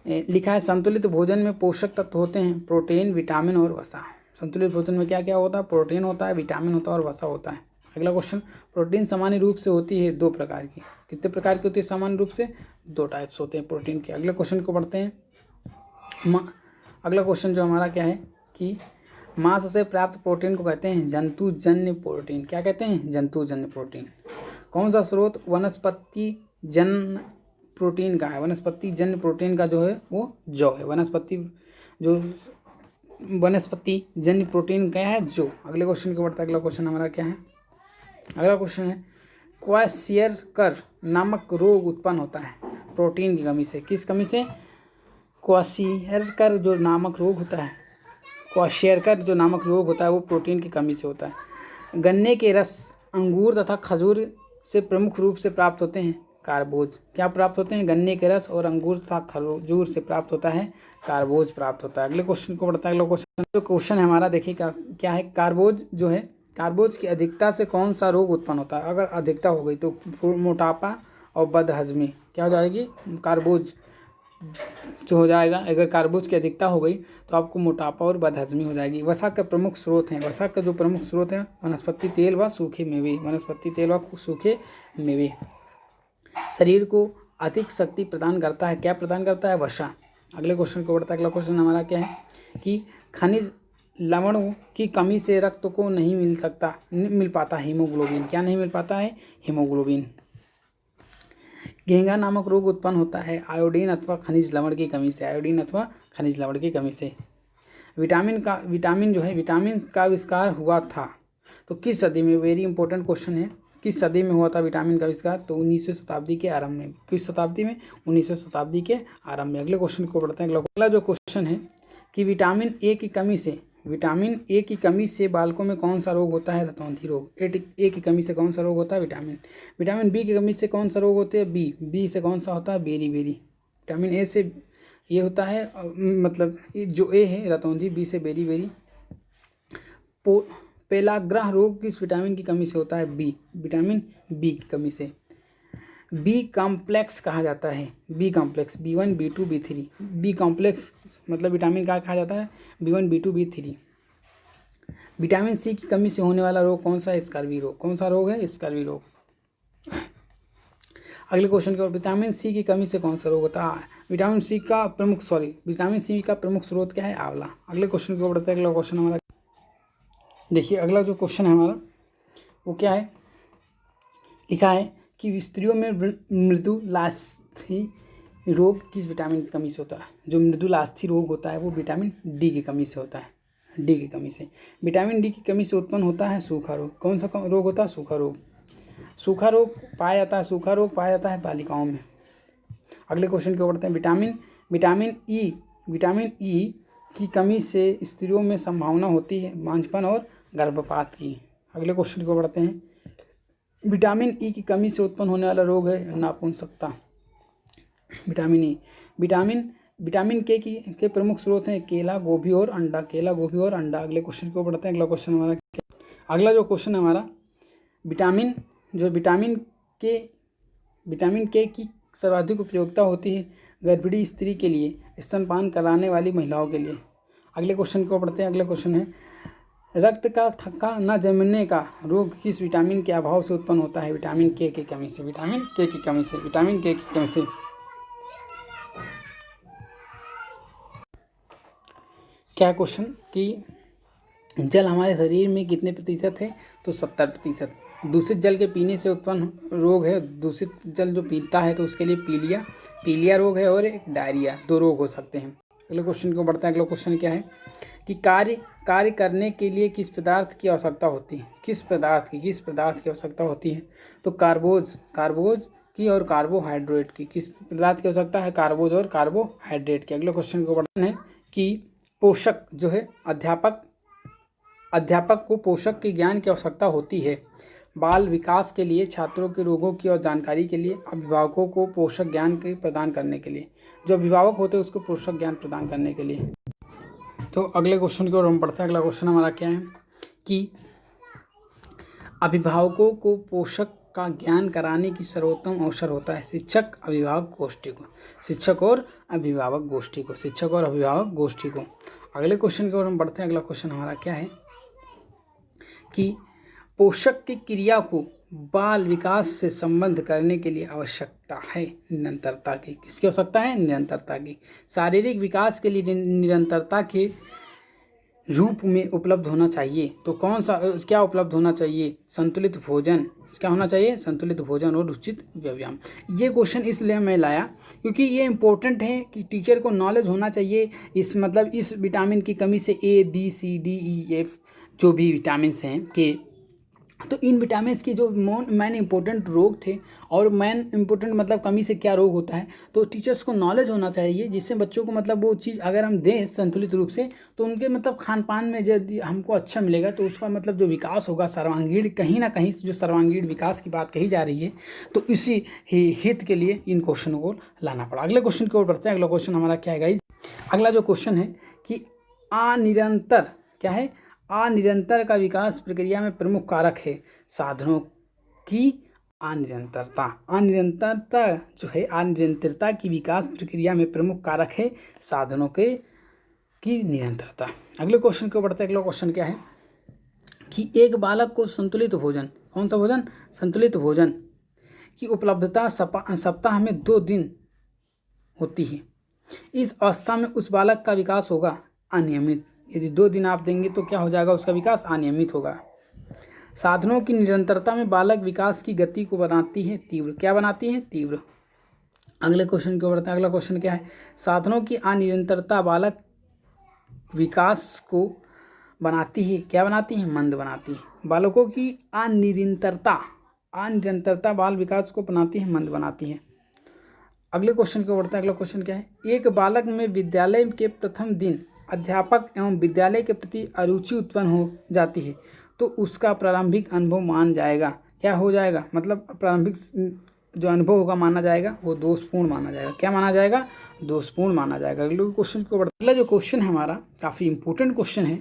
Speaker 1: लिखा है संतुलित भोजन में पोषक तत्व होते हैं प्रोटीन, विटामिन और वसा। संतुलित भोजन में क्या क्या होता है, प्रोटीन होता है, विटामिन होता है और वसा होता है। अगला क्वेश्चन प्रोटीन सामान्य रूप से होती है 2 प्रकार की। कितने प्रकार की होती है सामान्य रूप से, 2 टाइप्स होते हैं प्रोटीन के। अगले क्वेश्चन को बढ़ते हैं। अगला क्वेश्चन जो हमारा क्या है कि मांस से प्राप्त प्रोटीन को कहते हैं जंतुजन्य प्रोटीन। क्या कहते हैं, जंतुजन्य प्रोटीन। कौन सा स्रोत वनस्पति जन्य प्रोटीन का है, वनस्पति जन्य प्रोटीन का जो है वो जौ है। वनस्पति जन्य प्रोटीन क्या है, जौ। अगले क्वेश्चन को बढ़ता है। अगला क्वेश्चन हमारा क्या है, अगला क्वेश्चन है क्वाशियरकर नामक रोग उत्पन्न होता है प्रोटीन की कमी से। किस कमी से, क्वाशियरकर जो नामक रोग होता है, क्वाशियरकर जो नामक रोग होता है वो प्रोटीन की कमी से होता है। गन्ने के रस, अंगूर तथा खजूर से प्रमुख रूप से प्राप्त होते हैं कार्बोज। क्या प्राप्त होते हैं, गन्ने के रस और अंगूर तथा खजूर से प्राप्त होता है कार्बोज प्राप्त होता है। अगले क्वेश्चन को बढ़ता है। अगला क्वेश्चन है हमारा, देखिए क्या है, कार्बोज जो है, कार्बोज की अधिकता से कौन सा रोग उत्पन्न होता है। अगर अधिकता हो गई तो मोटापा और बदहजमी क्या हो जाएगी, कार्बोज जो हो जाएगा। अगर कार्बोज की अधिकता हो गई तो आपको मोटापा और बदहजमी हो जाएगी। वसा का प्रमुख स्रोत है, वसा का जो प्रमुख स्रोत है वनस्पति तेल व सूखे मेवे, वनस्पति तेल व सूखे मेवे। शरीर को अधिक शक्ति प्रदान करता है, क्या प्रदान करता है, वसा। अगले क्वेश्चन को बढ़ता है। अगला क्वेश्चन हमारा क्या है कि खनिज लवणों की कमी से रक्त को नहीं मिल पाता हीमोग्लोबिन। क्या नहीं मिल पाता है? हीमोग्लोबिन। घेंघा नामक रोग उत्पन्न होता है आयोडीन अथवा खनिज लवण की कमी से। आयोडीन अथवा खनिज लवण की कमी से। विटामिन का आविष्कार हुआ था तो किस सदी में? वेरी इंपॉर्टेंट क्वेश्चन है। किस सदी में हुआ था विटामिन का आविष्कार? तो 19वीं शताब्दी के आरंभ में। किस शताब्दी में? 19वीं शताब्दी के आरंभ में। अगले क्वेश्चन को पढ़ते हैं। अगला जो क्वेश्चन है कि विटामिन ए की कमी से बालकों में कौन सा रोग होता है? रतौंधी रोग। ए की कमी से कौन सा रोग होता है? विटामिन बी की कमी से कौन सा रोग होता है? बी से कौन सा होता है? बेरी। विटामिन ए से ये होता है मतलब जो ए है रतौंधी, बी से बेरी। पेलाग्रह रोग किस विटामिन की कमी से होता है? विटामिन बी की कमी से। बी कॉम्प्लेक्स कहा जाता है। B complex B1 B2 B3। B complex मतलब विटामिन का कहा जाता है? B1 B2 B3। Vitamin C की कमी से होने वाला रोग कौन सा है? स्कर्वी रोग। कौन सा रोग है? स्कर्वी रोग। अगले क्वेश्चन के विटामिन सी की कमी से कौन सा रोग होता है? विटामिन सी का प्रमुख स्रोत क्या है? आंवला। अगले क्वेश्चन की ओर बढ़ते हैं। अगला क्वेश्चन हमारा देखिए, अगला जो क्वेश्चन है हमारा वो क्या है? लिखा है कि स्त्रियों में मृदुलास्थि रोग किस विटामिन की कमी से होता है? जो मृदुलास्थि रोग होता है वो विटामिन डी की कमी से होता है। डी की कमी से। विटामिन डी की कमी से उत्पन्न होता है सूखा रोग। कौन सा रोग होता है? सूखा रोग। सूखा रोग पाया जाता है बालिकाओं में। अगले क्वेश्चन की ओर बढ़ते हैं। विटामिन ई की कमी से स्त्रियों में संभावना होती है बांझपन और गर्भपात की। अगले क्वेश्चन को बढ़ते हैं। विटामिन ई की कमी से उत्पन्न होने वाला रोग है नपुंसकता। Vitamin E. विटामिन के प्रमुख स्रोत हैं केला, गोभी और अंडा। अगले क्वेश्चन को बढ़ते हैं। अगला जो क्वेश्चन है हमारा विटामिन के की सर्वाधिक उपयोगिता होती है गर्भिणी स्त्री के लिए, स्तनपान कराने वाली महिलाओं के लिए। अगले क्वेश्चन को पढ़ते हैं। अगला क्वेश्चन है रक्त का थक्का न जमने का रोग किस विटामिन के अभाव से उत्पन्न होता है? विटामिन के की कमी से। क्या क्वेश्चन कि जल हमारे शरीर में कितने प्रतिशत है? तो 70%। दूषित जल के पीने से उत्पन्न रोग है। दूषित जल जो पीता है तो उसके लिए पीलिया रोग है और एक डायरिया, 2 रोग हो सकते हैं। अगले क्वेश्चन को बढ़ते हैं। अगला क्वेश्चन क्या है कि कार्य करने के लिए किस पदार्थ की आवश्यकता होती है? किस पदार्थ की आवश्यकता होती है? तो कार्बोज की और कार्बोहाइड्रेट की। किस पदार्थ की आवश्यकता है? कार्बोज और कार्बोहाइड्रेट की। अगले क्वेश्चन को बढ़ते हैं कि पोषक जो है अध्यापक को पोषक के ज्ञान की आवश्यकता होती है बाल विकास के लिए, छात्रों के रोगों की और जानकारी के लिए, अभिभावकों को पोषक ज्ञान के प्रदान करने के लिए। जो अभिभावक होते हैं उसको पोषक ज्ञान प्रदान करने के लिए। तो अगले क्वेश्चन की ओर हम बढ़ते हैं। अगला क्वेश्चन हमारा क्या है कि अभिभावकों को पोषक का ज्ञान कराने की सर्वोत्तम अवसर होता है शिक्षक और अभिभावक गोष्ठी को। अगले क्वेश्चन की ओर हम बढ़ते हैं। अगला क्वेश्चन हमारा क्या है कि पोषक की क्रिया को बाल विकास से संबद्ध करने के लिए आवश्यकता है निरंतरता की। किसकी आवश्यकता है? निरंतरता की। शारीरिक विकास के लिए निरंतरता के रूप में उपलब्ध होना चाहिए। तो क्या उपलब्ध होना चाहिए? संतुलित भोजन। क्या होना चाहिए? संतुलित भोजन और उचित व्यायाम। ये क्वेश्चन इसलिए मैं लाया क्योंकि ये इंपॉर्टेंट है कि टीचर को नॉलेज होना चाहिए इस विटामिन की कमी से A B C D E F जो भी विटामिन्स हैं के, तो इन विटामिन्स की जो मेन इंपॉर्टेंट रोग थे और मेन इंपॉर्टेंट मतलब कमी से क्या रोग होता है, तो टीचर्स को नॉलेज होना चाहिए जिससे बच्चों को मतलब वो चीज़ अगर हम दें संतुलित रूप से तो उनके मतलब खान पान में यदि हमको अच्छा मिलेगा तो उसका मतलब जो विकास होगा सर्वांगीण, कहीं ना कहीं जो सर्वांगीण विकास की बात कही जा रही है, तो इसी हित के लिए इन क्वेश्चनों को लाना पड़ा। अगले क्वेश्चन की ओर बढ़ते हैं। अगला क्वेश्चन हमारा क्या है गाइस? अगला जो क्वेश्चन है कि अनिरंतर का विकास प्रक्रिया में प्रमुख कारक है साधनों की अनिरंतरता की विकास प्रक्रिया में प्रमुख कारक है साधनों की निरंतरता। अगले क्वेश्चन को बढ़ते हैं। अगला क्वेश्चन क्या है कि एक बालक को संतुलित भोजन, कौन सा भोजन? संतुलित भोजन की उपलब्धता सप्ताह में 2 दिन होती है। इस अवस्था में उस बालक का विकास होगा अनियमित। यदि 2 दिन आप देंगे तो क्या हो जाएगा, उसका विकास अनियमित होगा। साधनों की निरंतरता में बालक विकास की गति को बनाती है तीव्र। क्या बनाती है, तीव्र। अगले क्वेश्चन को बढ़ते हैं। अगला क्वेश्चन क्या है, साधनों की अनिरंतरता बालक विकास को बनाती है, क्या बनाती है, मंद बनाती है। बालकों की अनिरंतरता बाल विकास को बनाती है, मंद बनाती है। अगले क्वेश्चन को बढ़ते हैं। अगला क्वेश्चन क्या है, एक बालक में विद्यालय के प्रथम दिन अध्यापक एवं विद्यालय के प्रति अरुचि उत्पन्न हो जाती है तो उसका प्रारंभिक अनुभव मान जाएगा, क्या हो जाएगा, मतलब प्रारंभिक जो अनुभव होगा माना जाएगा वो दोषपूर्ण माना जाएगा। क्या माना जाएगा, दोषपूर्ण माना जाएगा। अगले क्वेश्चन को बढ़ते, अगला जो क्वेश्चन है हमारा काफ़ी इंपॉर्टेंट क्वेश्चन है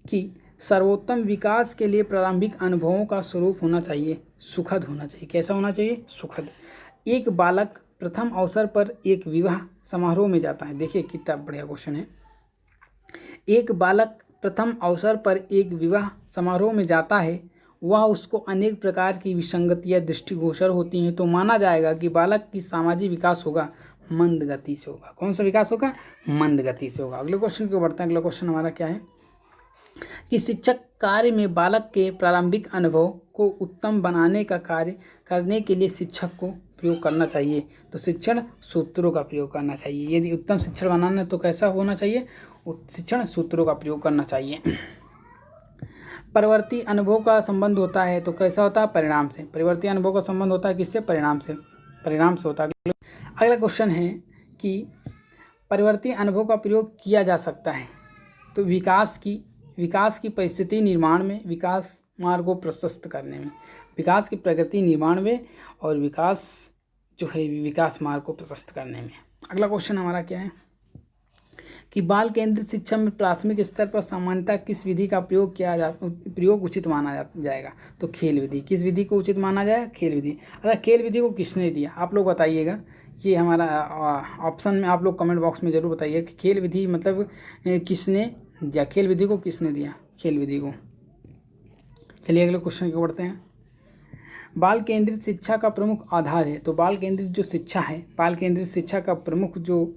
Speaker 1: कि सर्वोत्तम विकास के लिए प्रारंभिक अनुभवों का स्वरूप होना चाहिए सुखद होना चाहिए। कैसा होना चाहिए, सुखद। एक बालक प्रथम अवसर पर एक विवाह समारोह में जाता है। देखिए कितना बढ़िया क्वेश्चन है। एक बालक प्रथम अवसर पर एक विवाह समारोह में जाता है, वह उसको अनेक प्रकार की विसंगतियाँ दृष्टिगोचर होती हैं तो माना जाएगा कि बालक की सामाजिक विकास होगा मंद गति से होगा। कौन सा विकास होगा, मंद गति से होगा। अगले क्वेश्चन को बढ़ते हैं। अगला क्वेश्चन हमारा क्या है कि शिक्षक कार्य में बालक के प्रारंभिक अनुभव को उत्तम बनाने का कार्य करने के लिए शिक्षक को प्रयोग करना चाहिए तो शिक्षण सूत्रों का प्रयोग करना चाहिए। यदि उत्तम शिक्षण बनाना है तो कैसा होना चाहिए, शिक्षण सूत्रों का प्रयोग करना चाहिए। परिवर्ती अनुभव का संबंध होता है तो कैसा होता है, परिणाम से। परिवर्ती अनुभव का संबंध होता है किससे, परिणाम से, परिणाम से होता है। अगला क्वेश्चन है कि परिवर्ती अनुभव का प्रयोग किया जा सकता है तो विकास की परिस्थिति निर्माण में, विकास मार्ग को प्रशस्त करने में, विकास की प्रगति निर्माण में और विकास जो है विकास मार्ग को प्रशस्त करने में। अगला क्वेश्चन हमारा क्या है कि बाल केंद्रित शिक्षा में प्राथमिक स्तर पर सामान्यतः किस विधि का प्रयोग उचित माना जाएगा तो खेल विधि। किस विधि को उचित माना जाए, खेल विधि। अच्छा, खेल विधि को किसने दिया, आप लोग बताइएगा। ये हमारा ऑप्शन में आप लोग कमेंट बॉक्स में ज़रूर बताइए कि खेल विधि मतलब किसने दिया, खेल विधि को किसने दिया, खेल विधि को। चलिए अगले क्वेश्चन को बढ़ते हैं। बाल केंद्रित शिक्षा का प्रमुख आधार है तो बाल केंद्रित जो शिक्षा है, बाल केंद्रित शिक्षा का प्रमुख जो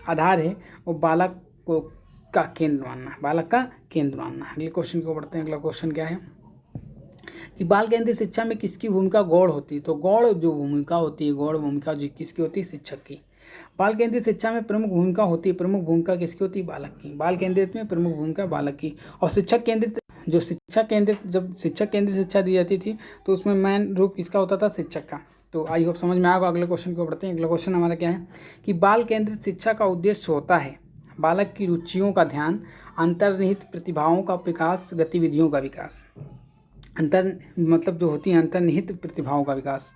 Speaker 1: आधार है वो बालक को का केंद्र मानना है, बालक का केंद्र मानना है। अगले क्वेश्चन को बढ़ते हैं। अगला क्वेश्चन क्या है कि बाल केंद्रित शिक्षा में किसकी भूमिका गौड़ होती है तो गौड़ जो भूमिका होती है, गौड़ भूमिका जो किसकी होती है, शिक्षक की। बाल केंद्रित शिक्षा में प्रमुख भूमिका होती है, प्रमुख भूमिका किसकी होती है, बालक की। बाल केंद्रित में प्रमुख भूमिका बालक की। और शिक्षक केंद्रित जब शिक्षक केंद्रित शिक्षा दी जाती थी तो उसमें मेन रूप किसका होता था, शिक्षक का। तो आई होप समझ में आएगा। अगले क्वेश्चन को बढ़ते हैं। अगला क्वेश्चन हमारा क्या है कि बाल केंद्रित शिक्षा का उद्देश्य होता है बालक की रुचियों का ध्यान, अंतर्निहित प्रतिभाओं का विकास, गतिविधियों का विकास। मतलब जो होती है अंतर्निहित प्रतिभाओं का विकास।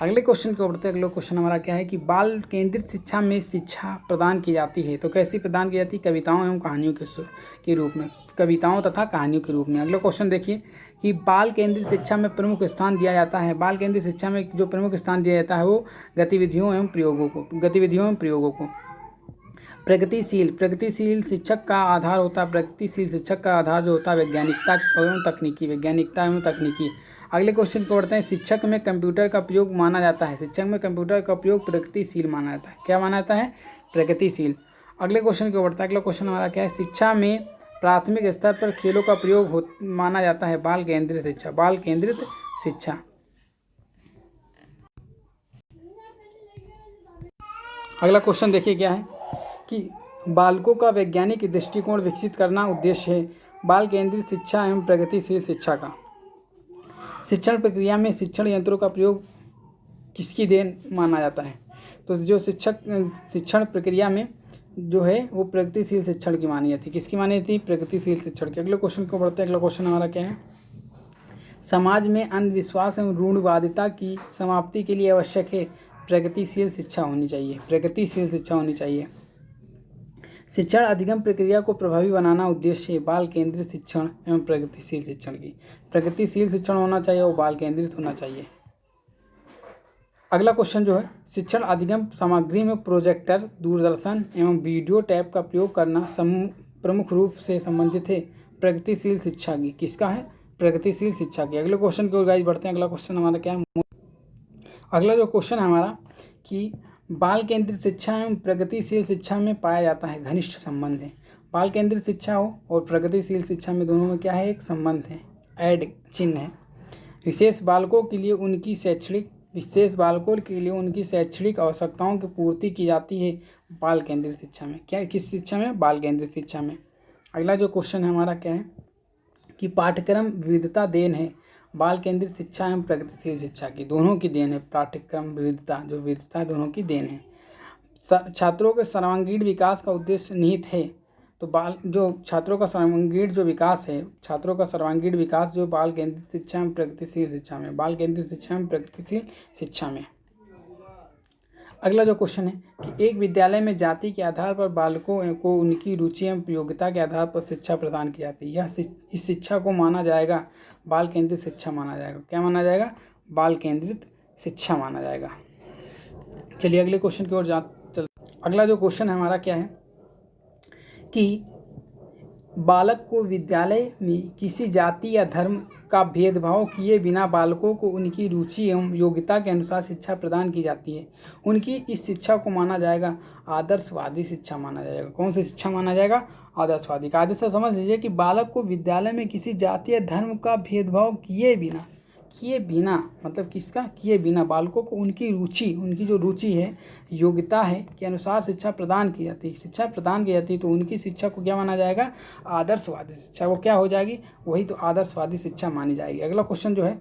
Speaker 1: अगले क्वेश्चन को बढ़ते हैं। अगला क्वेश्चन हमारा क्या है कि बाल केंद्रित शिक्षा में शिक्षा प्रदान की जाती है तो कैसी प्रदान की जाती है, कविताओं एवं कहानियों के रूप में, कविताओं तथा कहानियों के रूप में। अगला क्वेश्चन देखिए कि बाल केंद्रित शिक्षा में प्रमुख स्थान दिया जाता है, बाल केंद्रित शिक्षा में जो प्रमुख स्थान दिया जाता है वो गतिविधियों एवं प्रयोगों को। प्रगतिशील शिक्षक का आधार होता है, प्रगतिशील शिक्षक का आधार जो होता है वैज्ञानिकता एवं तकनीकी। अगले क्वेश्चन को बढ़ते हैं। शिक्षक में कंप्यूटर का प्रयोग माना जाता है, शिक्षक में कंप्यूटर का प्रयोग प्रगतिशील माना जाता है। क्या माना जाता है, प्रगतिशील। अगले क्वेश्चन को बढ़ता है। अगला क्वेश्चन हमारा क्या है, शिक्षा में प्राथमिक स्तर पर खेलों का प्रयोग माना जाता है, बाल केंद्रित शिक्षा, बाल केंद्रित शिक्षा। अगला क्वेश्चन देखिए क्या है कि बालकों का वैज्ञानिक दृष्टिकोण विकसित करना उद्देश्य है बाल केंद्रित शिक्षा एवं प्रगतिशील शिक्षा का। शिक्षण प्रक्रिया में शिक्षण यंत्रों का प्रयोग किसकी देन माना जाता है तो जो शिक्षण प्रक्रिया में जो है वो प्रगतिशील शिक्षण की मानी जाती है। किसकी मानी जाती है, प्रगतिशील शिक्षण की। अगले क्वेश्चन को बढ़ते हैं। अगला क्वेश्चन हमारा क्या है, समाज में अंधविश्वास एवं रूढ़िवादिता की समाप्ति के लिए आवश्यक है प्रगतिशील शिक्षा होनी चाहिए, प्रगतिशील शिक्षा होनी चाहिए। शिक्षण अधिगम प्रक्रिया को प्रभावी बनाना उद्देश्य है बाल केंद्रित शिक्षण एवं प्रगतिशील शिक्षण की। प्रगतिशील शिक्षण होना चाहिए और बाल केंद्रित होना चाहिए। अगला क्वेश्चन जो है, शिक्षण अधिगम सामग्री में प्रोजेक्टर, दूरदर्शन एवं वीडियो टैब का प्रयोग करना प्रमुख रूप से संबंधित है प्रगतिशील शिक्षा की। किसका है, प्रगतिशील शिक्षा की। अगले क्वेश्चन की ओर गाइस बढ़ते हैं। अगला क्वेश्चन हमारा क्या है, अगला जो क्वेश्चन है हमारा कि बाल केंद्रित शिक्षा एवं प्रगतिशील शिक्षा में पाया जाता है घनिष्ठ संबंध है। बाल केंद्रित शिक्षा हो और प्रगतिशील शिक्षा में दोनों में क्या है, एक संबंध है, ऐड चिन्ह है। विशेष बालकों के लिए उनकी शैक्षणिक आवश्यकताओं की पूर्ति की जाती है बाल केंद्रित शिक्षा में। क्या, किस शिक्षा में, बाल केंद्रित शिक्षा में। अगला जो क्वेश्चन है हमारा क्या है कि पाठ्यक्रम विविधता देन है बाल केंद्रित शिक्षा एवं प्रगतिशील शिक्षा की, दोनों की देन है। पाठ्यक्रम विविधता, जो विविधता है, दोनों की देन है। छात्रों के सर्वांगीण विकास का उद्देश्य निहित है, तो जो छात्रों का सर्वांगीण जो विकास है, छात्रों का सर्वांगीण विकास जो बाल केंद्रित शिक्षा एवं प्रगतिशील शिक्षा में, बाल केंद्रित शिक्षा एवं प्रगतिशील शिक्षा में। अगला जो क्वेश्चन है कि एक विद्यालय में जाति के आधार पर बालकों को उनकी रुचि एवं योग्यता के आधार पर शिक्षा प्रदान की जाती है। इस शिक्षा को माना जाएगा बाल केंद्रित शिक्षा माना जाएगा। क्या माना जाएगा, बाल केंद्रित शिक्षा माना जाएगा। चलिए अगले क्वेश्चन की ओर चलते। अगला जो क्वेश्चन है हमारा क्या है कि बालक को विद्यालय में किसी जाति या धर्म का भेदभाव किए बिना बालकों को उनकी रुचि एवं योग्यता के अनुसार शिक्षा प्रदान की जाती है। उनकी इस शिक्षा को माना जाएगा आदर्शवादी शिक्षा माना जाएगा। कौन सी शिक्षा माना जाएगा, आदर्शवादी। आदर्श से समझ लीजिए कि बालक को विद्यालय में किसी जाति या धर्म का भेदभाव किए बिना मतलब किसका, किए बिना बालकों को उनकी जो रुचि है, योग्यता है के अनुसार शिक्षा प्रदान की जाती है। तो उनकी शिक्षा को क्या माना जाएगा, आदर्शवादी शिक्षा। वो क्या हो जाएगी, वही तो आदर्शवादी शिक्षा मानी जाएगी। अगला क्वेश्चन जो है,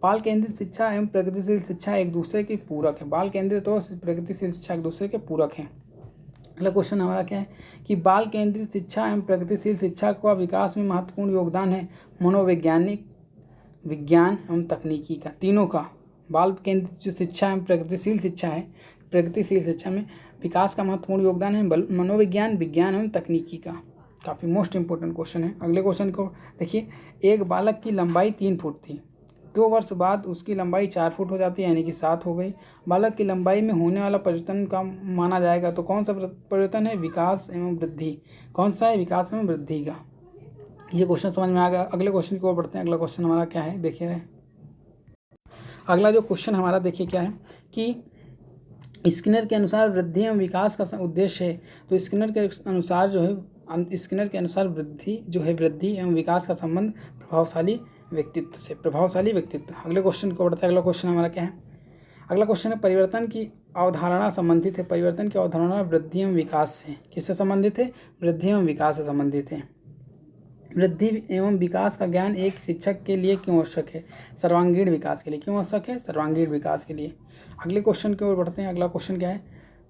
Speaker 1: बाल केंद्रित शिक्षा एवं प्रगतिशील शिक्षा एक दूसरे के पूरक है। बाल केंद्रित और प्रगतिशील शिक्षा एक दूसरे के पूरक हैं। अगला क्वेश्चन हमारा क्या है कि बाल केंद्रित शिक्षा एवं प्रगतिशील शिक्षा का विकास में महत्वपूर्ण योगदान है मनोवैज्ञानिक, विज्ञान एवं तकनीकी का, तीनों का। बाल केंद्रित जो शिक्षा एवं प्रगतिशील शिक्षा में विकास का महत्वपूर्ण योगदान है मनोविज्ञान, विज्ञान एवं तकनीकी का। काफ़ी मोस्ट इंपोर्टेंट क्वेश्चन है। अगले क्वेश्चन को देखिए, एक बालक की लंबाई 3 फुट थी, 2 वर्ष बाद उसकी लंबाई 4 फुट हो जाती है, यानी कि 7 हो गई। बालक की लंबाई में होने वाला परिवर्तन का माना जाएगा, तो कौन सा परिवर्तन है, विकास एवं वृद्धि। कौन सा है, विकास एवं वृद्धि का। ये क्वेश्चन समझ में आ गया। अगले क्वेश्चन की ओर बढ़ते हैं। अगला क्वेश्चन हमारा क्या है, देखिए अगला जो क्वेश्चन हमारा देखिए क्या है कि स्किनर के अनुसार वृद्धि एवं विकास का उद्देश्य है। तो स्किनर के अनुसार वृद्धि एवं विकास का संबंध प्रभावशाली व्यक्तित्व से, अगले क्वेश्चन को बढ़ते हैं। अगला क्वेश्चन हमारा क्या है, अगला क्वेश्चन है परिवर्तन की अवधारणा संबंधित है। परिवर्तन की अवधारणा वृद्धि एवं विकास से किससे संबंधित है, वृद्धि एवं विकास से संबंधित है। वृद्धि एवं विकास का ज्ञान एक शिक्षक के लिए क्यों आवश्यक है, सर्वांगीण विकास के लिए। क्यों आवश्यक है, सर्वांगीण विकास के लिए। अगले क्वेश्चन की ओर बढ़ते हैं। अगला क्वेश्चन क्या है,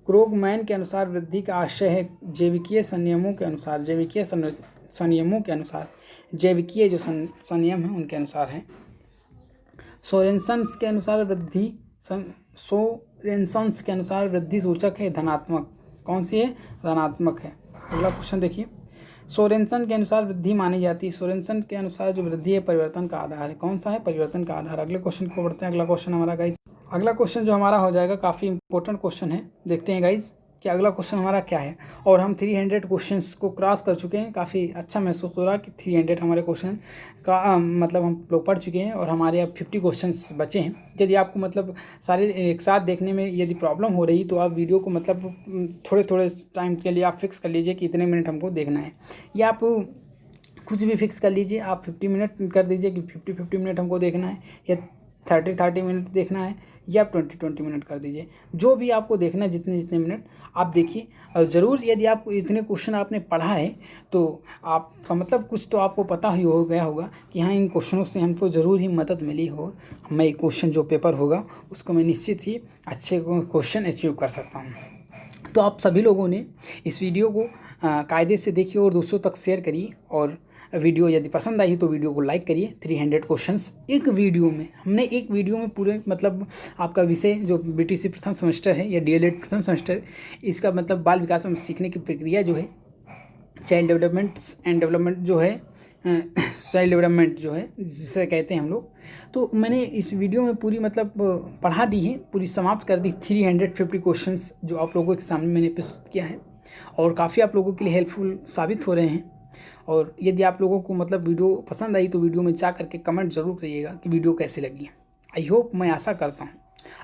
Speaker 1: क्रोगमैन के अनुसार वृद्धि का आशय है जैविकीय संयमों के अनुसार, जैविकीय जो संयम है उनके अनुसार है। सोरेनसन के अनुसार वृद्धि सूचक है धनात्मक। कौन सी है, धनात्मक है। अगला क्वेश्चन देखिए, सोरेनसन के अनुसार वृद्धि मानी जाती है। सोरेनसन के अनुसार जो वृद्धि है परिवर्तन का आधार है। कौन सा है, परिवर्तन का आधार। अगले क्वेश्चन को बढ़ते हैं। अगला क्वेश्चन हमारा गाइस, अगला क्वेश्चन जो हमारा हो जाएगा काफ़ी इंपॉर्टेंट क्वेश्चन है। देखते हैं गाइस कि अगला क्वेश्चन हमारा क्या है। और हम 300 क्वेश्चंस को क्रॉस कर चुके हैं। काफ़ी अच्छा महसूस हो रहा है कि 300 हमारे क्वेश्चन का मतलब हम लोग पढ़ चुके हैं और हमारे अब 50 क्वेश्चंस बचे हैं। यदि आपको मतलब सारे एक साथ देखने में यदि प्रॉब्लम हो रही तो आप वीडियो को मतलब थोड़े टाइम के लिए आप फिक्स कर लीजिए कि इतने मिनट हमको देखना है, या आप कुछ भी फिक्स कर लीजिए। आप 50 मिनट कर दीजिए कि 50 मिनट हमको देखना है, या 30 मिनट देखना है, या आप 20 मिनट कर दीजिए। जो भी आपको देखना है, जितने मिनट आप देखिए। और ज़रूर यदि आपको इतने क्वेश्चन आपने पढ़ा है तो आपका मतलब कुछ तो आपको पता ही हो गया होगा कि हाँ इन क्वेश्चनों से हमको ज़रूर ही मदद मिली हो। मैं क्वेश्चन जो पेपर होगा उसको मैं निश्चित ही अच्छे क्वेश्चन अचीव कर सकता हूँ। तो आप सभी लोगों ने इस वीडियो को कायदे से देखिए और दूसरों तक शेयर करिए। और वीडियो यदि पसंद आई तो वीडियो को लाइक करिए। 300 क्वेश्चंस एक वीडियो में पूरे मतलब आपका विषय जो बीटीसी प्रथम सेमेस्टर है या डीएलएड प्रथम सेमेस्टर, इसका मतलब बाल विकास में सीखने की प्रक्रिया जो है, चाइल्ड डेवलपमेंट जो है जिसे कहते हैं हम लोग, तो मैंने इस वीडियो में पूरी मतलब पढ़ा दी है, पूरी समाप्त कर दी। 350 क्वेश्चंस जो आप लोगों के सामने मैंने प्रस्तुत किया है और काफ़ी आप लोगों के लिए हेल्पफुल साबित हो रहे हैं। और यदि आप लोगों को मतलब वीडियो पसंद आई तो वीडियो में जा करके कमेंट जरूर करिएगा कि वीडियो कैसी लगी। आई होप, मैं आशा करता हूँ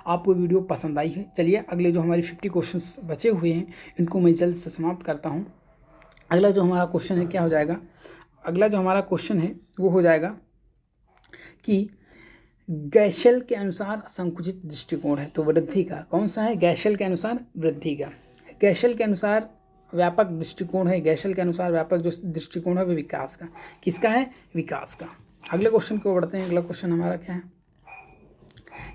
Speaker 1: आपको वीडियो पसंद आई है। चलिए अगले जो हमारी 50 क्वेश्चंस बचे हुए हैं इनको मैं जल्द से समाप्त करता हूँ। अगला जो हमारा क्वेश्चन है क्या हो जाएगा, अगला जो हमारा क्वेश्चन है वो हो जाएगा कि गैशल के अनुसार संकुचित दृष्टिकोण है तो वृद्धि का कौन सा है, गैशल के अनुसार वृद्धि का। गैशल के अनुसार व्यापक दृष्टिकोण है, गैशल के अनुसार व्यापक जो दृष्टिकोण है वो विकास का, किसका है, विकास का। अगले क्वेश्चन को बढ़ते हैं। अगला क्वेश्चन हमारा क्या है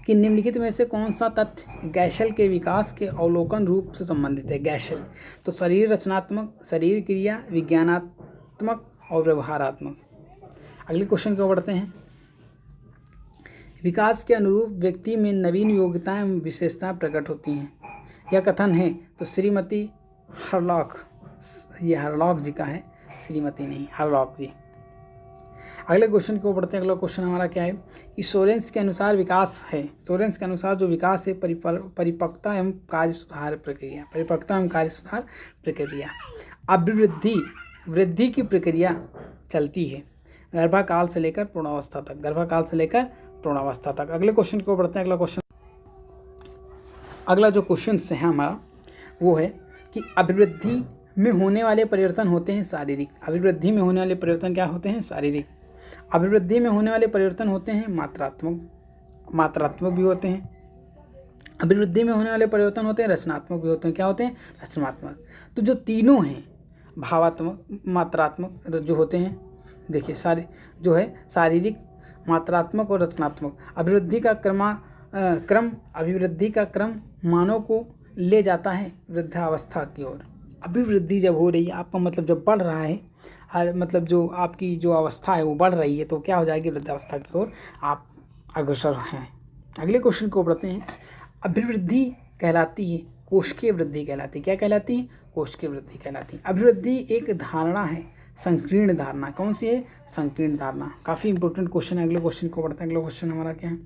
Speaker 1: कि निम्नलिखित में से कौन सा तथ्य गैशल के विकास के अवलोकन रूप से संबंधित है। गैशल तो शरीर रचनात्मक, शरीर क्रिया, विज्ञानात्मक और व्यवहारात्मक। अगले क्वेश्चन को बढ़ते हैं। विकास के अनुरूप व्यक्ति में नवीन योग्यताएं एवं विशेषताएं प्रकट होती हैं, यह कथन है तो श्रीमती हरलॉक, ये हरलॉक जी का है, श्रीमती नहीं, हरलॉक जी। अगले क्वेश्चन को बढ़ते हैं। अगला क्वेश्चन हमारा क्या है कि सोरेंस के अनुसार विकास है, सोरेंस के अनुसार जो विकास है परिपक्वता एवं कार्य सुधार प्रक्रिया, परिपक्वता एवं कार्य सुधार प्रक्रिया। अभिवृद्धि, वृद्धि की प्रक्रिया चलती है गर्भाकाल से लेकर पूर्णावस्था तक, गर्भाकाल से लेकर पूर्णावस्था तक। अगले क्वेश्चन को बढ़ते हैं। अगला जो क्वेश्चन है हमारा वो है कि अभिवृद्धि में होने वाले परिवर्तन होते हैं शारीरिक, अभिवृद्धि में होने वाले परिवर्तन क्या होते हैं, शारीरिक। अभिवृद्धि में होने वाले परिवर्तन होते हैं मात्रात्मक, मात्रात्मक भी होते हैं। अभिवृद्धि में होने वाले परिवर्तन होते हैं रचनात्मक भी होते हैं, क्या होते हैं, रचनात्मक। तो जो तीनों हैं भावात्मक, मात्रात्मक जो होते हैं, देखिए सारे जो है शारीरिक, मात्रात्मक और रचनात्मक। अभिवृद्धि का क्रम अभिवृद्धि का क्रम मानव को ले जाता है वृद्धावस्था की ओर। अभिवृद्धि जब हो रही है आपका मतलब जब बढ़ रहा है, मतलब जो आपकी जो अवस्था है वो बढ़ रही है तो क्या हो जाएगी, वृद्धावस्था की ओर आप अग्रसर हैं। अगले क्वेश्चन को बढ़ते हैं। अभिवृद्धि कहलाती है कोशिकीय वृद्धि कहलाती है, क्या कहलाती है, कोशिकीय वृद्धि कहलाती है। अभिवृद्धि एक धारणा है, संकीर्ण धारणा, कौन सी है, संकीर्ण धारणा। काफ़ी इंपॉर्टेंट क्वेश्चन है। अगले क्वेश्चन को बढ़ते हैं। अगला क्वेश्चन हमारा क्या है,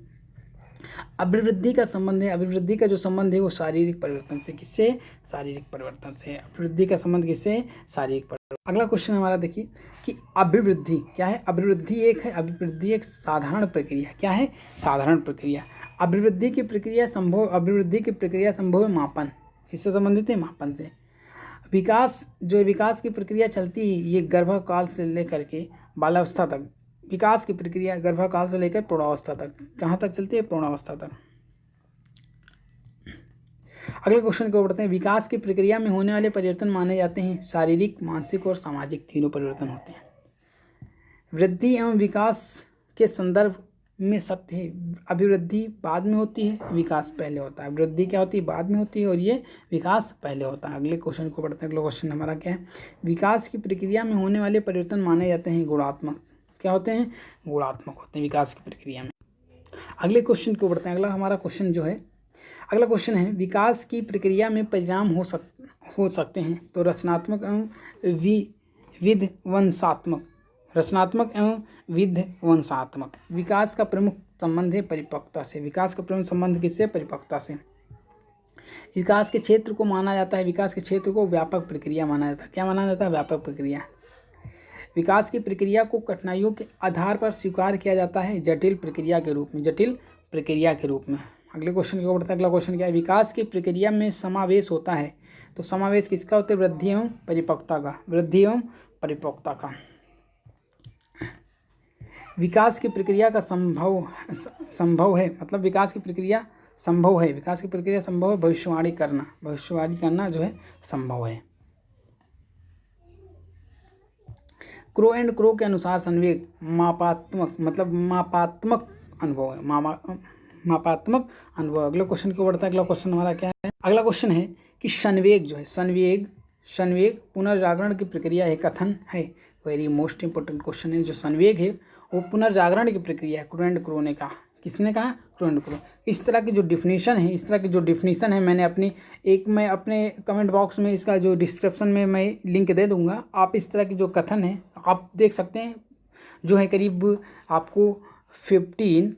Speaker 1: अभिवृद्धि का संबंध है, अभिवृद्धि का जो संबंध है वो शारीरिक परिवर्तन से, किससे, शारीरिक परिवर्तन से। अभिवृद्धि का संबंध किससे, शारीरिक परिवर्तन। अगला क्वेश्चन हमारा देखिए कि अभिवृद्धि क्या है, अभिवृद्धि एक है, अभिवृद्धि एक साधारण प्रक्रिया, क्या है, साधारण प्रक्रिया। अभिवृद्धि की प्रक्रिया संभव, अभिवृद्धि की प्रक्रिया संभव है मापन, किससे संबंधित है, मापन से। विकास जो विकास की प्रक्रिया चलती है ये गर्भकाल से लेकर के बाल्यावस्था तक, विकास की प्रक्रिया गर्भकाल से लेकर प्रौढ़ावस्था तक, कहाँ तक चलती है, प्रौढ़ावस्था तक। अगले क्वेश्चन को बढ़ते हैं। विकास की प्रक्रिया में होने वाले परिवर्तन माने जाते हैं शारीरिक, मानसिक और सामाजिक, तीनों परिवर्तन होते हैं। वृद्धि एवं विकास के संदर्भ में सत्य है, अभिवृद्धि बाद में होती है, विकास पहले होता है। वृद्धि क्या होती है, बाद में होती है और ये विकास पहले होता है। अगले क्वेश्चन को बढ़ते हैं। अगला क्वेश्चन हमारा क्या है, विकास की प्रक्रिया में होने वाले परिवर्तन माने जाते हैं गुणात्मक, क्या होते हैं, गुणात्मक होते हैं विकास की प्रक्रिया में। अगले क्वेश्चन को बढ़ते हैं। अगला हमारा क्वेश्चन जो है, अगला क्वेश्चन है विकास की प्रक्रिया में परिणाम हो सकते हैं तो रचनात्मक एवं विध्वंसात्मक, रचनात्मक एवं विध्वंसात्मक। विकास का प्रमुख संबंध है परिपक्वता से, विकास का प्रमुख संबंध किससे, परिपक्वता से। विकास के क्षेत्र को माना जाता है, विकास के क्षेत्र को व्यापक प्रक्रिया माना जाता है, क्या माना जाता है, व्यापक प्रक्रिया। विकास की प्रक्रिया को कठिनाइयों के आधार पर स्वीकार किया जाता है जटिल प्रक्रिया के रूप में, जटिल प्रक्रिया के रूप में। अगले क्वेश्चन को बढ़ता है। अगला क्वेश्चन क्या है, विकास की प्रक्रिया में समावेश होता है तो समावेश किसका होता है, वृद्धि एवं परिपक्वता का, वृद्धि एवं परिपक्वता का। विकास की प्रक्रिया का संभव है, मतलब विकास की प्रक्रिया संभव है, विकास की प्रक्रिया संभव है, भविष्यवाणी करना जो है संभव है। क्रो एंड क्रो के अनुसार संवेग मापात्मक, मतलब मापात्मक अनुभव है, मापात्मक अनुभव। अगले क्वेश्चन को बढ़ता है। अगला क्वेश्चन हमारा क्या है, अगला क्वेश्चन है कि संवेग जो है, संवेग पुनर्जागरण की प्रक्रिया है, कथन है। वेरी मोस्ट इंपोर्टेंट क्वेश्चन है। जो संवेग है वो पुनर्जागरण की प्रक्रिया है, क्रो एंड क्रो ने कहा, किसने कहा, क्रो एंड क्रो। इस तरह की जो डिफिनीशन है मैंने मैं अपने कमेंट बॉक्स में इसका जो डिस्क्रिप्शन में मैं लिंक दे दूंगा। आप इस तरह की जो कथन है आप देख सकते हैं, जो है करीब आपको 15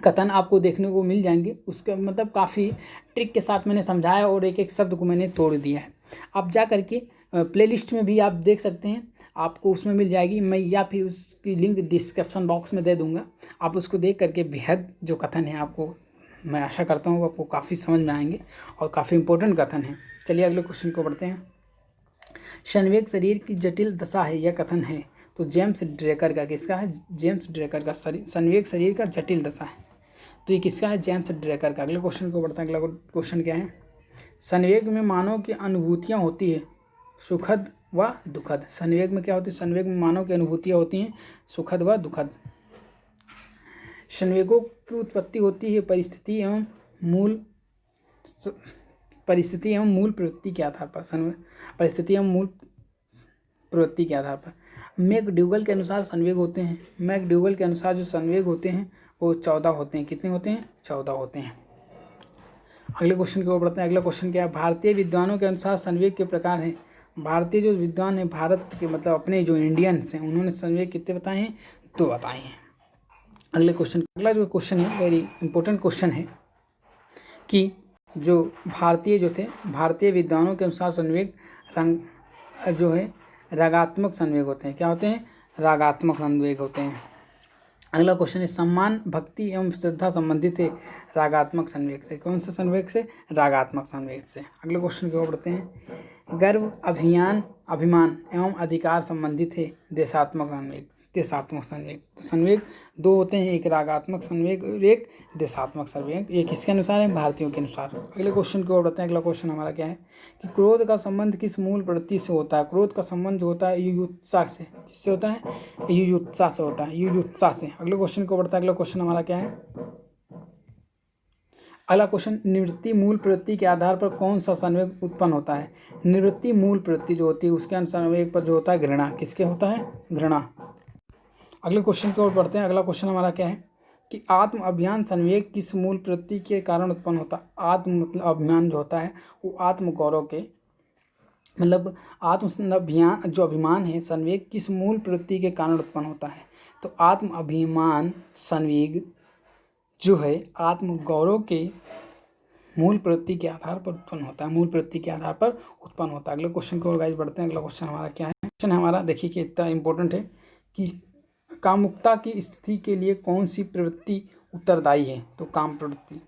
Speaker 1: कथन आपको देखने को मिल जाएंगे। उसका मतलब काफ़ी ट्रिक के साथ मैंने समझाया और एक एक शब्द को मैंने तोड़ दिया है। आप जा करके प्लेलिस्ट में भी आप देख सकते हैं, आपको उसमें मिल जाएगी, मैं या फिर उसकी लिंक डिस्क्रिप्शन बॉक्स में दे दूंगा। आप उसको देख करके बेहद जो कथन है आपको, मैं आशा करता हूँ आपको काफ़ी समझ में आएंगे और काफ़ी इंपॉर्टेंट कथन है। चलिए अगले क्वेश्चन को बढ़ते हैं। संवेग शरीर की जटिल दशा है, यह कथन है। तो जेम्स ड्रेकर का, किसका है? जेम्स ड्रेकर का। संवेग शरीर का जटिल दशा है, तो ये किसका है? जेम्स ड्रेकर का। अगले क्वेश्चन को बढ़ते हैं। अगला क्वेश्चन क्या है? संवेग में मानव की अनुभूतियाँ होती है सुखद व दुखद। संवेग में क्या होती है? संवेग में मानव की अनुभूतियाँ होती हैं सुखद व दुखद। संवेगों की उत्पत्ति होती है परिस्थिति एवं मूल प्रवृत्ति के आधार पर। परिस्थिति एवं मूल प्रवृत्ति के आधार पर। मैकडूगल के अनुसार संवेग होते हैं, मैकडूगल के अनुसार जो संवेग होते हैं वो 14 होते हैं। कितने होते हैं? 14 होते हैं। अगले क्वेश्चन की ओर बढ़ते हैं। अगला क्वेश्चन क्या है? भारतीय विद्वानों के अनुसार संवेग के प्रकार हैं। भारतीय जो विद्वान हैं, भारत के मतलब अपने जो इंडियंस हैं, उन्होंने संवेग कितने बताए हैं? 2 बताए हैं। अगले क्वेश्चन, अगला जो क्वेश्चन है वेरी इंपॉर्टेंट क्वेश्चन है कि जो भारतीय विद्वानों के अनुसार संवेग रंग जो है रागात्मक संवेग होते हैं। क्या होते हैं? रागात्मक संवेग होते हैं। अगला क्वेश्चन है सम्मान, भक्ति एवं श्रद्धा संबंधित है रागात्मक संवेग से। कौन से संवेग से? रागात्मक संवेग से। अगले क्वेश्चन की ओर बढ़ते हैं। गर्व, अभिमान एवं अधिकार संबंधित है देशात्मक संवेग। देशात्मक संवेग, संवेग 2 होते हैं, एक रागात्मक संवेग और एक देशात्मक संवेग। ये किसके अनुसार है? भारतीयों के अनुसार। अगले क्वेश्चन की ओर बढ़ते हैं। अगला क्वेश्चन हमारा क्या है कि क्रोध का संबंध किस मूल प्रवृत्ति से होता है? क्रोध का संबंध जो होता है युयुत्सा से। किससे होता है? युयुत्सा से होता है, युयुत्सा से। अगले क्वेश्चन को बढ़ता है। अगला क्वेश्चन हमारा क्या है? अगला क्वेश्चन, निवृत्ति मूल प्रवृत्ति के आधार पर कौन सा संवेग उत्पन्न होता है? निवृत्ति मूल प्रवृत्ति जो होती है उसके संवेग पर जो होता है घृणा। किसके होता है? घृणा। अगले क्वेश्चन की ओर बढ़ते हैं। अगला क्वेश्चन हमारा क्या है कि आत्म अभिमान संवेग किस मूल प्रवृत्ति के कारण उत्पन्न होता है? आत्म मतलब अभिमान जो होता है वो आत्म गौरव के मतलब जो अभिमान है संवेग किस मूल प्रवृत्ति के कारण उत्पन्न होता है? तो आत्म अभिमान संवेग जो है आत्म गौरव के मूल प्रवृत्ति के आधार पर उत्पन्न होता है। मूल प्रवृत्ति के आधार पर उत्पन्न होता है। अगले क्वेश्चन की ओर गाइस बढ़ते हैं। अगला क्वेश्चन हमारा क्या है? क्वेश्चन हमारा देखिए कि इतना इंपॉर्टेंट है कि कामुकता की स्थिति के लिए कौन सी प्रवृत्ति उत्तरदायी है? तो काम प्रवृत्ति।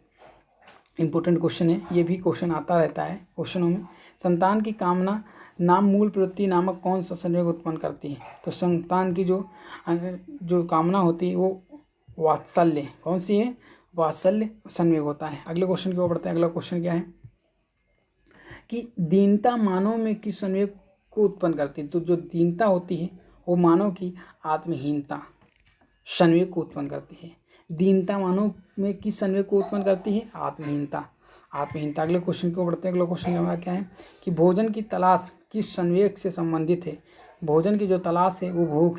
Speaker 1: इंपॉर्टेंट क्वेश्चन है, ये भी क्वेश्चन आता रहता है क्वेश्चनों में। संतान की कामना नाम मूल प्रवृत्ति नामक कौन सा संवेग उत्पन्न करती है? तो संतान की जो कामना होती है वो वात्सल्य, कौन सी है? वात्सल्य संवेग होता है। अगले क्वेश्चन की ओर बढ़ते हैं। अगला क्वेश्चन क्या है कि दीनता मानव में किस संवेग को उत्पन्न करती है? तो जो दीनता होती है वो मानव की आत्महीनता संवेग को उत्पन्न करती है। दीनता मानव में किस संवेग को उत्पन्न करती है? आत्महीनता। आत्महीनता। अगले क्वेश्चन को बढ़ते हैं। अगला क्वेश्चन हमारा क्या है कि भोजन की तलाश किस संवेग से संबंधित है? भोजन की जो तलाश है वो भूख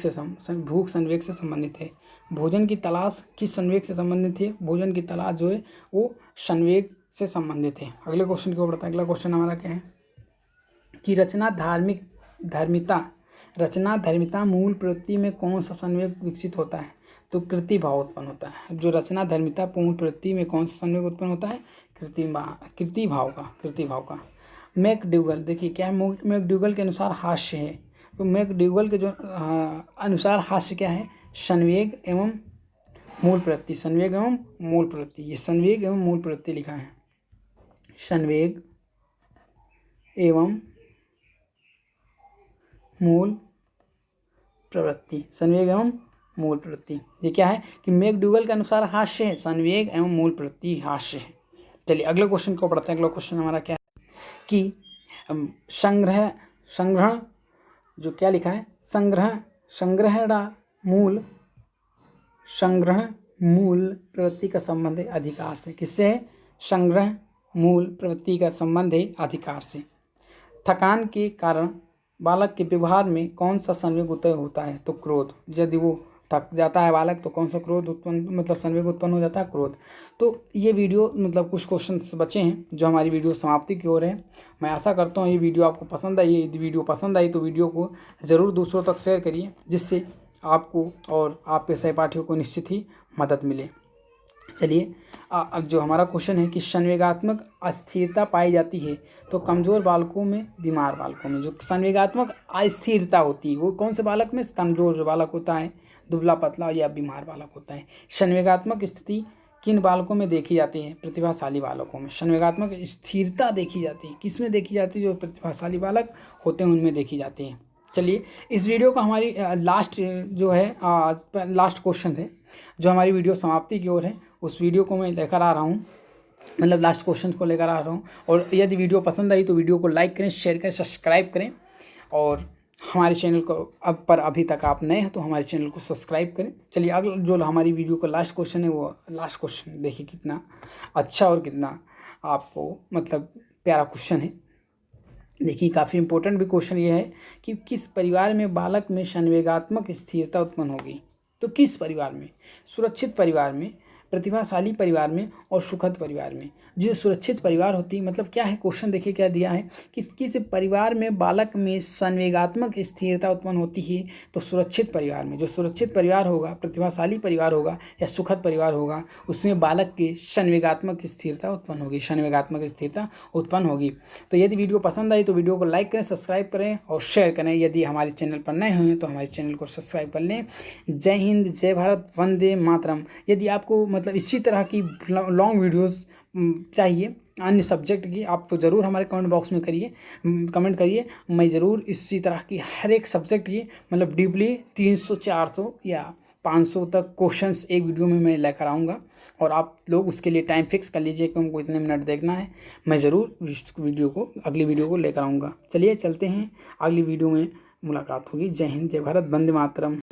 Speaker 1: संवेग से संबंधित है। भोजन की तलाश किस संवेग से संबंधित है? भोजन की तलाश जो है वो संवेग से संबंधित है। अगले क्वेश्चन को बढ़ते हैं। अगला क्वेश्चन हमारा क्या है कि रचना धर्मिता मूल प्रवृत्ति में कौन सा संवेग विकसित होता है? तो कृति भाव उत्पन्न होता है। जो रचना धर्मिता मूल प्रवृत्ति में कौन सा संवेग उत्पन्न होता है? कृति भाव का। मैकडूगल, देखिए क्या है, मैकडूगल के अनुसार हास्य है। तो मैकडूगल के जो अनुसार हास्य क्या है? संवेग एवं मूल प्रवृत्ति। संवेग एवं मूल प्रवृत्ति, ये संवेग एवं मूल प्रवृत्ति लिखा है। संवेग एवं मूल प्रवृत्ति, संवेग एवं मूल प्रवृत्ति। ये क्या है कि मैकडूगल के अनुसार हास्य है, संवेग एवं मूल प्रवृत्ति हास्य है। चलिए अगले क्वेश्चन को पढ़ते हैं। अगला क्वेश्चन हमारा क्या है कि संग्रहण जो क्या लिखा है? संग्रहण मूल प्रवृत्ति का संबंध है अधिकार से। किससे है? संग्रह मूल प्रवृत्ति का संबंध है अधिकार से। थकान के कारण बालक के व्यवहार में कौन सा संवेग उत्पन्न होता है? तो क्रोध। यदि वो थक जाता है बालक तो कौन सा क्रोध उत्पन्न मतलब संवेग उत्पन्न हो जाता है? क्रोध। तो ये वीडियो मतलब कुछ क्वेश्चन बचे हैं जो हमारी वीडियो समाप्ति की ओर है। मैं आशा करता हूँ ये वीडियो आपको पसंद आई। यदि वीडियो पसंद आई तो वीडियो को ज़रूर दूसरों तक शेयर करिए, जिससे आपको और आपके सहपाठियों को निश्चित ही मदद मिले। चलिए अब जो हमारा क्वेश्चन है कि संवेगात्मक अस्थिरता पाई जाती है तो कमज़ोर बालकों में, बीमार बालकों में। जो संवेगात्मक अस्थिरता होती है वो कौन से बालक में? कमज़ोर जो बालक होता है, दुबला पतला या बीमार बालक होता है। संवेगात्मक स्थिति किन बालकों में देखी जाती है? प्रतिभाशाली बालकों में। संवेगात्मक स्थिरता देखी जाती है, किस में देखी जाती है? जो प्रतिभाशाली बालक होते हैं उनमें देखी जाती है। चलिए, इस वीडियो का हमारी लास्ट जो है लास्ट क्वेश्चन है जो हमारी वीडियो समाप्ति की ओर है, उस वीडियो को मैं लेकर आ रहा हूँ, मतलब लास्ट क्वेश्चन को लेकर आ रहा हूँ। और यदि वीडियो पसंद आई तो वीडियो को लाइक करें, शेयर करें, सब्सक्राइब करें, और हमारे चैनल को अभी तक आप नए हैं तो हमारे चैनल को सब्सक्राइब करें। चलिए, अगला जो हमारी वीडियो का लास्ट क्वेश्चन है वो लास्ट क्वेश्चन देखिए कितना अच्छा और कितना आपको मतलब प्यारा क्वेश्चन है। देखिए, काफ़ी इंपॉर्टेंट भी क्वेश्चन ये है कि किस परिवार में बालक में संवेगात्मक स्थिरता उत्पन्न होगी? तो किस परिवार में? सुरक्षित परिवार में, प्रतिभाशाली परिवार में और सुखद परिवार में। जो सुरक्षित परिवार होती है, मतलब क्या है क्वेश्चन देखिए क्या दिया है कि किस परिवार में बालक में संवेगात्मक स्थिरता उत्पन्न होती है? तो सुरक्षित परिवार में। जो सुरक्षित परिवार होगा, प्रतिभाशाली परिवार होगा या सुखद परिवार होगा, उसमें बालक की संवेगात्मक स्थिरता उत्पन्न होगी, संवेगात्मक स्थिरता उत्पन्न होगी। तो यदि वीडियो पसंद आई तो वीडियो को लाइक करें, सब्सक्राइब करें और शेयर करें। यदि हमारे चैनल पर नए हुए हैं तो हमारे चैनल को सब्सक्राइब कर लें। जय हिंद, जय भारत, वंदे मातरम। यदि आपको मतलब इसी तरह की लॉन्ग वीडियोस चाहिए अन्य सब्जेक्ट की, आप तो ज़रूर हमारे कमेंट बॉक्स में कमेंट करिए। मैं ज़रूर इसी तरह की हर एक सब्जेक्ट की मतलब डीपली 300, 400 या 500 तक क्वेश्चंस एक वीडियो में मैं लेकर आऊँगा, और आप लोग उसके लिए टाइम फिक्स कर लीजिए कि हमको इतने मिनट देखना है। मैं ज़रूर इस वीडियो को अगली वीडियो को लेकर आऊँगा। चलिए चलते हैं, अगली वीडियो में मुलाकात होगी। जय हिंद, जय भारत, वंदे मातरम।